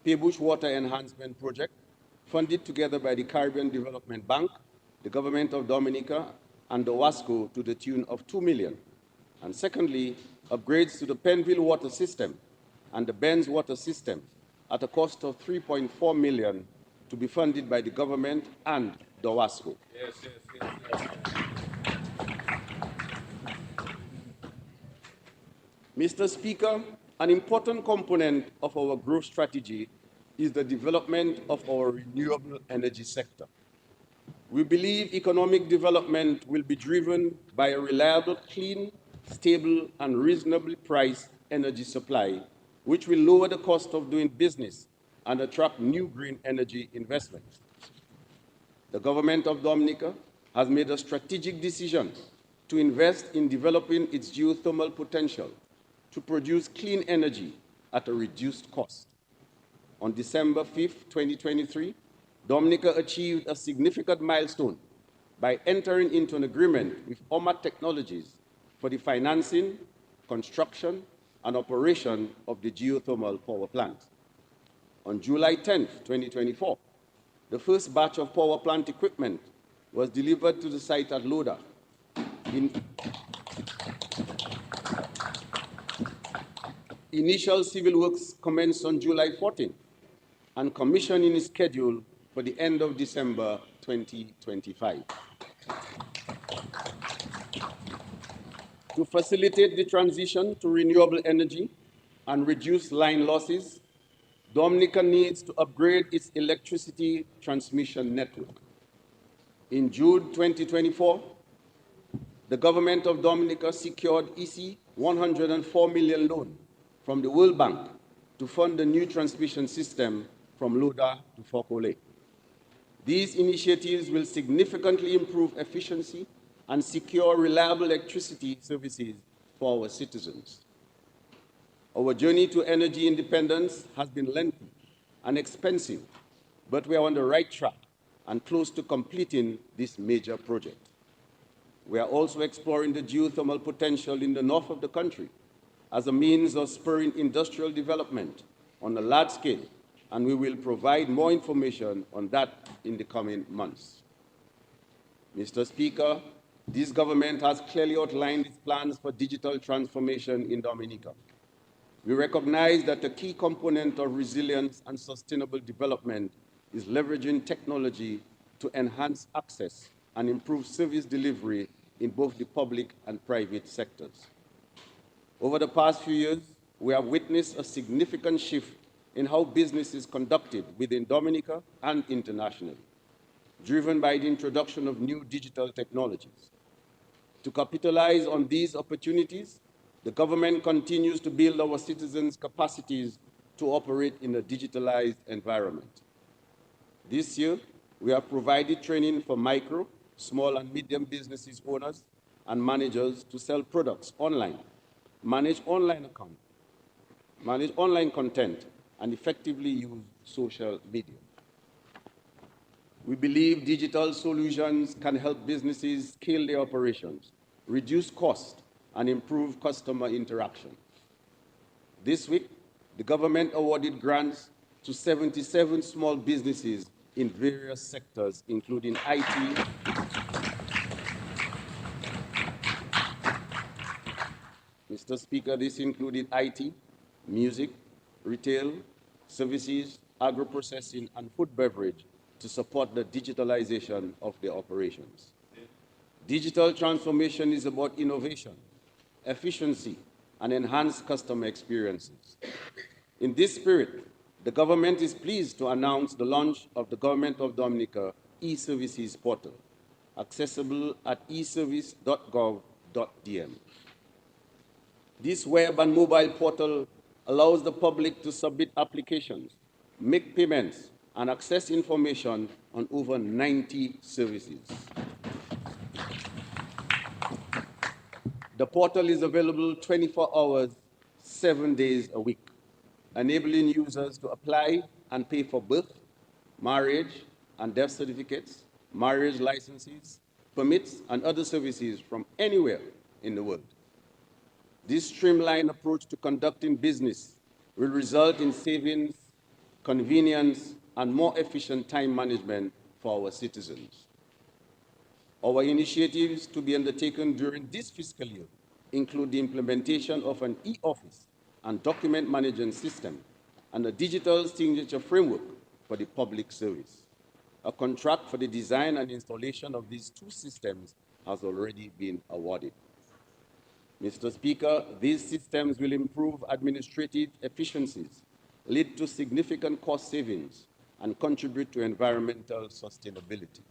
Paybush Water Enhancement Project, funded together by the Caribbean Development Bank, the government of Dominica, and Dowasco to the tune of 2 million. And secondly, upgrades to the Penville water system and the Benz water system at a cost of 3.4 million to be funded by the government and Dowasco. Yes. Mr. Speaker, an important component of our growth strategy is the development of our renewable energy sector. We believe economic development will be driven by a reliable, clean, stable, and reasonably priced energy supply, which will lower the cost of doing business and attract new green energy investments. The government of Dominica has made a strategic decision to invest in developing its geothermal potential to produce clean energy at a reduced cost. On December 5, 2023, Dominica achieved a significant milestone by entering into an agreement with OMA Technologies for the financing, construction, and operation of the geothermal power plant. On July 10, 2024, the first batch of power plant equipment was delivered to the site at Loda. Initial civil works commenced on July 14, and commissioning is scheduled for the end of December 2025. To facilitate the transition to renewable energy and reduce line losses, Dominica needs to upgrade its electricity transmission network. In June 2024, the government of Dominica secured EC 104 million loan from the World Bank to fund the new transmission system from Loda to Fokole. These initiatives will significantly improve efficiency and secure reliable electricity services for our citizens. Our journey to energy independence has been lengthy and expensive, but we are on the right track and close to completing this major project. We are also exploring the geothermal potential in the north of the country as a means of spurring industrial development on a large scale, and we will provide more information on that in the coming months. Mr. Speaker, this government has clearly outlined its plans for digital transformation in Dominica. We recognize that a key component of resilience and sustainable development is leveraging technology to enhance access and improve service delivery in both the public and private sectors. Over the past few years, we have witnessed a significant shift in how business is conducted within Dominica and internationally, driven by the introduction of new digital technologies. To capitalize on these opportunities, the government continues to build our citizens' capacities to operate in a digitalized environment. This year, we have provided training for micro, small, and medium businesses owners and managers to sell products online, manage online accounts, manage online content, and effectively use social media. We believe digital solutions can help businesses scale their operations, reduce costs, and improve customer interaction. This week, the government awarded grants to 77 small businesses in various sectors, including IT, Mr. Speaker, this included IT, music, retail, services, agro-processing, and food beverage to support the digitalization of their operations. Digital transformation is about innovation, efficiency, and enhanced customer experiences. In this spirit, the government is pleased to announce the launch of the Government of Dominica e-services portal, accessible at eservice.gov.dm. This web and mobile portal allows the public to submit applications, make payments, and access information on over 90 services. The portal is available 24 hours, 7 days a week, enabling users to apply and pay for birth, marriage and death certificates, marriage licenses, permits, and other services from anywhere in the world. This streamlined approach to conducting business will result in savings, convenience, and more efficient time management for our citizens. Our initiatives to be undertaken during this fiscal year include the implementation of an e-office and document management system and a digital signature framework for the public service. A contract for the design and installation of these two systems has already been awarded. Mr. Speaker, these systems will improve administrative efficiencies, lead to significant cost savings, and contribute to environmental sustainability.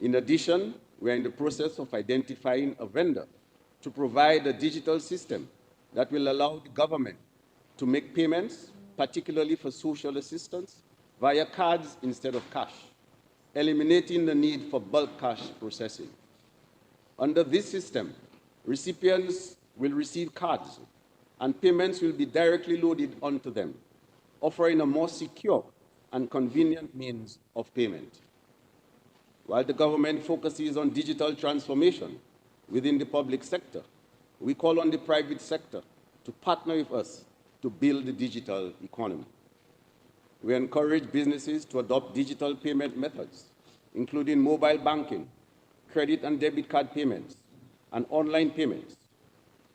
In addition, we are in the process of identifying a vendor to provide a digital system that will allow the government to make payments, particularly for social assistance, via cards instead of cash, eliminating the need for bulk cash processing. Under this system, recipients will receive cards and payments will be directly loaded onto them, offering a more secure and convenient means of payment. While the government focuses on digital transformation within the public sector, we call on the private sector to partner with us to build the digital economy. We encourage businesses to adopt digital payment methods, including mobile banking, credit and debit card payments, and online payments.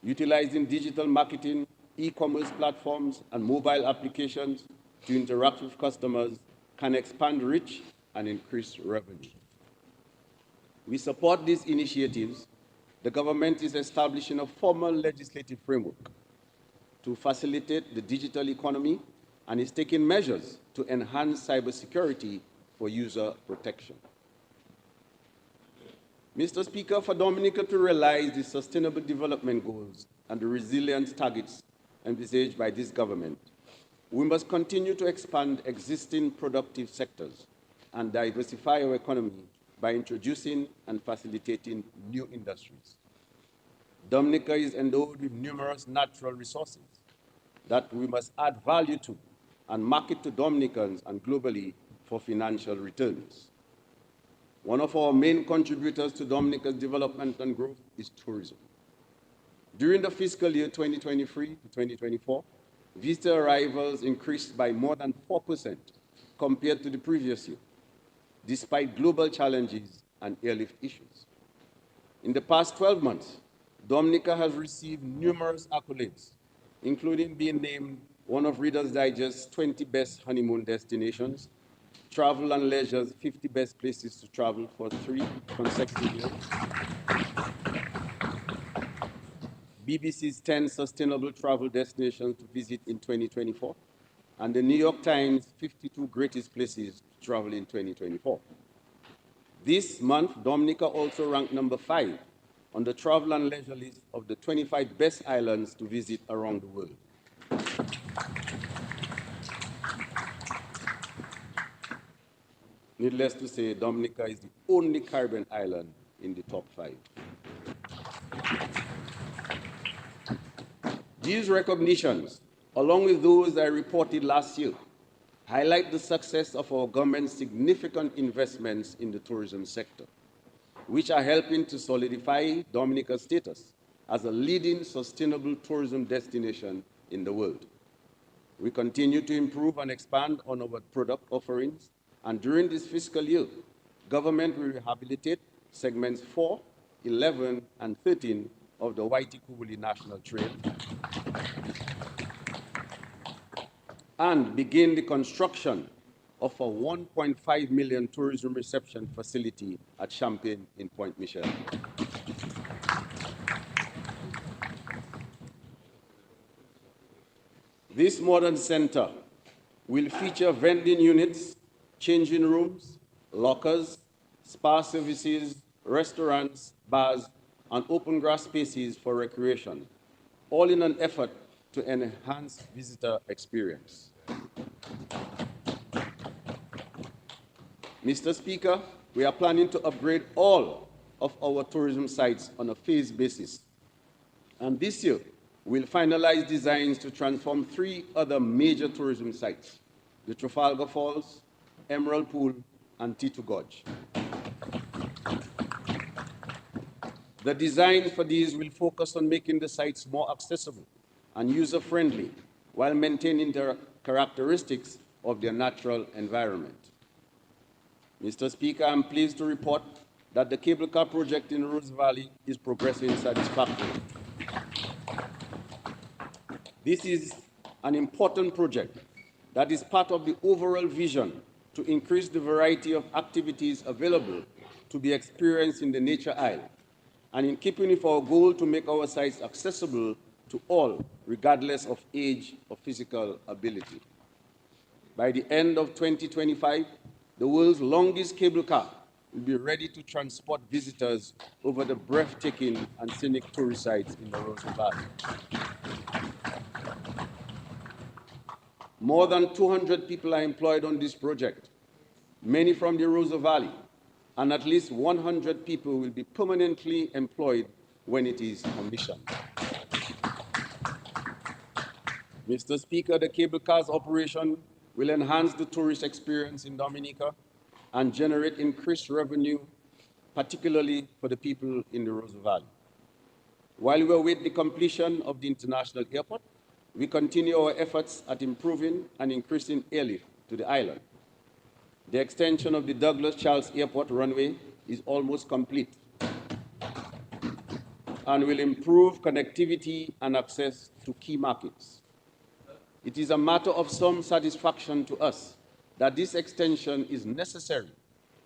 Utilizing digital marketing, e-commerce platforms, and mobile applications to interact with customers can expand reach and increase revenue. We support these initiatives. The government is establishing a formal legislative framework to facilitate the digital economy and is taking measures to enhance cybersecurity for user protection. Mr. Speaker, for Dominica to realize the Sustainable Development Goals and the resilience targets envisaged by this government, we must continue to expand existing productive sectors and diversify our economy by introducing and facilitating new industries. Dominica is endowed with numerous natural resources that we must add value to and market to Dominicans and globally for financial returns. One of our main contributors to Dominica's development and growth is tourism. During the fiscal year 2023 to 2024, visitor arrivals increased by more than 4% compared to the previous year, despite global challenges and airlift issues. In the past 12 months, Dominica has received numerous accolades, including being named one of Reader's Digest's 20 best honeymoon destinations, Travel and Leisure's 50 best places to travel for 3 consecutive years, BBC's 10 sustainable travel destinations to visit in 2024, and the New York Times' 52 greatest places to travel in 2024. This month, Dominica also ranked number 5 on the Travel and Leisure list of the 25 best islands to visit around the world. Needless to say, Dominica is the only Caribbean island in the top 5. These recognitions, along with those I reported last year, highlight the success of our government's significant investments in the tourism sector, which are helping to solidify Dominica's status as a leading sustainable tourism destination in the world. We continue to improve and expand on our product offerings, and during this fiscal year, government will rehabilitate segments 4, 11, and 13 of the Waiti-Kubuli National Trail and begin the construction of a 1.5 million tourism reception facility at Champagne in Point Michel. This modern center will feature vending units, changing rooms, lockers, spa services, restaurants, bars, and open grass spaces for recreation, all in an effort to enhance visitor experience. Mr. Speaker, we are planning to upgrade all of our tourism sites on a phased basis. And this year, we'll finalize designs to transform 3 other major tourism sites: the Trafalgar Falls, Emerald Pool, and Titu Gorge. The design for these will focus on making the sites more accessible and user-friendly while maintaining the characteristics of their natural environment. Mr. Speaker, I'm pleased to report that the cable car project in Rose Valley is progressing satisfactorily. This is an important project that is part of the overall vision to increase the variety of activities available to be experienced in the Nature Isle, and in keeping with our goal to make our sites accessible to all, regardless of age or physical ability. By the end of 2025, the world's longest cable car will be ready to transport visitors over the breathtaking and scenic tourist sites in the Rose Valley. More than 200 people are employed on this project, many from the Rose Valley, and at least 100 people will be permanently employed when it is commissioned. Mr. Speaker, the cable car's operation will enhance the tourist experience in Dominica and generate increased revenue, particularly for the people in the Rose Valley. While we await the completion of the international airport, we continue our efforts at improving and increasing airlift to the island. The extension of the Douglas Charles Airport runway is almost complete and will improve connectivity and access to key markets. It is a matter of some satisfaction to us that this extension is necessary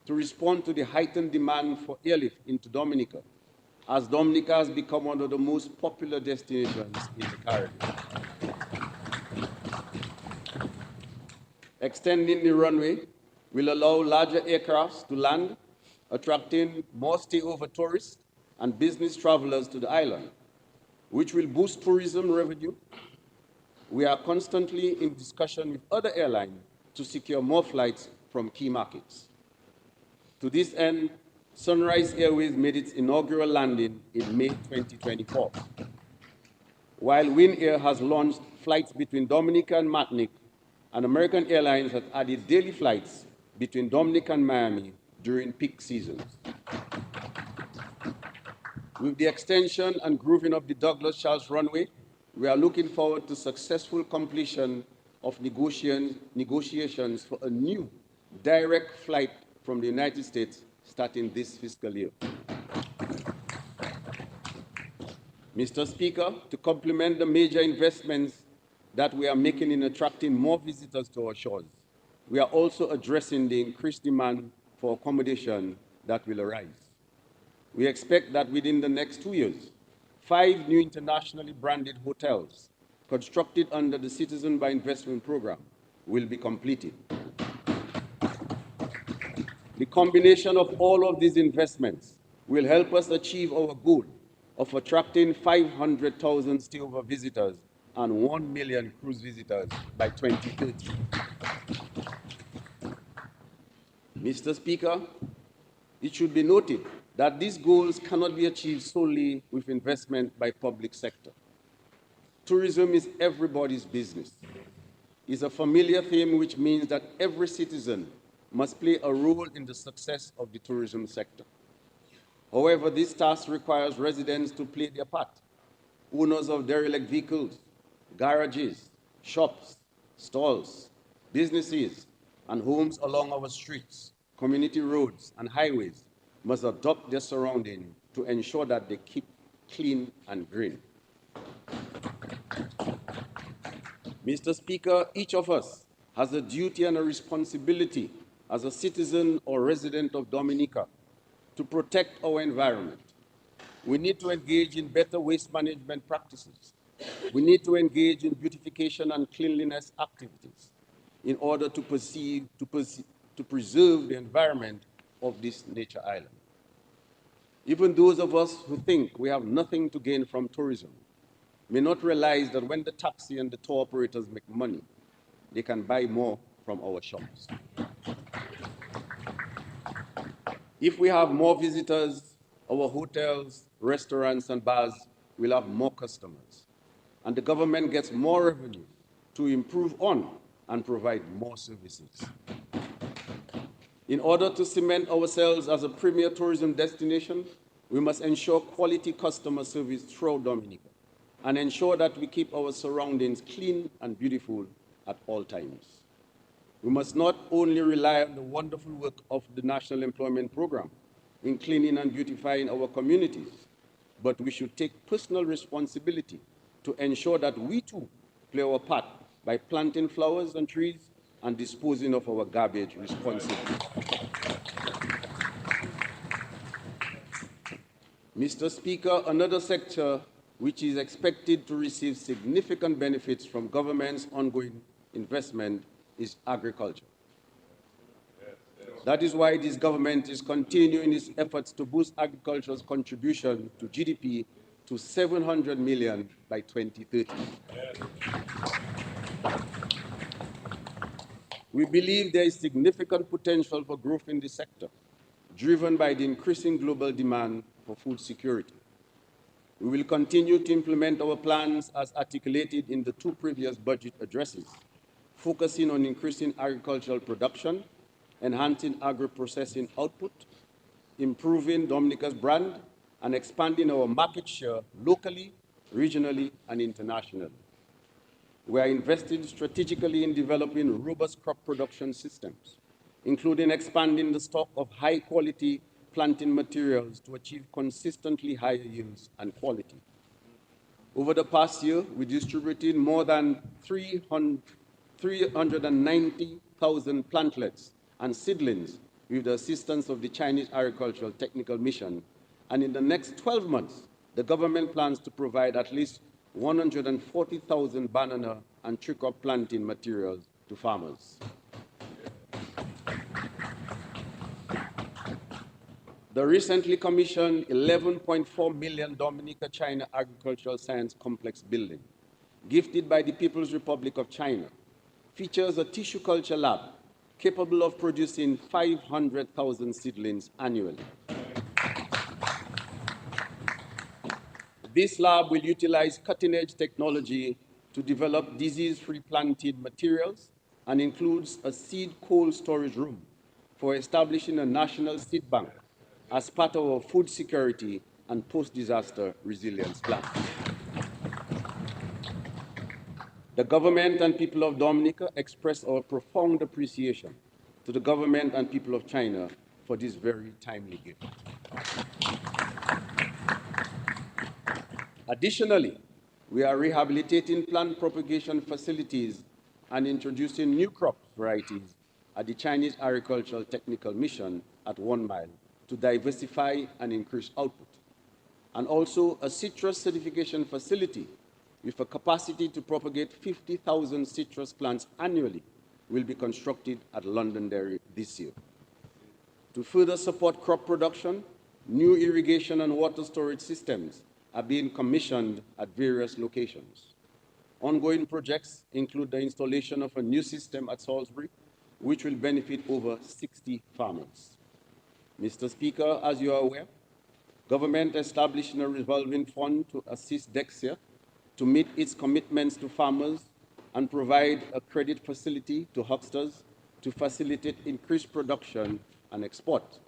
to respond to the heightened demand for airlift into Dominica, as Dominica has become one of the most popular destinations in the Caribbean. Extending the runway will allow larger aircrafts to land, attracting more stayover tourists and business travelers to the island, which will boost tourism revenue. We are constantly in discussion with other airlines to secure more flights from key markets. To this end, Sunrise Airways made its inaugural landing in May 2024, while Win Air has launched flights between Dominica and Martinique, and American Airlines has added daily flights between Dominica and Miami during peak seasons. With the extension and grooving of the Douglas Charles runway, we are looking forward to successful completion of negotiations for a new direct flight from the United States starting this fiscal year. Mr. Speaker, to complement the major investments that we are making in attracting more visitors to our shores, we are also addressing the increased demand for accommodation that will arise. We expect that within the next 2 years, 5 new internationally branded hotels constructed under the Citizen by Investment Program will be completed. The combination of all of these investments will help us achieve our goal of attracting 500,000 stayover visitors and 1 million cruise visitors by 2030. Mr. Speaker, it should be noted that these goals cannot be achieved solely with investment by public sector. Tourism is everybody's business. It's a familiar theme, which means that every citizen must play a role in the success of the tourism sector. However, this task requires residents to play their part owners of derelict vehicles, garages, shops, stalls, businesses, and homes along our streets, community roads, and highways must adopt their surroundings to ensure that they keep clean and green. Mr. Speaker, each of us has a duty and a responsibility as a citizen or resident of Dominica to protect our environment. We need to engage in better waste management practices. We need to engage in beautification and cleanliness activities in order to preserve the environment of this nature island. Even those of us who think we have nothing to gain from tourism may not realize that when the taxi and the tour operators make money, they can buy more from our shops. If we have more visitors, our hotels, restaurants, and bars will have more customers, and the government gets more revenue to improve on and provide more services. In order to cement ourselves as a premier tourism destination, we must ensure quality customer service throughout Dominica and ensure that we keep our surroundings clean and beautiful at all times. We must not only rely on the wonderful work of the National Employment Program in cleaning and beautifying our communities, but we should take personal responsibility to ensure that we too play our part by planting flowers and trees and disposing of our garbage responsibly. Mr. Speaker, another sector which is expected to receive significant benefits from government's ongoing investment is agriculture. That is why this government is continuing its efforts to boost agriculture's contribution to GDP to 700 million by 2030. We believe there is significant potential for growth in this sector, driven by the increasing global demand for food security. We will continue to implement our plans as articulated in the two previous budget addresses, focusing on increasing agricultural production, enhancing agro-processing output, improving Dominica's brand, and expanding our market share locally, regionally, and internationally. We are investing strategically in developing robust crop production systems, including expanding the stock of high-quality planting materials to achieve consistently higher yields and quality. Over the past year, we distributed more than 390,000 plantlets and seedlings with the assistance of the Chinese Agricultural Technical Mission, and in the next 12 months, the government plans to provide at least 140,000 banana and tree crop planting materials to farmers. The recently commissioned 11.4 million Dominica China Agricultural Science Complex building, gifted by the People's Republic of China, features a tissue culture lab capable of producing 500,000 seedlings annually. This lab will utilize cutting-edge technology to develop disease-free planted materials and includes a seed cold storage room for establishing a national seed bank as part of our food security and post-disaster resilience plan. The government and people of Dominica express our profound appreciation to the government and people of China for this very timely gift. Additionally, we are rehabilitating plant propagation facilities and introducing new crop varieties at the Chinese Agricultural Technical Mission at 1 Mile to diversify and increase output, and also a citrus certification facility with a capacity to propagate 50,000 citrus plants annually will be constructed at Londonderry this year. To further support crop production, new irrigation and water storage systems are being commissioned at various locations. Ongoing projects include the installation of a new system at Salisbury, which will benefit over 60 farmers. Mr. Speaker, as you are aware, government established a revolving fund to assist Dexia to meet its commitments to farmers and provide a credit facility to hucksters to facilitate increased production and export.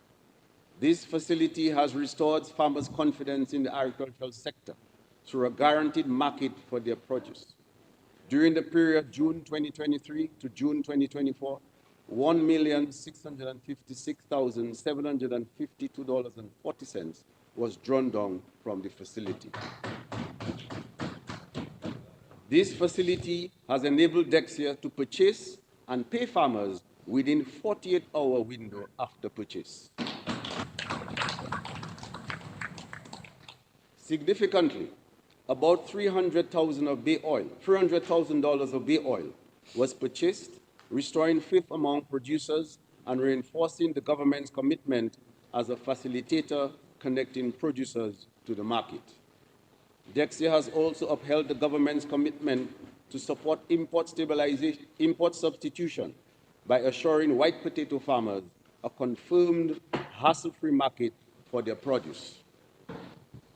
This facility has restored farmers' confidence in the agricultural sector, through a guaranteed market for their produce. During the period June 2023 to June 2024, $1,656,752.40 was drawn down from the facility. This facility has enabled Dexia to purchase and pay farmers within 48-hour window after purchase. Significantly, about $300,000 of bay oil was purchased, restoring faith among producers and reinforcing the government's commitment as a facilitator connecting producers to the market. Dexia has also upheld the government's commitment to support import substitution by assuring white potato farmers a confirmed hassle-free market for their produce.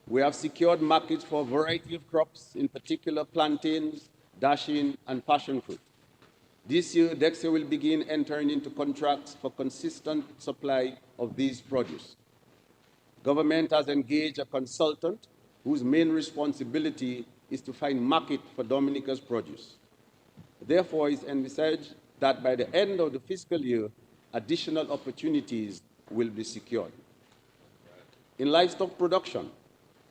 We have secured markets for a variety of crops, in particular plantains, dashing, and passion fruit. This year, Dexia will begin entering into contracts for consistent supply of these produce. Government has engaged a consultant whose main responsibility is to find market for Dominica's produce. Therefore, it's envisaged that by the end of the fiscal year, additional opportunities will be secured. In livestock production,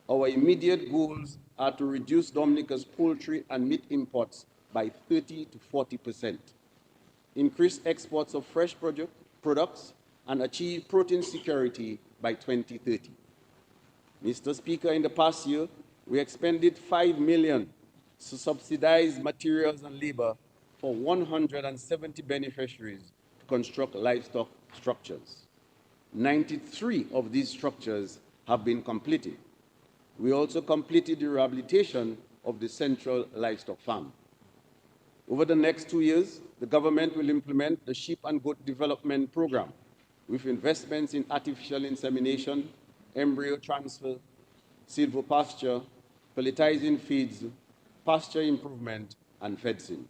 our immediate goals are to reduce Dominica's poultry and meat imports by 30 to 40%, increase exports of fresh products, and achieve protein security by 2030. Mr. Speaker, in the past year, we expended $5 million to subsidize materials and labor for 170 beneficiaries to construct livestock structures. 93 of these structures have been completed. We also completed the rehabilitation of the central livestock farm. Over the next 2 years, the government will implement the sheep and goat development program with investments in artificial insemination, embryo transfer, silvopasture, pelletizing feeds, pasture improvement, and fencing.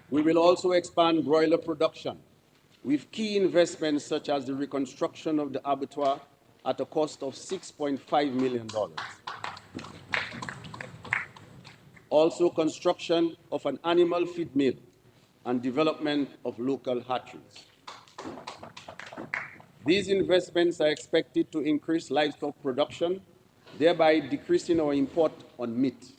We will also expand broiler production with key investments such as the reconstruction of the abattoir at a cost of $6.5 million. Also, construction of an animal feed mill and development of local hatcheries. These investments are expected to increase livestock production, thereby decreasing our import on meat.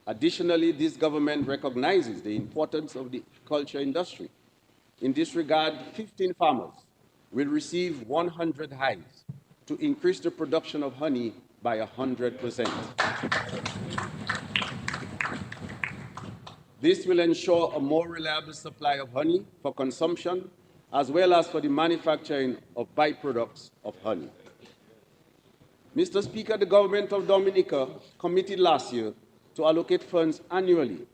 Additionally, this government recognizes the importance of the culture industry. In this regard, 15 farmers will receive 100 hives to increase the production of honey by 100%. This will ensure a more reliable supply of honey for consumption, as well as for the manufacturing of byproducts of honey. Mr. Speaker, the government of Dominica committed last year to allocate funds annually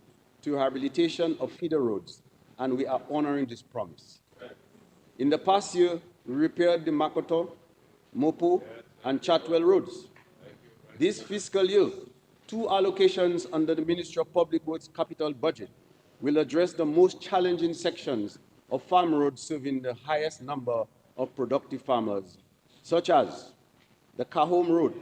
to rehabilitation of feeder roads, and we are honoring this promise. In the past year, we repaired the Makoto, Mopo, and Chatwell roads. This fiscal year, 2 allocations under the Ministry of Public Works capital budget will address the most challenging sections of farm roads serving the highest number of productive farmers, such as the Kahome Road,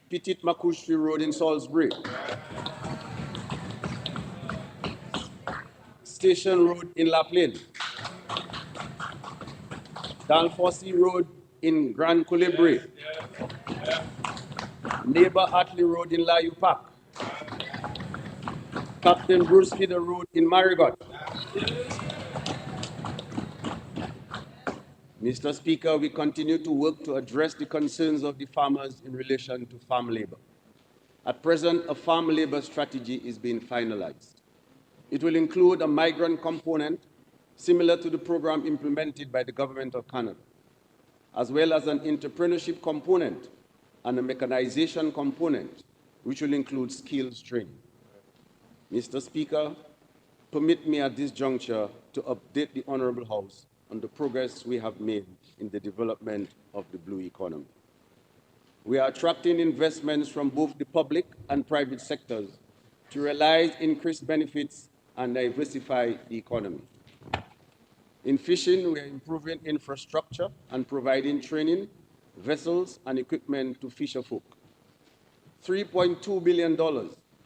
Petit Makushri Road in Salisbury, Station Road in La Plaine, Dalfossi Road in Grand Colibri, Neighbor Atley Road in Layu Park, Captain Bruce Feeder Road in Marigot. Mr. Speaker, we continue to work to address the concerns of the farmers in relation to farm labor. At present, a farm labor strategy is being finalized. It will include a migrant component similar to the program implemented by the Government of Canada, as well as an entrepreneurship component and a mechanization component, which will include skills training. Mr. Speaker, permit me at this juncture to update the Honorable House on the progress we have made in the development of the blue economy. We are attracting investments from both the public and private sectors to realize increased benefits and diversify the economy. In fishing, we are improving infrastructure and providing training, vessels, and equipment to fisherfolk. $3.2 billion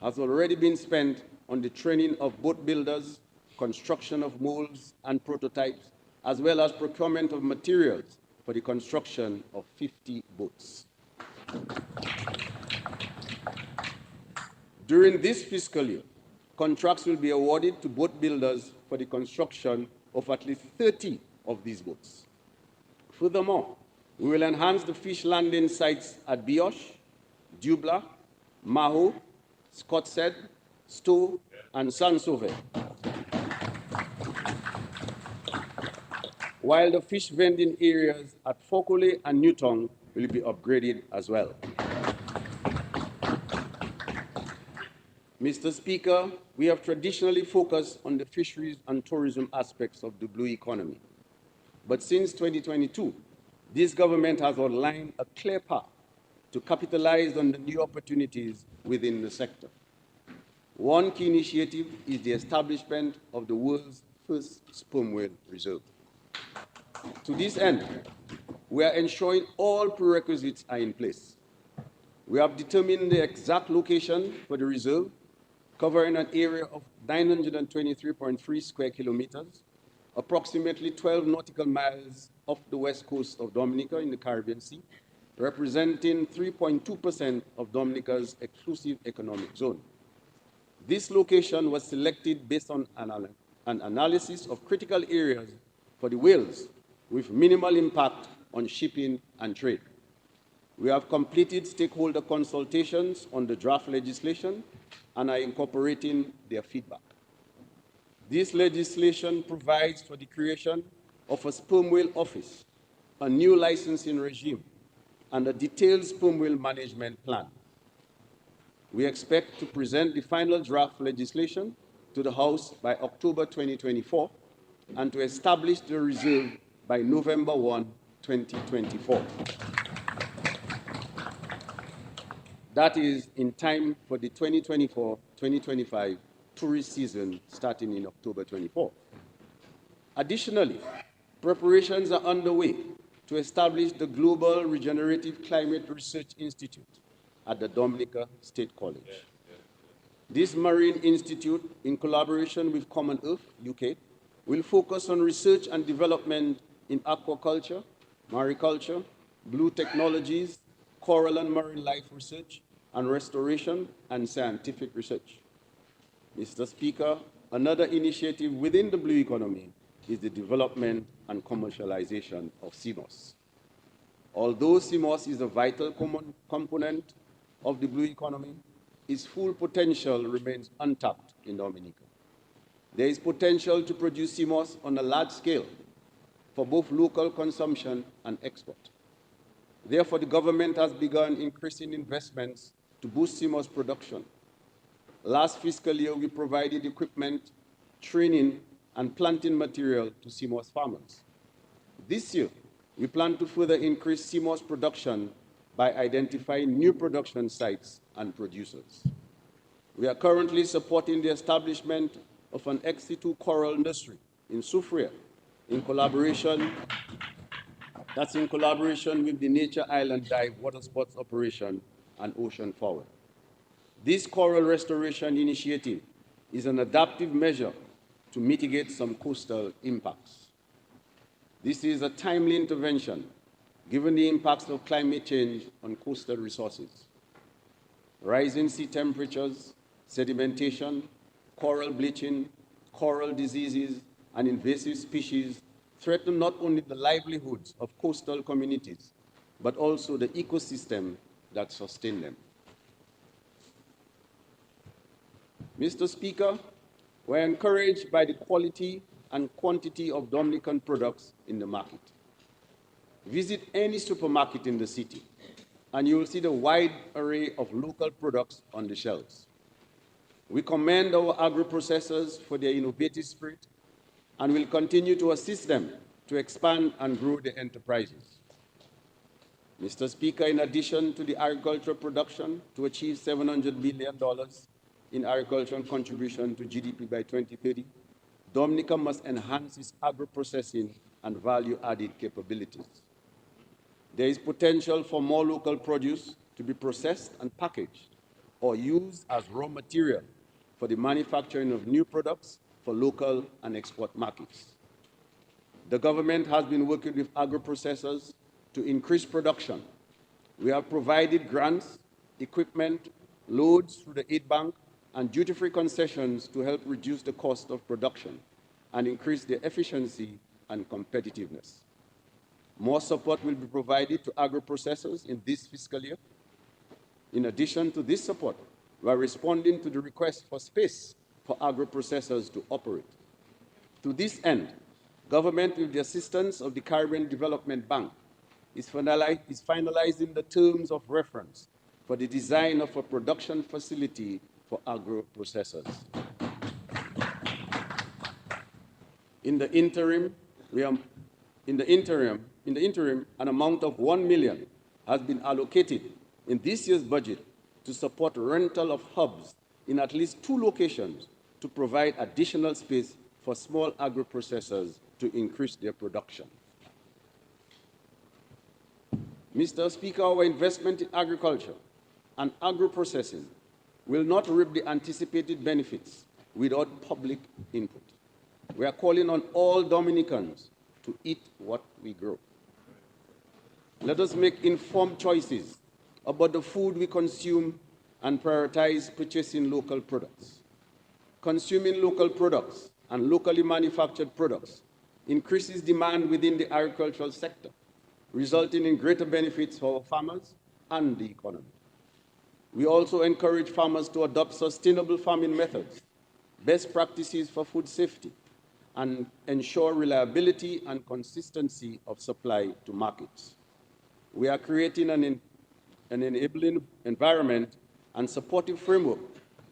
has already been spent on the training of boat builders, construction of molds and prototypes, as well as procurement of materials for the construction of 50 boats. During this fiscal year, contracts will be awarded to boat builders for the construction of at least 30 of these boats. Furthermore, we will enhance the fish landing sites at Bioche, Dubla, Maho, Scotshead, Stowe, and Saint-Sauveur, while the fish vending areas at Fokole and Newtown will be upgraded as well. Mr. Speaker, we have traditionally focused on the fisheries and tourism aspects of the blue economy. But since 2022, this government has outlined a clear path to capitalize on the new opportunities within the sector. One key initiative is the establishment of the world's first sperm whale reserve. To this end, we are ensuring all prerequisites are in place. We have determined the exact location for the reserve, covering an area of 923.3 square kilometers, approximately 12 nautical miles off the west coast of Dominica in the Caribbean Sea, representing 3.2% of Dominica's exclusive economic zone. This location was selected based on an analysis of critical areas for the whales with minimal impact on shipping and trade. We have completed stakeholder consultations on the draft legislation and are incorporating their feedback. This legislation provides for the creation of a sperm whale office, a new licensing regime, and a detailed sperm whale management plan. We expect to present the final draft legislation to the House by October 2024 and to establish the reserve by November 1, 2024. That is in time for the 2024-2025 tourist season starting in October 24. Additionally, preparations are underway to establish the Global Regenerative Climate Research Institute at the Dominica State College. This marine institute, in collaboration with Common Earth, UK, will focus on research and development in aquaculture, mariculture, blue technologies, coral and marine life research, and restoration and scientific research. Mr. Speaker, another initiative within the blue economy is the development and commercialization of CMOS. Although CMOS is a vital component of the blue economy, its full potential remains untapped in Dominica. There is potential to produce CMOS on a large scale for both local consumption and export. Therefore, the government has begun increasing investments to boost CMOS production. Last fiscal year, we provided equipment, training, and planting material to CMOS farmers. This year, we plan to further increase CMOS production by identifying new production sites and producers. We are currently supporting the establishment of an ex situ coral nursery in Soufriere in collaboration with the Nature Island Dive Water Sports Operation and Ocean Forward. This coral restoration initiative is an adaptive measure to mitigate some coastal impacts. This is a timely intervention given the impacts of climate change on coastal resources. Rising sea temperatures, sedimentation, coral bleaching, coral diseases, and invasive species threaten not only the livelihoods of coastal communities, but also the ecosystem that sustain them. Mr. Speaker, we're encouraged by the quality and quantity of Dominican products in the market. Visit any supermarket in the city, and you will see the wide array of local products on the shelves. We commend our agro-processors for their innovative spirit and will continue to assist them to expand and grow their enterprises. Mr. Speaker, in addition to the agricultural production to achieve $700 billion in agricultural contribution to GDP by 2030, Dominica must enhance its agro-processing and value-added capabilities. There is potential for more local produce to be processed and packaged or used as raw material for the manufacturing of new products for local and export markets. The government has been working with agro-processors to increase production. We have provided grants, equipment, loads through the aid bank, and duty-free concessions to help reduce the cost of production and increase their efficiency and competitiveness. More support will be provided to agro-processors in this fiscal year. In addition to this support, we are responding to the request for space for agro-processors to operate. To this end, government, with the assistance of the Caribbean Development Bank, is finalizing the terms of reference for the design of a production facility for agro-processors. In the interim, an amount of $1 million has been allocated in this year's budget to support rental of hubs in at least 2 locations to provide additional space for small agro-processors to increase their production. Mr. Speaker, our investment in agriculture and agro-processing will not reap the anticipated benefits without public input. We are calling on all Dominicans to eat what we grow. Let us make informed choices about the food we consume and prioritize purchasing local products. Consuming local products and locally manufactured products increases demand within the agricultural sector, resulting in greater benefits for our farmers and the economy. We also encourage farmers to adopt sustainable farming methods, best practices for food safety, and ensure reliability and consistency of supply to markets. We are creating an enabling environment and supportive framework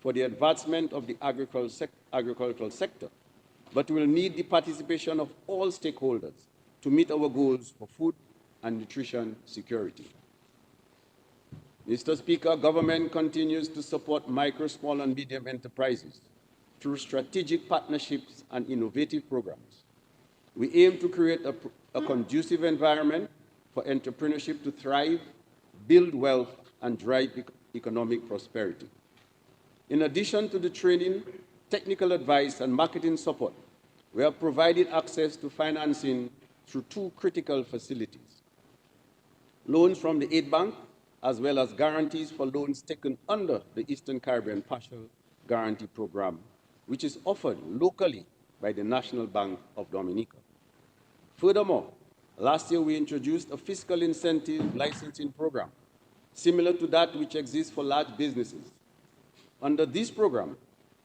for the advancement of the agricultural sector, but we will need the participation of all stakeholders to meet our goals for food and nutrition security. Mr. Speaker, government continues to support micro, small, and medium enterprises through strategic partnerships and innovative programs. We aim to create a conducive environment for entrepreneurship to thrive, build wealth, and drive economic prosperity. In addition to the training, technical advice, and marketing support, we have provided access to financing through 2 critical facilities: loans from the aid bank, as well as guarantees for loans taken under the Eastern Caribbean Partial Guarantee Program, which is offered locally by the National Bank of Dominica. Furthermore, last year we introduced a fiscal incentive licensing program, similar to that which exists for large businesses. Under this program,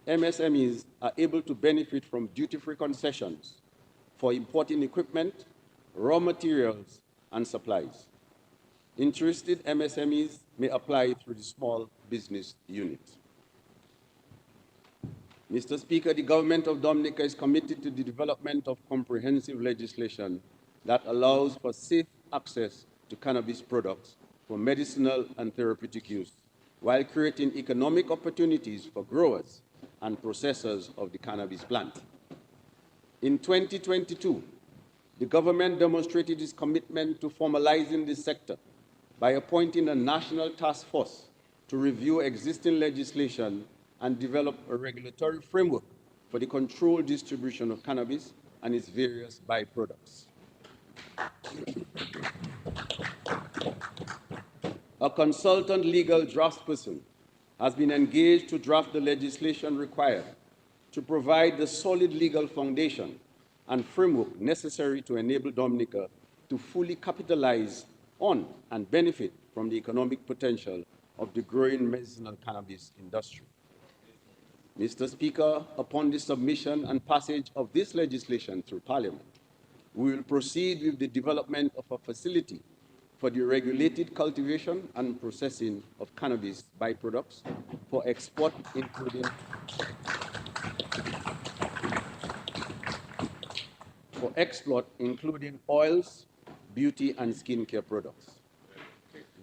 MSMEs are able to benefit from duty-free concessions for importing equipment, raw materials, and supplies. Interested MSMEs may apply through the Small Business Unit. Mr. Speaker, the government of Dominica is committed to the development of comprehensive legislation that allows for safe access to cannabis products for medicinal and therapeutic use, while creating economic opportunities for growers and processors of the cannabis plant. In 2022, the government demonstrated its commitment to formalizing this sector by appointing a national task force to review existing legislation and develop a regulatory framework for the controlled distribution of cannabis and its various byproducts. A consultant legal draftsperson has been engaged to draft the legislation required to provide the solid legal foundation and framework necessary to enable Dominica to fully capitalize on and benefit from the economic potential of the growing medicinal cannabis industry. Mr. Speaker, upon the submission and passage of this legislation through Parliament, we will proceed with the development of a facility for the regulated cultivation and processing of cannabis byproducts for export, including oils, beauty, and skincare products.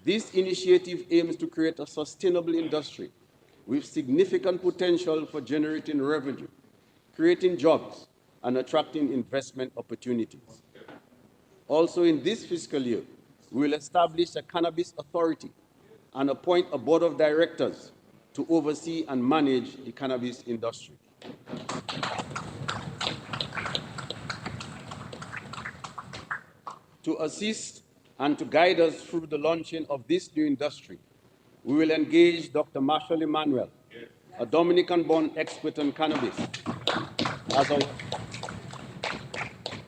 This initiative aims to create a sustainable industry with significant potential for generating revenue, creating jobs, and attracting investment opportunities. Also in this fiscal year, we will establish a cannabis authority and appoint a board of directors to oversee and manage the cannabis industry. To assist and to guide us through the launching of this new industry, we will engage Dr. Marshall Emmanuel, a Dominican-born expert on cannabis,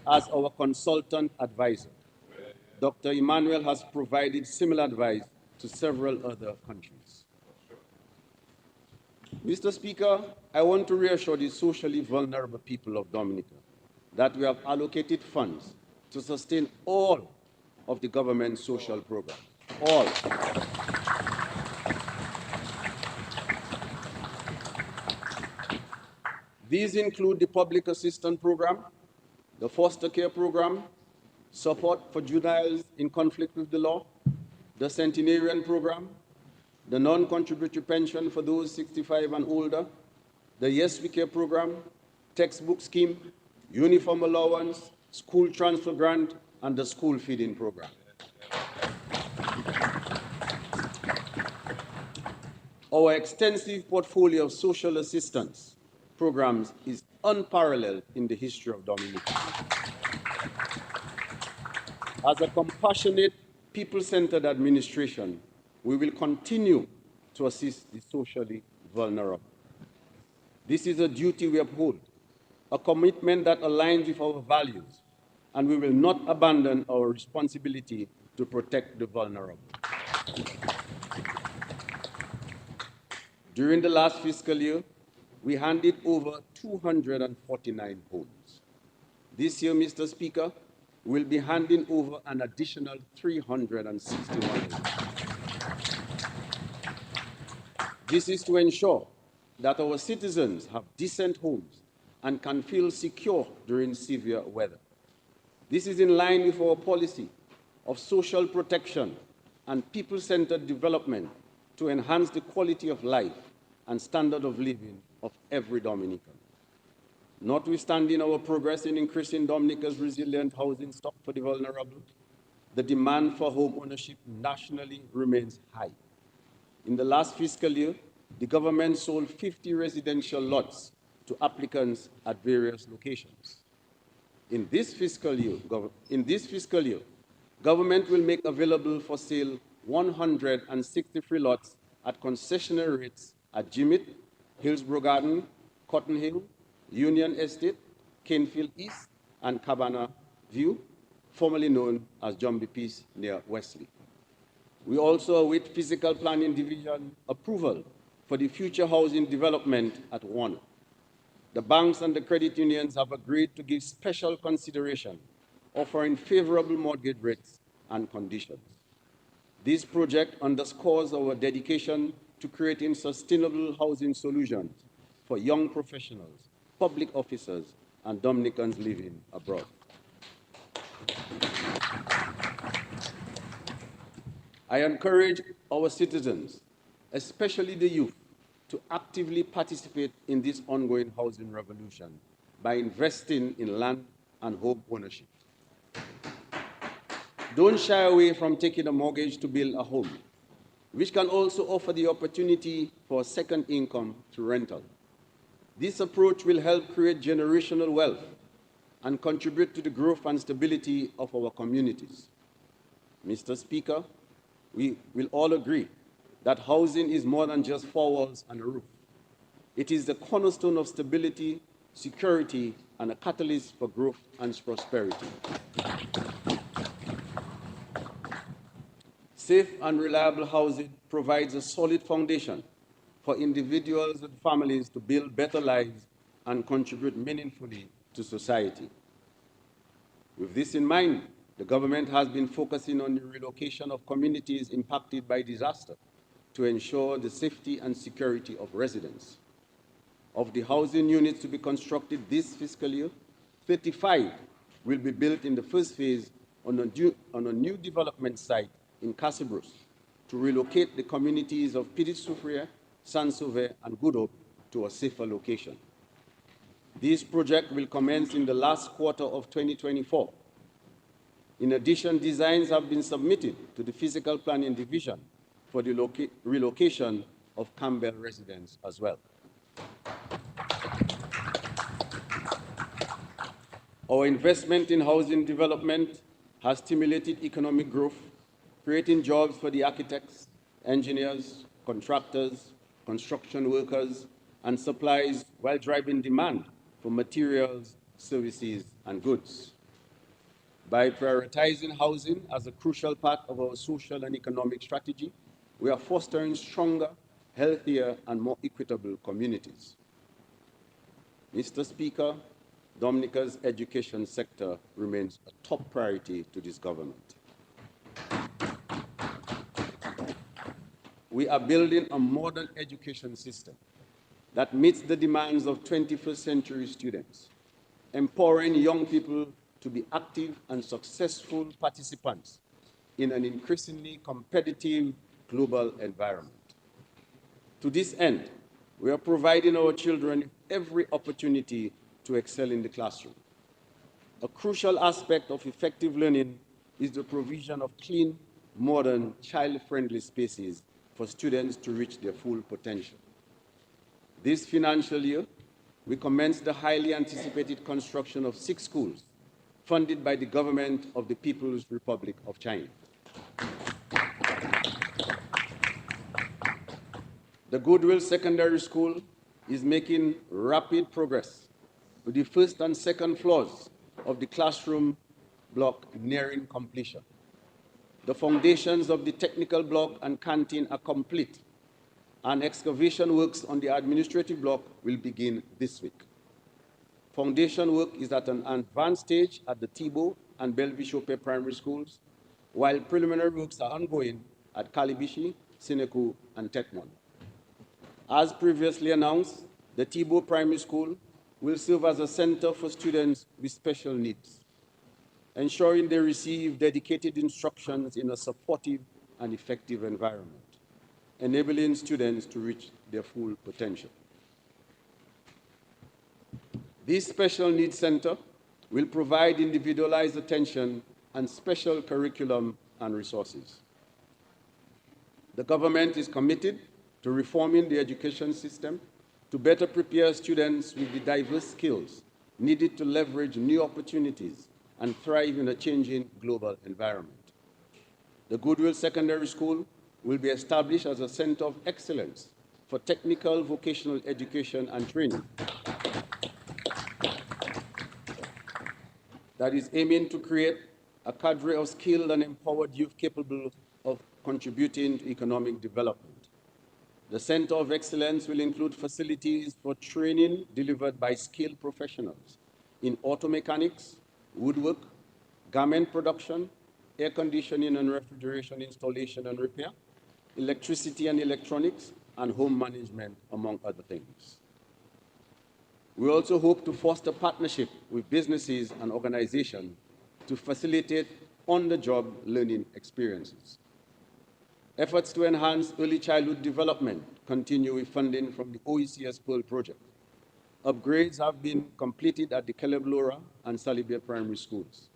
as our consultant advisor. Dr. Emmanuel has provided similar advice to several other countries. Mr. Speaker, I want to reassure the socially vulnerable people of Dominica that we have allocated funds to sustain all of the government's social programs. All. These include the public assistance program, the foster care program, support for juveniles in conflict with the law, the centenarian program, the non-contributory pension for those 65 and older, the Yes We Care program, textbook scheme, uniform allowance, school transfer grant, and the school feeding program. Our extensive portfolio of social assistance programs is unparalleled in the history of Dominica. As a compassionate, people-centered administration, we will continue to assist the socially vulnerable. This is a duty we uphold, a commitment that aligns with our values, and we will not abandon our responsibility to protect the vulnerable. During the last fiscal year, we handed over 249 homes. This year, Mr. Speaker, we'll be handing over an additional 361 homes. This is to ensure that our citizens have decent homes and can feel secure during severe weather. This is in line with our policy of social protection and people-centered development to enhance the quality of life and standard of living of every Dominican. Notwithstanding our progress in increasing Dominica's resilient housing stock for the vulnerable, the demand for home ownership nationally remains high. In the last fiscal year, the government sold 50 residential lots to applicants at various locations. In this fiscal year, government will make available for sale 163 lots at concessionary rates at Jimit, Hillsborough Garden, Cotton Hill, Union Estate, Canefield East, and Cabana View, formerly known as Jumbie Peace near Wesley. We also await Physical Planning Division approval for the future housing development at Warner. The banks and the credit unions have agreed to give special consideration, offering favorable mortgage rates and conditions. This project underscores our dedication to creating sustainable housing solutions for young professionals, public officers, and Dominicans living abroad. I encourage our citizens, especially the youth, to actively participate in this ongoing housing revolution by investing in land and home ownership. Don't shy away from taking a mortgage to build a home, which can also offer the opportunity for a second income through rental. This approach will help create generational wealth and contribute to the growth and stability of our communities. Mr. Speaker, we will all agree that housing is more than just four walls and a roof. It is the cornerstone of stability, security, and a catalyst for growth and prosperity. Safe and reliable housing provides a solid foundation for individuals and families to build better lives and contribute meaningfully to society. With this in mind, the government has been focusing on the relocation of communities impacted by disaster to ensure the safety and security of residents. Of the housing units to be constructed this fiscal year, 35 will be built in the first phase on a new development site in Casabros to relocate the communities of Petit Soufrière, Saint-Sauveur, and Good Hope to a safer location. This project will commence in the last quarter of 2024. In addition, designs have been submitted to the Physical Planning Division for the relocation of Campbell residents as well. Our investment in housing development has stimulated economic growth, creating jobs for the architects, engineers, contractors, construction workers, and suppliers while driving demand for materials, services, and goods. By prioritizing housing as a crucial part of our social and economic strategy, we are fostering stronger, healthier, and more equitable communities. Mr. Speaker, Dominica's education sector remains a top priority to this government. We are building a modern education system that meets the demands of 21st century students, empowering young people to be active and successful participants in an increasingly competitive global environment. To this end, we are providing our children every opportunity to excel in the classroom. A crucial aspect of effective learning is the provision of clean, modern, child-friendly spaces for students to reach their full potential. This financial year, we commenced the highly anticipated construction of 6 schools funded by the government of the People's Republic of China. The Goodwill Secondary School is making rapid progress, with the first and second floors of the classroom block nearing completion. The foundations of the technical block and canteen are complete, and excavation works on the administrative block will begin this week. Foundation work is at an advanced stage at the Thibault and Belvichope primary schools, while preliminary works are ongoing at Kalibishi, Sineku, and Tekmon. As previously announced, the Thibault Primary School will serve as a center for students with special needs, ensuring they receive dedicated instructions in a supportive and effective environment, enabling students to reach their full potential. This special needs center will provide individualized attention and special curriculum and resources. The government is committed to reforming the education system to better prepare students with the diverse skills needed to leverage new opportunities and thrive in a changing global environment. The Goodwill Secondary School will be established as a center of excellence for technical vocational education and training that is aiming to create a cadre of skilled and empowered youth capable of contributing to economic development. The Center of Excellence will include facilities for training delivered by skilled professionals in auto mechanics, woodwork, garment production, air conditioning and refrigeration installation and repair, electricity and electronics, and home management, among other things. We also hope to foster partnership with businesses and organizations to facilitate on-the-job learning experiences. Efforts to enhance early childhood development continue with funding from the OECS Pearl project. Upgrades have been completed at the Keleblora and Salibia primary schools.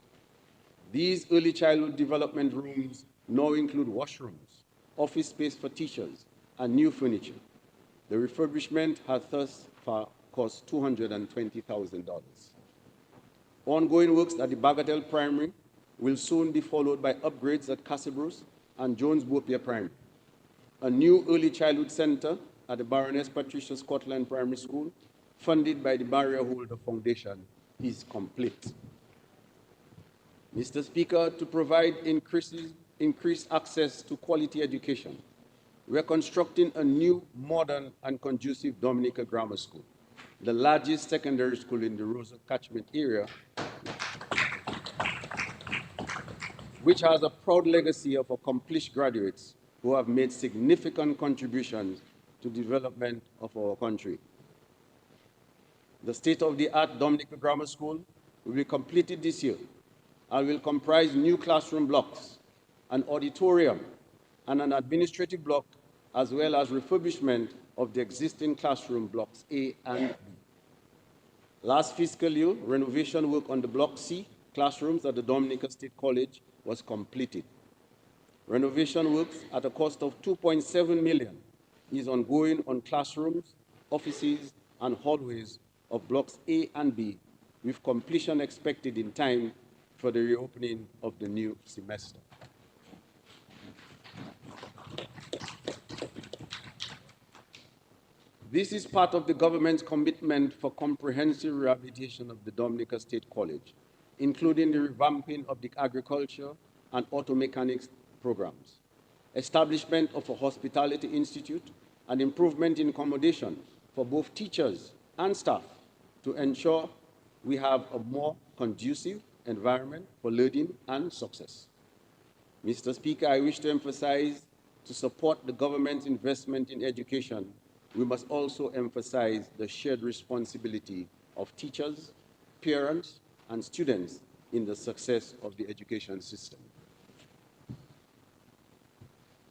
These early childhood development rooms now include washrooms, office space for teachers, and new furniture. The refurbishment has thus far cost $220,000. Ongoing works at the Bagatelle Primary will soon be followed by upgrades at Cassibros and Jones Bopier Primary. A new early childhood center at the Baroness Patricia Scotland Primary School, funded by the Barrier Holder Foundation, is complete. Mr. Speaker, to provide increased access to quality education, we are constructing a new, modern, and conducive Dominica Grammar School, the largest secondary school in the Rosa catchment area, which has a proud legacy of accomplished graduates who have made significant contributions to the development of our country. The state-of-the-art Dominica Grammar School will be completed this year and will comprise new classroom blocks, an auditorium, and an administrative block, as well as refurbishment of the existing classroom blocks A and B. Last fiscal year, renovation work on the Block C classrooms at the Dominica State College was completed. Renovation works at a cost of $2.7 million is ongoing on classrooms, offices, and hallways of Blocks A and B, with completion expected in time for the reopening of the new semester. This is part of the government's commitment for comprehensive rehabilitation of the Dominica State College, including the revamping of the agriculture and auto mechanics programs, establishment of a hospitality institute, and improvement in accommodation for both teachers and staff to ensure we have a more conducive environment for learning and success. Mr. Speaker, I wish to emphasize, to support the government's investment in education, we must also emphasize the shared responsibility of teachers, parents, and students in the success of the education system.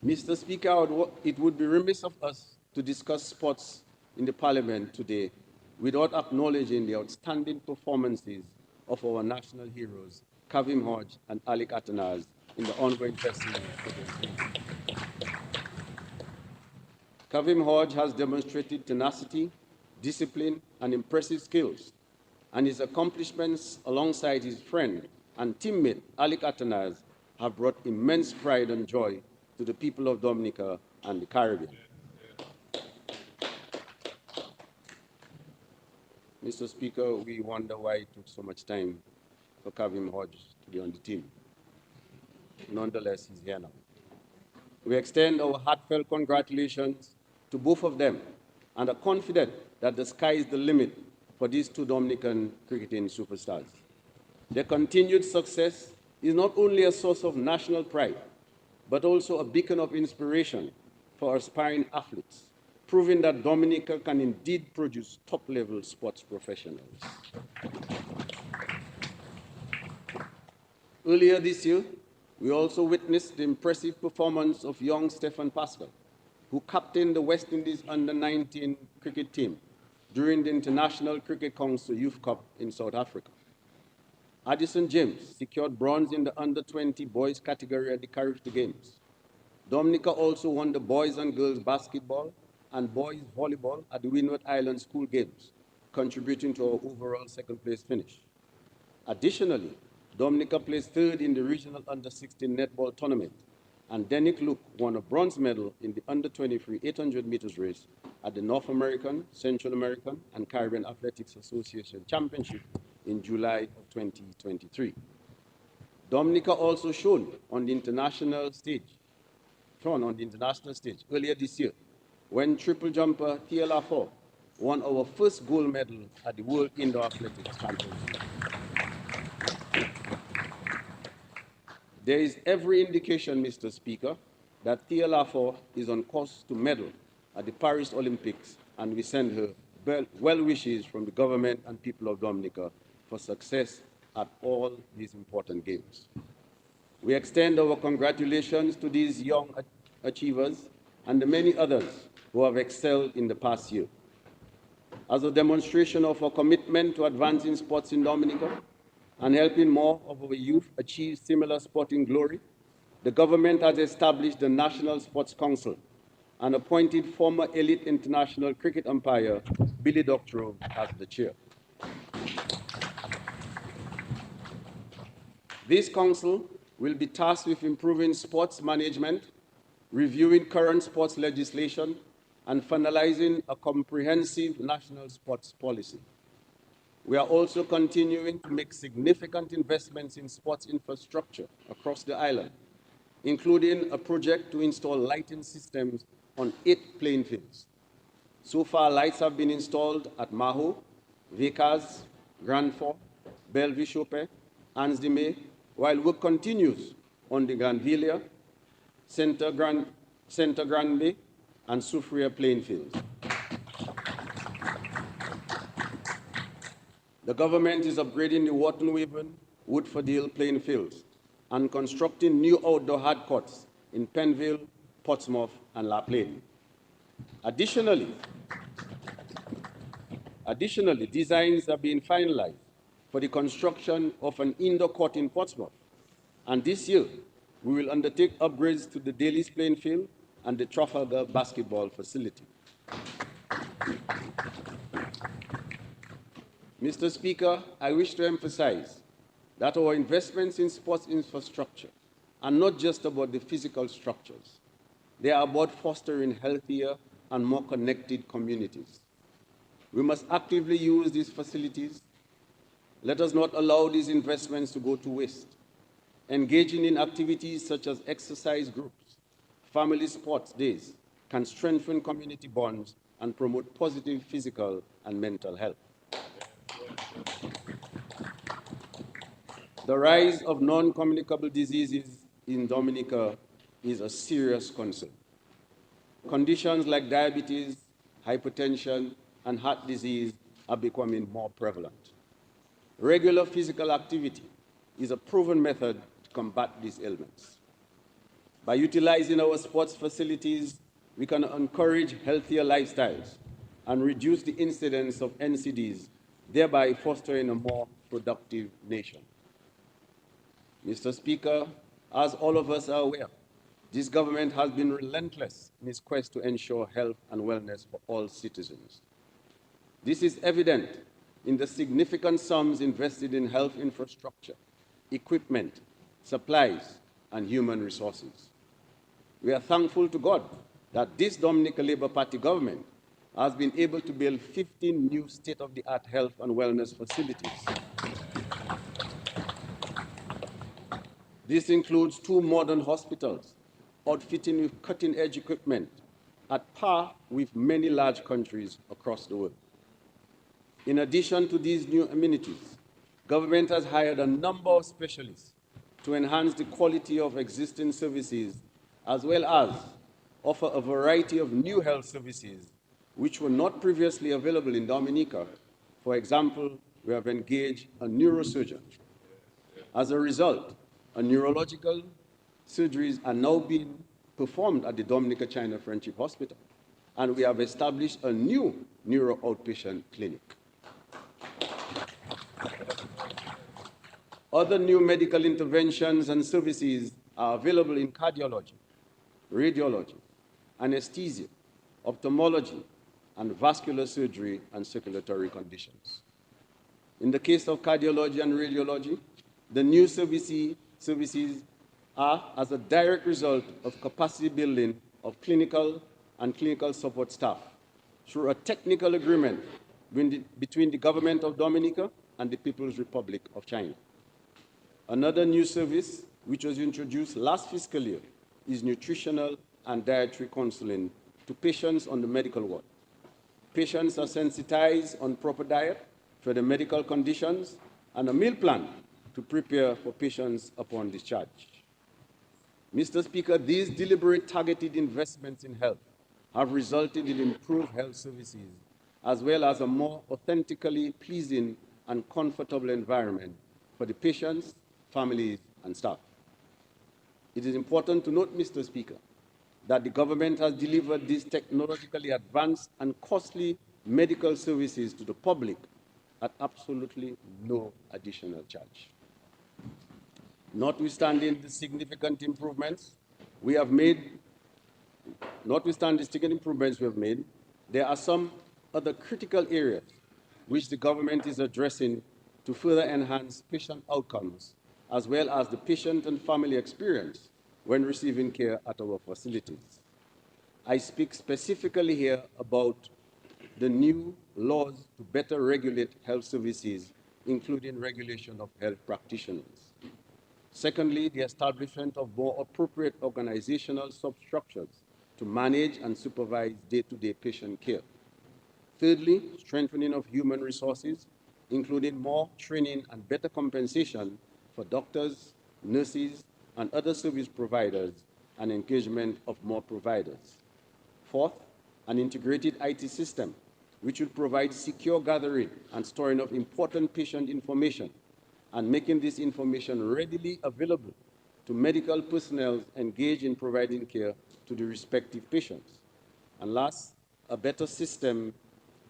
Mr. Speaker, it would be remiss of us to discuss sports in the Parliament today without acknowledging the outstanding performances of our national heroes, Kavim Hodge and Alec Atanaz, in the ongoing festival. Kavim Hodge has demonstrated tenacity, discipline, and impressive skills, and his accomplishments alongside his friend and teammate Alec Atanaz have brought immense pride and joy to the people of Dominica and the Caribbean. Mr. Speaker, we wonder why it took so much time for Kavim Hodge to be on the team. Nonetheless, he's here now. We extend our heartfelt congratulations to both of them and are confident that the sky is the limit for these two Dominican cricketing superstars. Their continued success is not only a source of national pride, but also a beacon of inspiration for aspiring athletes, proving that Dominica can indeed produce top-level sports professionals. Earlier this year, we also witnessed the impressive performance of young Stephen Pascal, who captained the West Indies under-19 cricket team during the International Cricket Council Youth Cup in South Africa. Addison James secured bronze in the under-20 boys category at the Caribbean Games. Dominica also won the boys and girls basketball and boys volleyball at the Windward Island School Games, contributing to our overall second-place finish. Additionally, Dominica placed third in the regional under-16 netball tournament, and Denick Luke won a bronze medal in the under-23 800 meters race at the North American, Central American, and Caribbean Athletics Association Championship in July of 2023. Dominica also shone on the international stage earlier this year when triple jumper Thea Lafort won our first gold medal at the World Indoor Athletics Championship. There is every indication, Mr. Speaker, that Thea Lafort is on course to medal at the Paris Olympics, and we send her well wishes from the government and people of Dominica for success at all these important games. We extend our congratulations to these young achievers and the many others who have excelled in the past year. As a demonstration of our commitment to advancing sports in Dominica and helping more of our youth achieve similar sporting glory, the government has established the National Sports Council and appointed former elite international cricket umpire Billy Doctorow as the chair. This council will be tasked with improving sports management, reviewing current sports legislation, and finalizing a comprehensive national sports policy. We are also continuing to make significant investments in sports infrastructure across the island, including a project to install lighting systems on 8 playing fields. So far, lights have been installed at Maho, Vickers, Grand Fort, Bellevue Chopin, Anse de May, while work continues on the Grandvilla, Centre Grande, and Soufriere playing fields. The government is upgrading the Wharton Waven, Woodfordale playing fields and constructing new outdoor hard courts in Penville, Portsmouth, and La Plaine. Additionally, Additionally, designs are being finalized for the construction of an indoor court in Portsmouth. And this year, we will undertake upgrades to the Daly's playing field and the Trafalgar basketball facility. Mr. Speaker, I wish to emphasize that our investments in sports infrastructure are not just about the physical structures. They are about fostering healthier and more connected communities. We must actively use these facilities. Let us not allow these investments to go to waste. Engaging in activities such as exercise groups, family sports days can strengthen community bonds and promote positive physical and mental health. The rise of non-communicable diseases in Dominica is a serious concern. Conditions like diabetes, hypertension, and heart disease are becoming more prevalent. Regular physical activity is a proven method to combat these ailments. By utilizing our sports facilities, we can encourage healthier lifestyles and reduce the incidence of NCDs, thereby fostering a more productive nation. Mr. Speaker, as all of us are aware, this government has been relentless in its quest to ensure health and wellness for all citizens. This is evident in the significant sums invested in health infrastructure, equipment, supplies, and human resources. We are thankful to God that this Dominica Labour Party government has been able to build 15 new state-of-the-art health and wellness facilities. This includes 2 modern hospitals, outfitting with cutting-edge equipment at par with many large countries across the world. In addition to these new amenities, government has hired a number of specialists to enhance the quality of existing services, as well as offer a variety of new health services which were not previously available in Dominica. For example, we have engaged a neurosurgeon. As a result, neurological surgeries are now being performed at the Dominica China Friendship Hospital, and we have established a new neuro outpatient clinic. Other new medical interventions and services are available in cardiology, radiology, anesthesia, ophthalmology, and vascular surgery and circulatory conditions. In the case of cardiology and radiology, the new services are as a direct result of capacity building of clinical and clinical support staff through a technical agreement between the government of Dominica and the People's Republic of China. Another new service, which was introduced last fiscal year, is nutritional and dietary counseling to patients on the medical ward. Patients are sensitized on proper diet for the medical conditions and a meal plan to prepare for patients upon discharge. Mr. Speaker, these deliberate targeted investments in health have resulted in improved health services, as well as a more authentically pleasing and comfortable environment for the patients, families, and staff. It is important to note, Mr. Speaker, that the government has delivered these technologically advanced and costly medical services to the public at absolutely no additional charge. Notwithstanding the significant improvements we have made, there are some other critical areas which the government is addressing to further enhance patient outcomes, as well as the patient and family experience when receiving care at our facilities. I speak specifically here about the new laws to better regulate health services, including regulation of health practitioners. Secondly, the establishment of more appropriate organizational substructures to manage and supervise day-to-day patient care. Thirdly, strengthening of human resources, including more training and better compensation for doctors, nurses, and other service providers, and engagement of more providers. Fourth, an integrated IT system, which will provide secure gathering and storing of important patient information and making this information readily available to medical personnel engaged in providing care to the respective patients. And last, a better system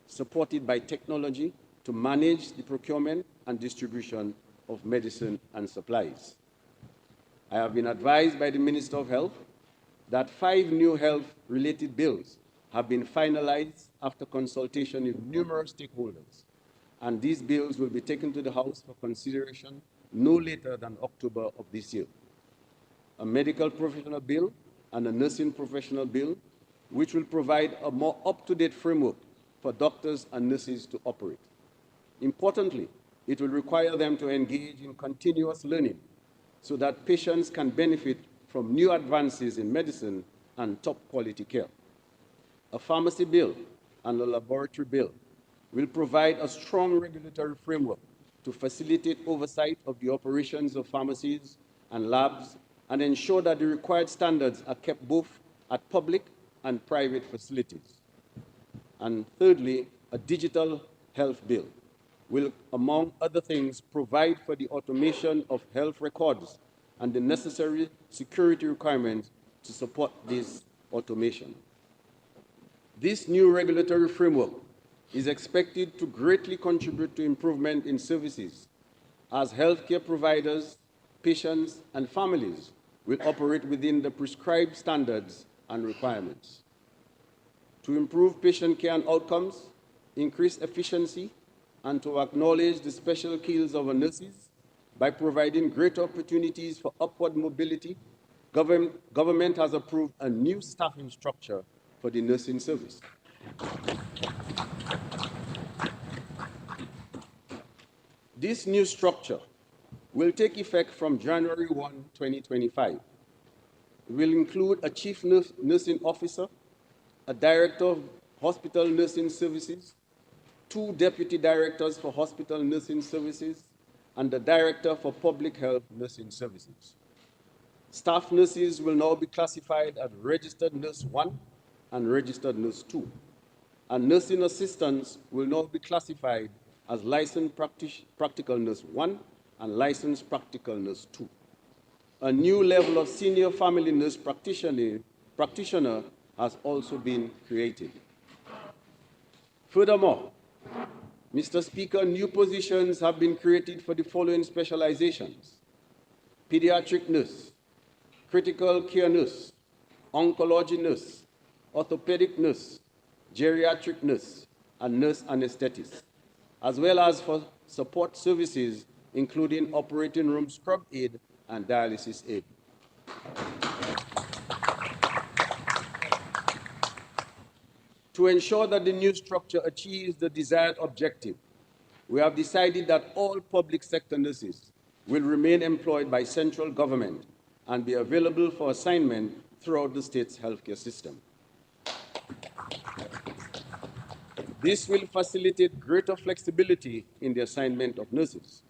supported by technology to manage the procurement and distribution of medicine and supplies. I have been advised by the Minister of Health that 5 new health-related bills have been finalized after consultation with numerous stakeholders, and these bills will be taken to the House for consideration no later than October of this year. A medical professional bill and a nursing professional bill, which will provide a more up-to-date framework for doctors and nurses to operate. Importantly, it will require them to engage in continuous learning so that patients can benefit from new advances in medicine and top-quality care. A pharmacy bill and a laboratory bill will provide a strong regulatory framework to facilitate oversight of the operations of pharmacies and labs and ensure that the required standards are kept both at public and private facilities. And thirdly, a digital health bill will, among other things, provide for the automation of health records and the necessary security requirements to support this automation. This new regulatory framework is expected to greatly contribute to improvement in services as healthcare providers, patients, and families will operate within the prescribed standards and requirements. To improve patient care and outcomes, increase efficiency, and to acknowledge the special skills of our nurses by providing greater opportunities for upward mobility, government has approved a new staffing structure for the nursing service. This new structure will take effect from January 1, 2025. It will include a chief nursing officer, a director of hospital nursing services, 2 deputy directors for hospital nursing services, and the director for public health nursing services. Staff nurses will now be classified as registered nurse 1 and registered nurse 2. And nursing assistants will now be classified as licensed practical nurse 1 and licensed practical nurse 2. A new level of senior family nurse practitioner has also been created. Furthermore, Mr. Speaker, new positions have been created for the following specializations: pediatric nurse, critical care nurse, oncology nurse, orthopedic nurse, geriatric nurse, and nurse anesthetist, as well as for support services, including operating room scrub aid and dialysis aid. To ensure that the new structure achieves the desired objective, we have decided that all public sector nurses will remain employed by central government and be available for assignment throughout the state's healthcare system. This will facilitate greater flexibility in the assignment of nurses.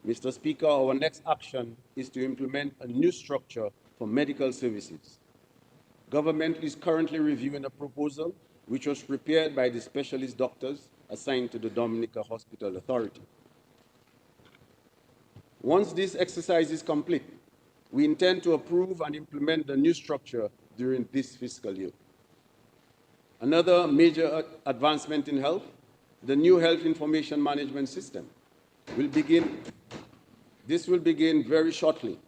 Mr. Speaker, our next action is to implement a new structure for medical services. Government is currently reviewing a proposal which was prepared by the specialist doctors assigned to the Dominica Hospital Authority. Once this exercise is complete, we intend to approve and implement the new structure during this fiscal year. Another major advancement in health, the new health information management system will begin very shortly.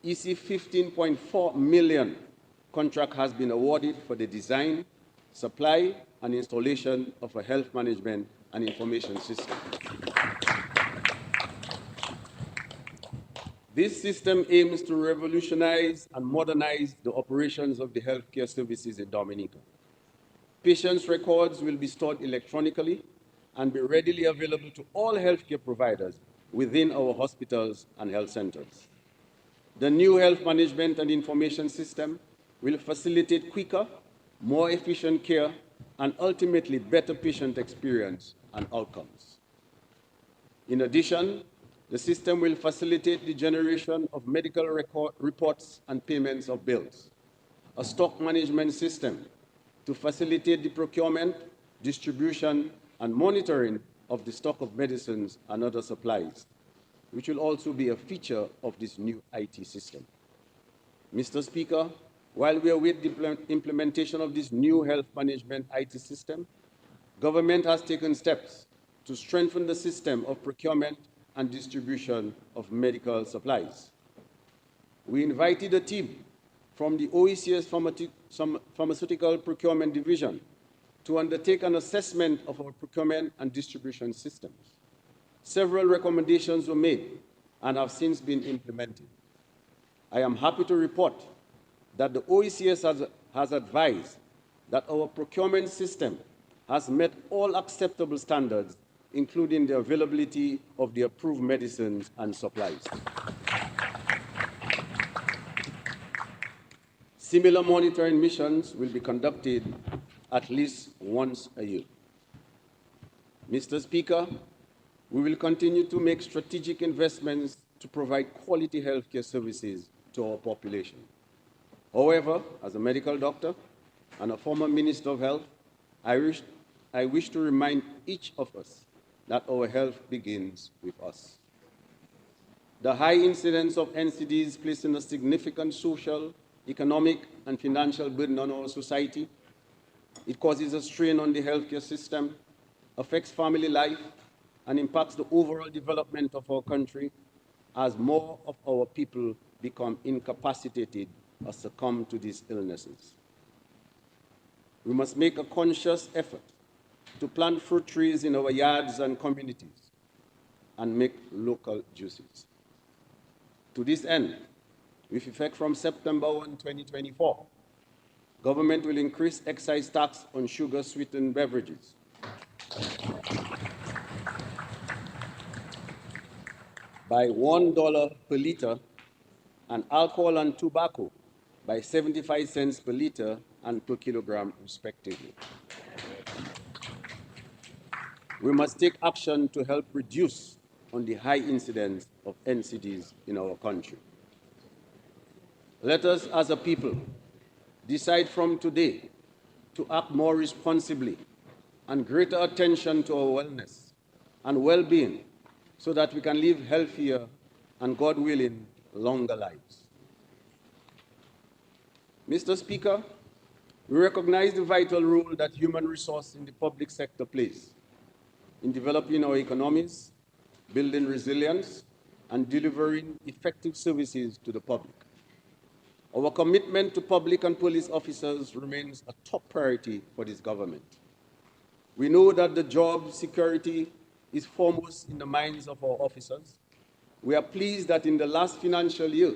EC 15.4 million contract has been awarded for the design, supply, and installation of a health management and information system. This system aims to revolutionize and modernize the operations of the healthcare services in Dominica. Patients' records will be stored electronically and be readily available to all healthcare providers within our hospitals and health centers. The new health management and information system will facilitate quicker, more efficient care, and ultimately better patient experience and outcomes. In addition, the system will facilitate the generation of medical reports and payments of bills, a stock management system to facilitate the procurement, distribution, and monitoring of the stock of medicines and other supplies, which will also be a feature of this new IT system. Mr. Speaker, while we await the implementation of this new health management IT system, government has taken steps to strengthen the system of procurement and distribution of medical supplies. We invited a team from the OECS Pharmaceutical Procurement Division to undertake an assessment of our procurement and distribution systems. Several recommendations were made and have since been implemented. I am happy to report that the OECS has advised that our procurement system has met all acceptable standards, including the availability of the approved medicines and supplies. Similar monitoring missions will be conducted at least once a year. Mr. Speaker, we will continue to make strategic investments to provide quality healthcare services to our population. However, as a medical doctor and a former Minister of Health, I wish to remind each of us that our health begins with us. The high incidence of NCDs placing a significant social, economic, and financial burden on our society. It causes a strain on the healthcare system, affects family life, and impacts the overall development of our country as more of our people become incapacitated or succumb to these illnesses. We must make a conscious effort to plant fruit trees in our yards and communities and make local juices. To this end, with effect from September 1, 2024, government will increase excise tax on sugar-sweetened beverages. By $1 per liter, and alcohol and tobacco by 75 cents per liter and per kilogram, respectively. We must take action to help reduce on the high incidence of NCDs in our country. Let us, as a people, decide from today to act more responsibly and greater attention to our wellness and well-being so that we can live healthier and, God willing, longer lives. Mr. Speaker, we recognize the vital role that human resource in the public sector plays in developing our economies, building resilience, and delivering effective services to the public. Our commitment to public and police officers remains a top priority for this government. We know that the job security is foremost in the minds of our officers. We are pleased that in the last financial year,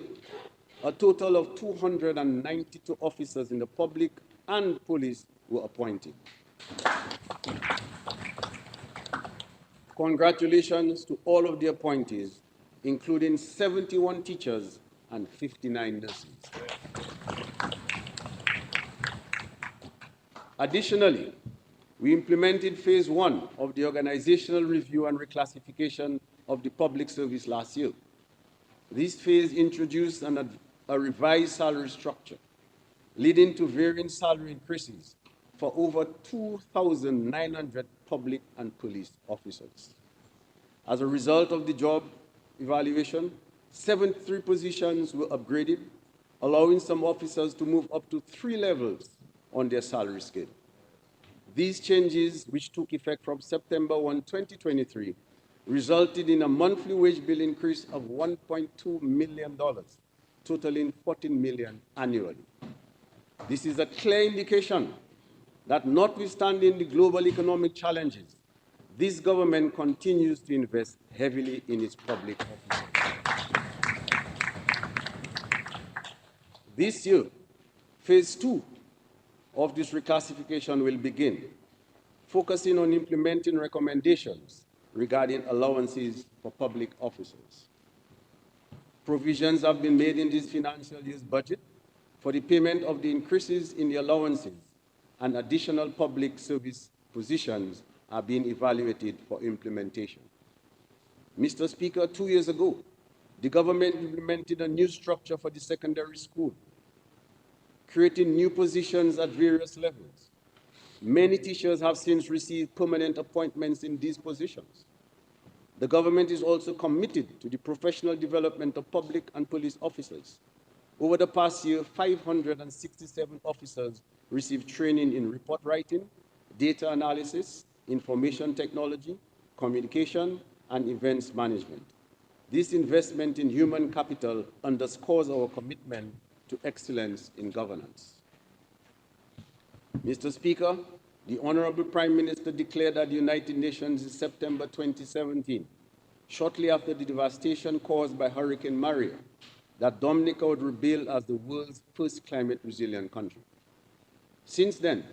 a total of 292 officers in the public and police were appointed. Congratulations to all of the appointees, including 71 teachers and 59 nurses. Additionally, we implemented phase 1 of the organizational review and reclassification of the public service last year. This phase introduced a revised salary structure, leading to varying salary increases for over 2,900 public and police officers. As a result of the job evaluation, 73 positions were upgraded, allowing some officers to move up to 3 levels on their salary scale. These changes, which took effect from September 1, 2023, resulted in a monthly wage bill increase of $1.2 million, totaling $14 million annually. This is a clear indication that notwithstanding the global economic challenges, this government continues to invest heavily in its public offices. This year, phase 2 of this reclassification will begin, focusing on implementing recommendations regarding allowances for public officers. Provisions have been made in this financial year's budget for the payment of the increases in the allowances, and additional public service positions are being evaluated for implementation. Mr. Speaker, 2 years ago, the government implemented a new structure for the secondary school, creating new positions at various levels. Many teachers have since received permanent appointments in these positions. The government is also committed to the professional development of public and police officers. Over the past year, 567 officers received training in report writing, data analysis, information technology, communication, and events management. This investment in human capital underscores our commitment to excellence in governance. Mr. Speaker, the Honorable Prime Minister declared at the United Nations in September 2017, shortly after the devastation caused by Hurricane Maria, that Dominica would rebuild as the world's first climate resilient country. Since then,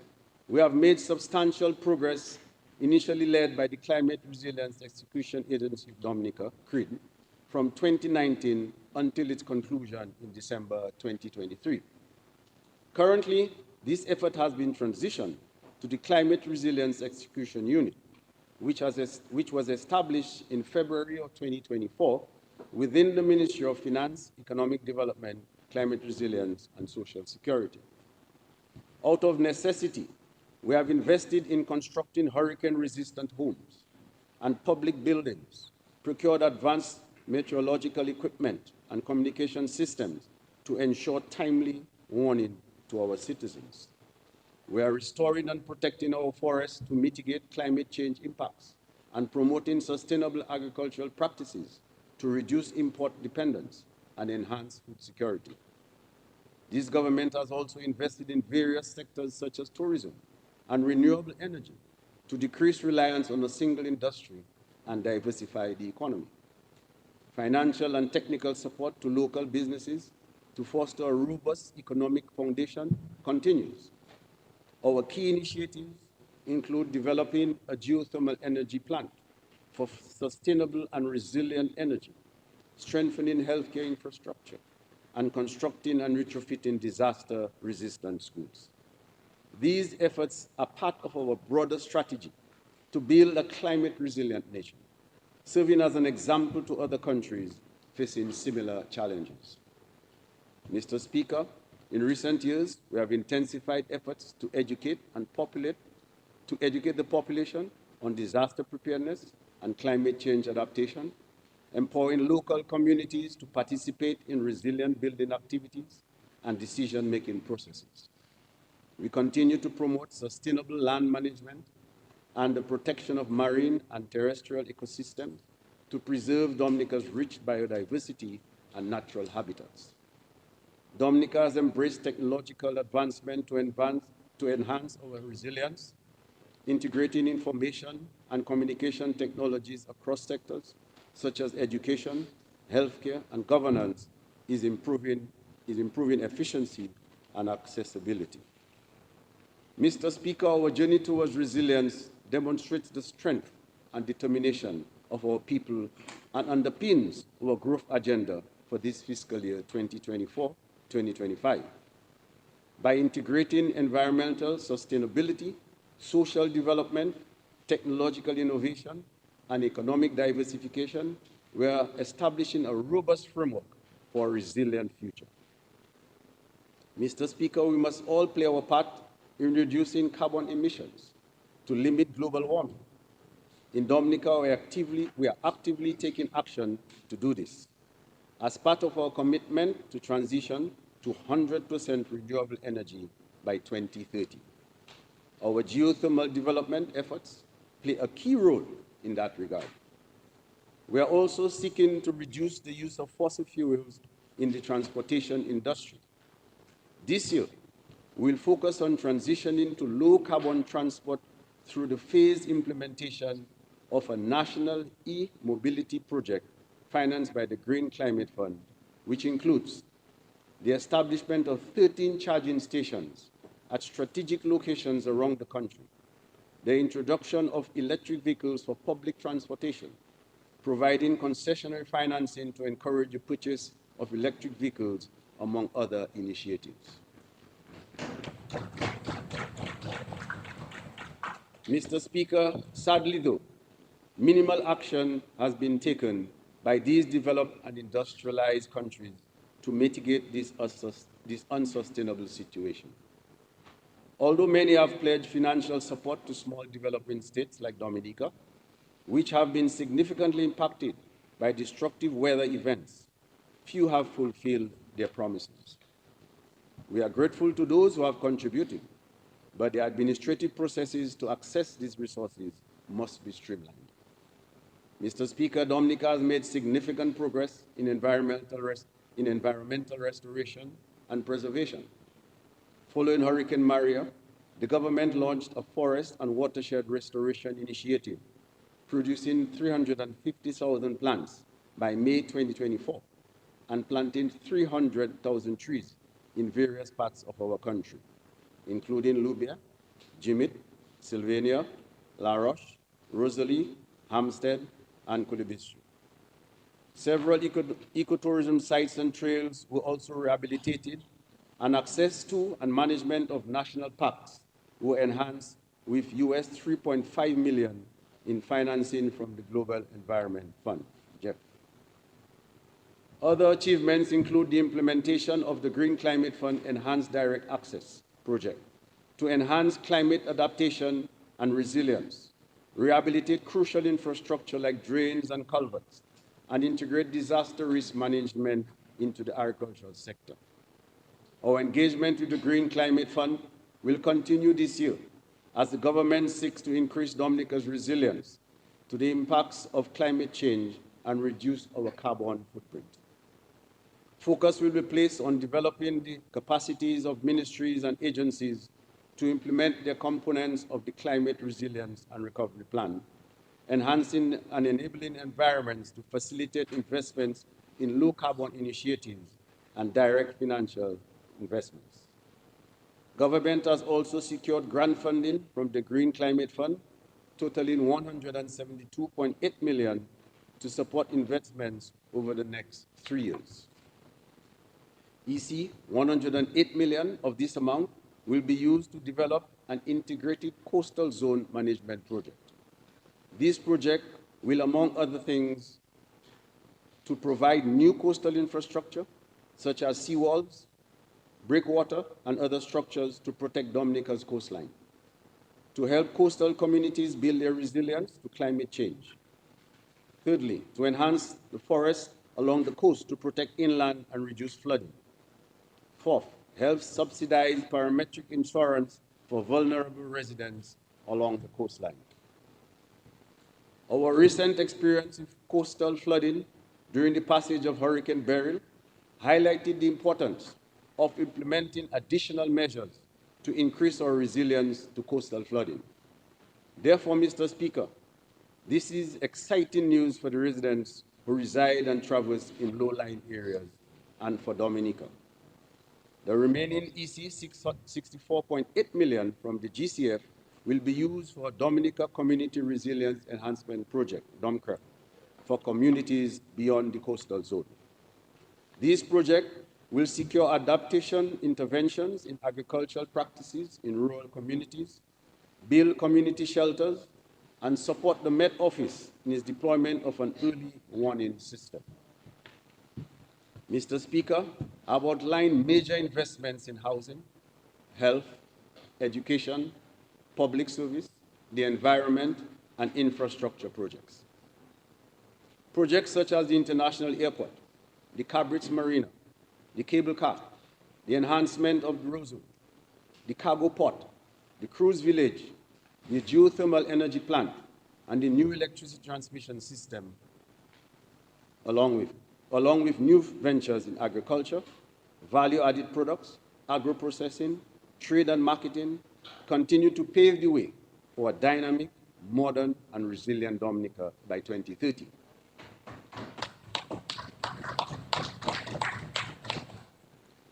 we have made substantial progress, initially led by the Climate Resilience Execution Agency of Dominica, CRID, from 2019 until its conclusion in December 2023. Currently, this effort has been transitioned to the Climate Resilience Execution Unit, which was established in February of 2024 within the Ministry of Finance, Economic Development, Climate Resilience, and Social Security. Out of necessity, we have invested in constructing hurricane-resistant homes and public buildings, procured advanced meteorological equipment and communication systems to ensure timely warning to our citizens. We are restoring and protecting our forests to mitigate climate change impacts and promoting sustainable agricultural practices to reduce import dependence and enhance food security. This government has also invested in various sectors such as tourism and renewable energy to decrease reliance on a single industry and diversify the economy. Financial and technical support to local businesses to foster a robust economic foundation continues. Our key initiatives include developing a geothermal energy plant for sustainable and resilient energy, strengthening healthcare infrastructure, and constructing and retrofitting disaster-resistant schools. These efforts are part of our broader strategy to build a climate-resilient nation, serving as an example to other countries facing similar challenges. Mr. Speaker, in recent years, we have intensified efforts to educate the population on disaster preparedness and climate change adaptation, empowering local communities to participate in resilient building activities and decision-making processes. We continue to promote sustainable land management and the protection of marine and terrestrial ecosystems to preserve Dominica's rich biodiversity and natural habitats. Dominica has embraced technological advancement to enhance our resilience, integrating information and communication technologies across sectors, such as education, healthcare, and governance, is improving efficiency and accessibility. Mr. Speaker, our journey towards resilience demonstrates the strength and determination of our people and underpins our growth agenda for this fiscal year 2024-2025. By integrating environmental sustainability, social development, technological innovation, and economic diversification, we are establishing a robust framework for a resilient future. Mr. Speaker, we must all play our part in reducing carbon emissions to limit global warming. In Dominica, we are actively taking action to do this as part of our commitment to transition to 100% renewable energy by 2030. Our geothermal development efforts play a key role in that regard. We are also seeking to reduce the use of fossil fuels in the transportation industry. This year, we'll focus on transitioning to low-carbon transport through the phased implementation of a national e-mobility project financed by the Green Climate Fund, which includes the establishment of 13 charging stations at strategic locations around the country, the introduction of electric vehicles for public transportation, providing concessionary financing to encourage the purchase of electric vehicles, among other initiatives. Mr. Speaker, sadly though, minimal action has been taken by these developed and industrialized countries to mitigate this unsustainable situation. Although many have pledged financial support to small developing states like Dominica, which have been significantly impacted by destructive weather events, few have fulfilled their promises. We are grateful to those who have contributed, but the administrative processes to access these resources must be streamlined. Mr. Speaker, Dominica has made significant progress in environmental restoration and preservation. Following Hurricane Maria, the government launched a forest and watershed restoration initiative, producing 350,000 plants by May 2024 and planting 300,000 trees in various parts of our country, including Lubia, Jimit, Sylvania, La Roche, Rosalie, Hampstead, and Kulibistru. Several ecotourism sites and trails were also rehabilitated, and access to and management of national parks were enhanced with US $3.5 million in financing from the Global Environment Fund, GEF. Other achievements include the implementation of the Green Climate Fund Enhanced Direct Access project to enhance climate adaptation and resilience, rehabilitate crucial infrastructure like drains and culverts, and integrate disaster risk management into the agricultural sector. Our engagement with the Green Climate Fund will continue this year as the government seeks to increase Dominica's resilience to the impacts of climate change and reduce our carbon footprint. Focus will be placed on developing the capacities of ministries and agencies to implement their components of the Climate Resilience and Recovery Plan, enhancing and enabling environments to facilitate investments in low-carbon initiatives and direct financial investments. Government has also secured grant funding from the Green Climate Fund, totaling $172.8 million to support investments over the next 3 years. $108 million of this amount will be used to develop an integrated coastal zone management project. This project will, among other things, to provide new coastal infrastructure, such as seawalls, breakwater, and other structures to protect Dominica's coastline, to help coastal communities build their resilience to climate change. Thirdly, to enhance the forests along the coast to protect inland and reduce flooding. Fourth, help subsidize parametric insurance for vulnerable residents along the coastline. Our recent experience with coastal flooding during the passage of Hurricane Beryl highlighted the importance of implementing additional measures to increase our resilience to coastal flooding. Therefore, Mr. Speaker, this is exciting news for the residents who reside and traverse in low-lying areas and for Dominica. The remaining $64.8 million from the GCF will be used for Dominica Community Resilience Enhancement Project, DOMCRE, for communities beyond the coastal zone. This project will secure adaptation interventions in agricultural practices in rural communities, build community shelters, and support the Met Office in its deployment of an early warning system. Mr. Speaker, I've outlined major investments in housing, health, education, public service, the environment, and infrastructure projects. Projects such as the International Airport, the Cabritz Marina, the cable car, the enhancement of the Rosewood, the cargo port, the cruise village, the geothermal energy plant, and the new electricity transmission system, along with new ventures in agriculture, value-added products, agro-processing, trade and marketing, continue to pave the way for a dynamic, modern, and resilient Dominica by 2030.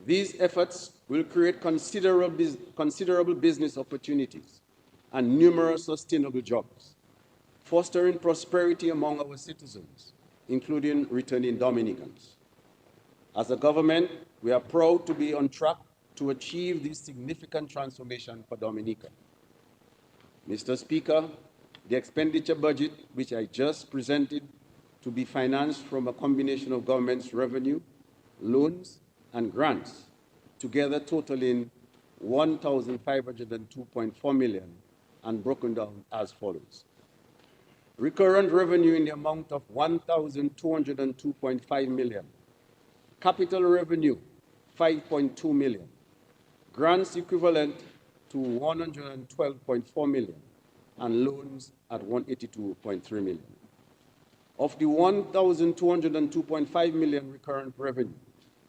These efforts will create considerable business opportunities and numerous sustainable jobs, fostering prosperity among our citizens, including returning Dominicans. As a government, we are proud to be on track to achieve this significant transformation for Dominica. Mr. Speaker, the expenditure budget, which I just presented, to be financed from a combination of government's revenue, loans, and grants, together totaling $1,502.4 million, and broken down as follows. Recurrent revenue in the amount of $1,202.5 million. Capital revenue, $5.2 million. Grants equivalent to 112.4 million and loans at 182.3 million. Of the 1,202.5 million recurrent revenue,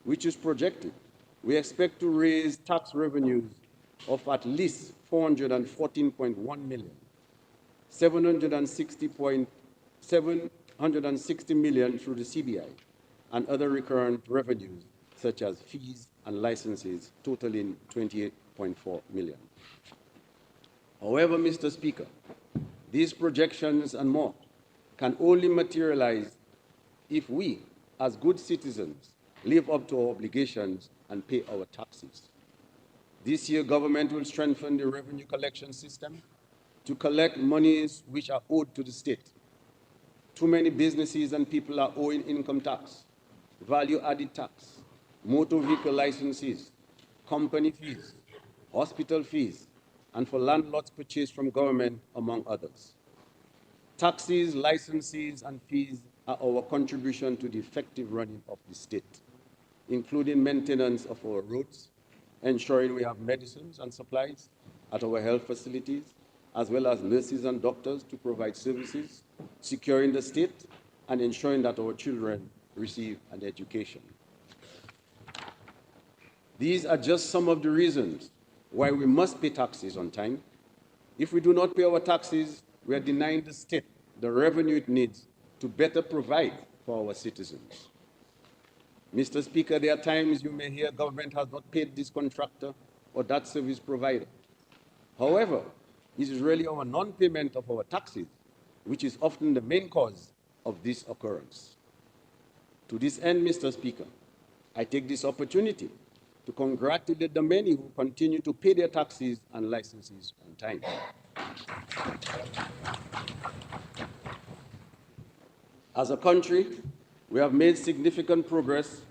which is projected, we expect to raise tax revenues of at least 414.1 million, 760 million through the CBI, and other recurrent revenues such as fees and licenses totaling 28.4 million. However, Mr. Speaker, these projections and more can only materialize if we, as good citizens, live up to our obligations and pay our taxes. This year, government will strengthen the revenue collection system to collect monies which are owed to the state. Too many businesses and people are owing income tax, value-added tax, motor vehicle licenses, company fees, hospital fees, and for landlords purchased from government, among others. Taxes, licenses, and fees are our contribution to the effective running of the state, including maintenance of our roads, ensuring we have medicines and supplies at our health facilities, as well as nurses and doctors to provide services, securing the state, and ensuring that our children receive an education. These are just some of the reasons why we must pay taxes on time. If we do not pay our taxes, we are denying the state the revenue it needs to better provide for our citizens. Mr. Speaker, there are times you may hear government has not paid this contractor or that service provider. However, it is really our non-payment of our taxes which is often the main cause of this occurrence. To this end, Mr. Speaker, I take this opportunity to congratulate the many who continue to pay their taxes and licenses on time. As a country, we have made significant progress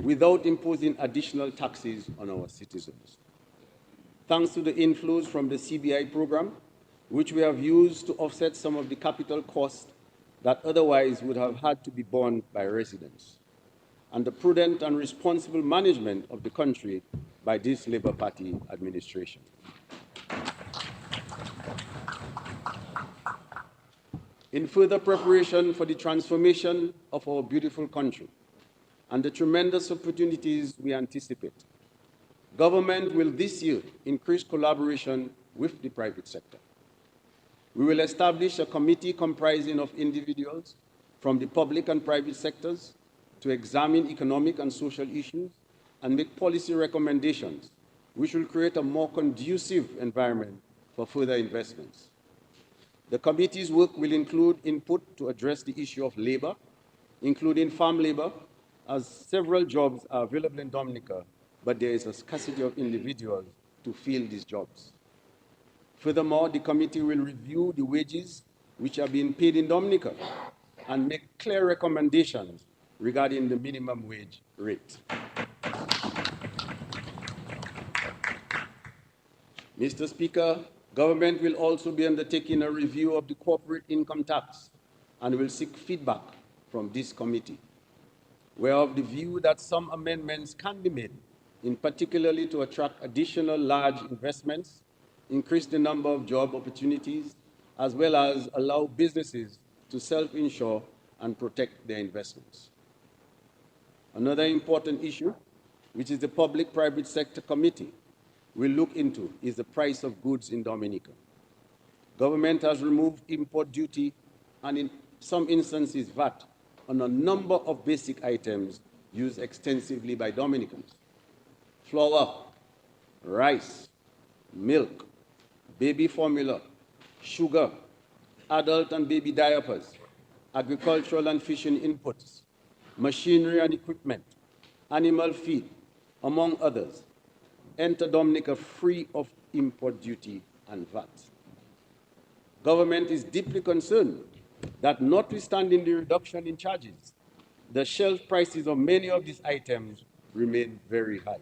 without imposing additional taxes on our citizens. Thanks to the inflows from the CBI program, which we have used to offset some of the capital costs that otherwise would have had to be borne by residents, and the prudent and responsible management of the country by this Labour Party administration. In further preparation for the transformation of our beautiful country and the tremendous opportunities we anticipate, government will this year increase collaboration with the private sector. We will establish a committee comprising of individuals from the public and private sectors to examine economic and social issues and make policy recommendations which will create a more conducive environment for further investments. The committee's work will include input to address the issue of labor, including farm labor, as several jobs are available in Dominica, but there is a scarcity of individuals to fill these jobs. Furthermore, the committee will review the wages which are being paid in Dominica and make clear recommendations regarding the minimum wage rate. Mr. Speaker, government will also be undertaking a review of the corporate income tax and will seek feedback from this committee. We are of the view that some amendments can be made, in particularly to attract additional large investments, increase the number of job opportunities, as well as allow businesses to self-insure and protect their investments. Another important issue, which is the Public-Private Sector Committee will look into, is the price of goods in Dominica. Government has removed import duty and in some instances VAT on a number of basic items used extensively by Dominicans. Flour, rice, milk, baby formula, sugar, adult and baby diapers, agricultural and fishing inputs, machinery and equipment, animal feed, among others, enter Dominica free of import duty and VAT. Government is deeply concerned that notwithstanding the reduction in charges, the shelf prices of many of these items remain very high.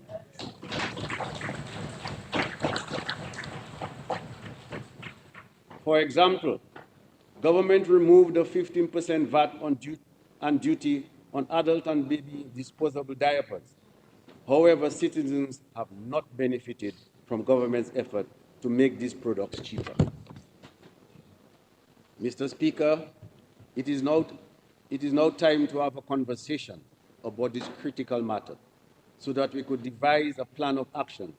For example, government removed a 15% VAT on duty on adult and baby disposable diapers. However, citizens have not benefited from government's effort to make these products cheaper. Mr. Speaker, it is now time to have a conversation about this critical matter so that we could devise a plan of action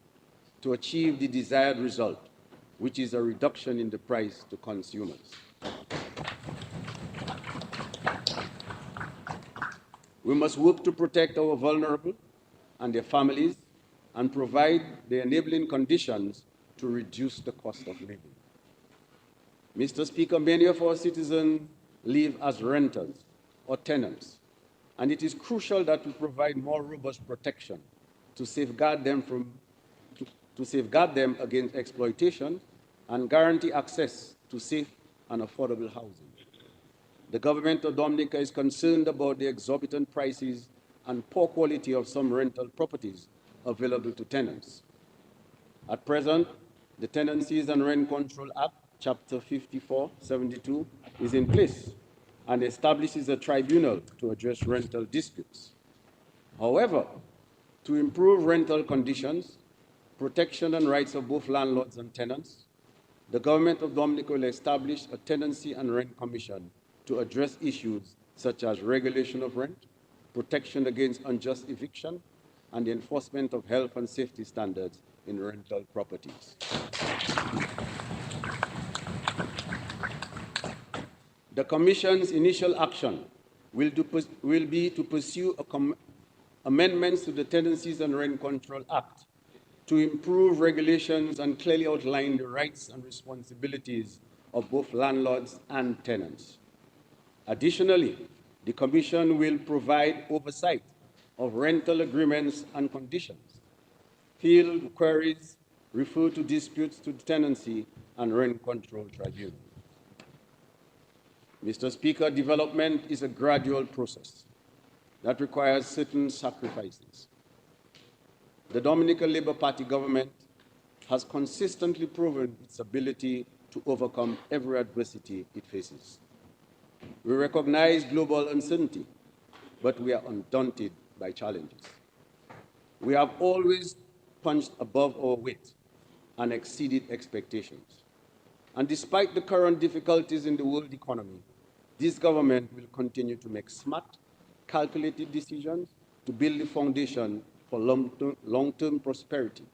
to achieve the desired result, which is a reduction in the price to consumers. We must work to protect our vulnerable and their families and provide the enabling conditions to reduce the cost of living. Mr. Speaker, many of our citizens live as renters or tenants, and it is crucial that we provide more robust protection to safeguard them against exploitation and guarantee access to safe and affordable housing. The government of Dominica is concerned about the exorbitant prices and poor quality of some rental properties available to tenants. At present, the Tenancies and Rent Control Act, Chapter 5472, is in place and establishes a tribunal to address rental disputes. However, to improve rental conditions, protection and rights of both landlords and tenants, the government of Dominica will establish a Tenancy and Rent Commission to address issues such as regulation of rent, protection against unjust eviction, and the enforcement of health and safety standards in rental properties. The Commission's initial action will be to pursue amendments to the Tenancies and Rent Control Act to improve regulations and clearly outline the rights and responsibilities of both landlords and tenants. Additionally, the Commission will provide oversight of rental agreements and conditions, field queries, refer to disputes to the Tenancy and Rent Control Tribunal. Mr. Speaker, development is a gradual process that requires certain sacrifices. The Dominican Labour Party government has consistently proven its ability to overcome every adversity it faces. We recognize global uncertainty, but we are undaunted by challenges. We have always punched above our weight and exceeded expectations. And despite the current difficulties in the world economy, this government will continue to make smart, calculated decisions to build the foundation for long-term prosperity.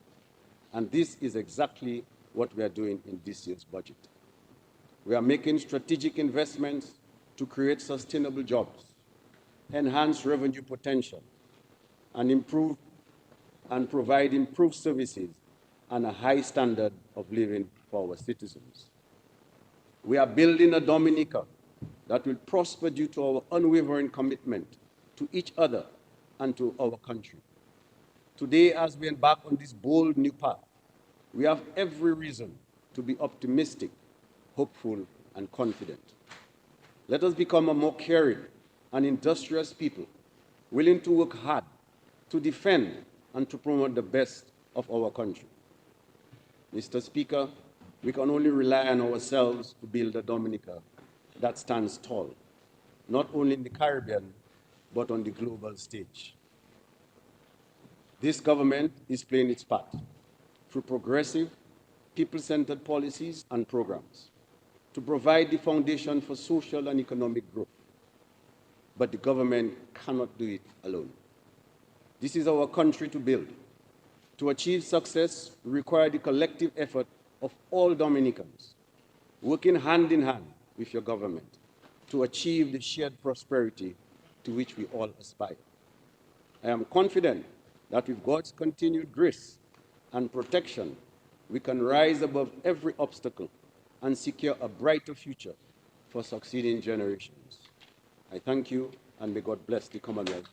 And this is exactly what we are doing in this year's budget. We are making strategic investments to create sustainable jobs, enhance revenue potential, and provide improved services and a high standard of living for our citizens. We are building a Dominica that will prosper due to our unwavering commitment to each other and to our country. Today, as we embark on this bold new path, we have every reason to be optimistic, hopeful, and confident. Let us become a more caring and industrious people, willing to work hard to defend and to promote the best of our country. Mr. Speaker, we can only rely on ourselves to build a Dominica that stands tall, not only in the Caribbean, but on the global stage. This government is playing its part through progressive, people-centered policies and programs to provide the foundation for social and economic growth. But the government cannot do it alone. This is our country to build. To achieve success, we require the collective effort of all Dominicans, working hand in hand with your government to achieve the shared prosperity to which we all aspire. I am confident that with God's continued grace and protection, we can rise above every obstacle and secure a brighter future for succeeding generations. I thank you, and may God bless the Commonwealth.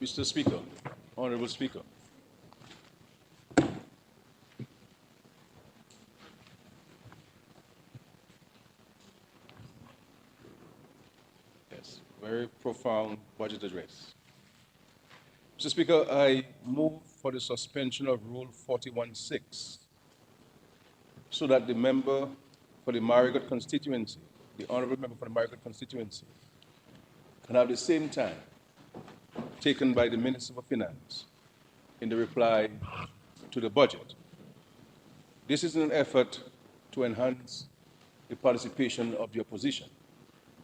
Mr. Speaker, Honorable Speaker. Yes, very profound budget address. Mr. Speaker, I move for the suspension of Rule 41.6 so that the member for the Marigot constituency, the honorable member for the Marigot constituency, can have the same time taken by the Minister for Finance in the reply to the budget. This is an effort to enhance the participation of the opposition,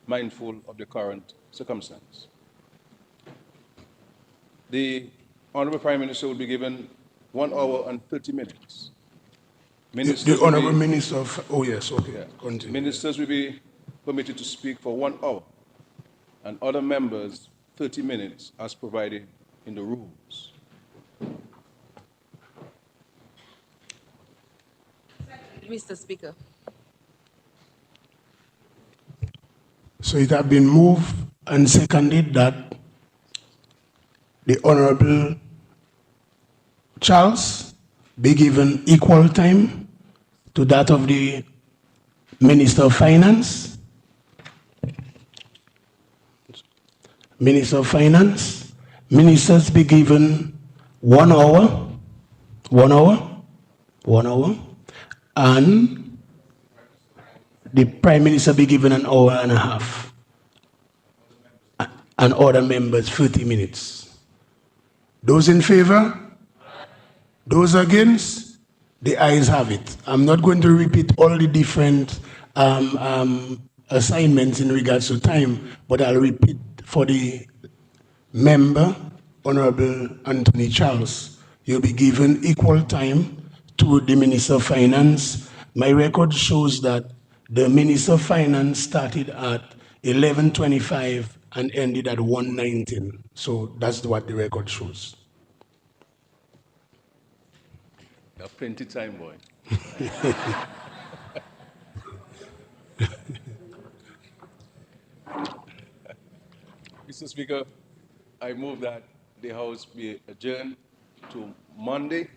mindful of the current circumstance. The Honorable Prime Minister will be given 1 hour and 30 minutes. The Honorable Minister of, oh yes, okay, Yeah. continue. Ministers will be permitted to speak for 1 hour, and other members 30 minutes as provided in the rules. Mr. Speaker. So it has been moved and seconded that the Honorable Charles be given equal time to that of the Minister of Finance. Minister of Finance, ministers be given 1 hour, 1 hour, 1 hour, and the Prime Minister be given an hour and a half, and other members 30 minutes. Those in favor? Those against? The ayes have it. I'm not going to repeat all the different assignments in regards to time, but I'll repeat for the member, Honorable Anthony Charles. You'll be given equal time to the Minister of Finance. My record shows that the Minister of Finance started at 11:25 and ended at 1:19. So that's what the record shows. You have plenty time, boy. Mr. Speaker, I move that the House be adjourned to Monday.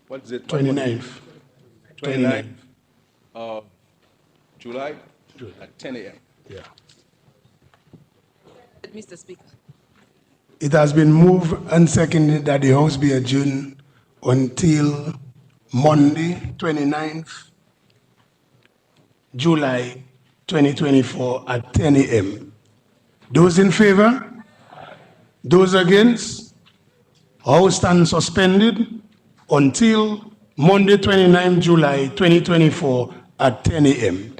What is it? 29th. 29th of July at 10 a.m. Yeah. Mr. Speaker. It has been moved and seconded that the House be adjourned until Monday, 29th July 2024 at 10 a.m. Those in favor? Those against? House stands suspended until Monday, 29th July 2024 at 10 a.m.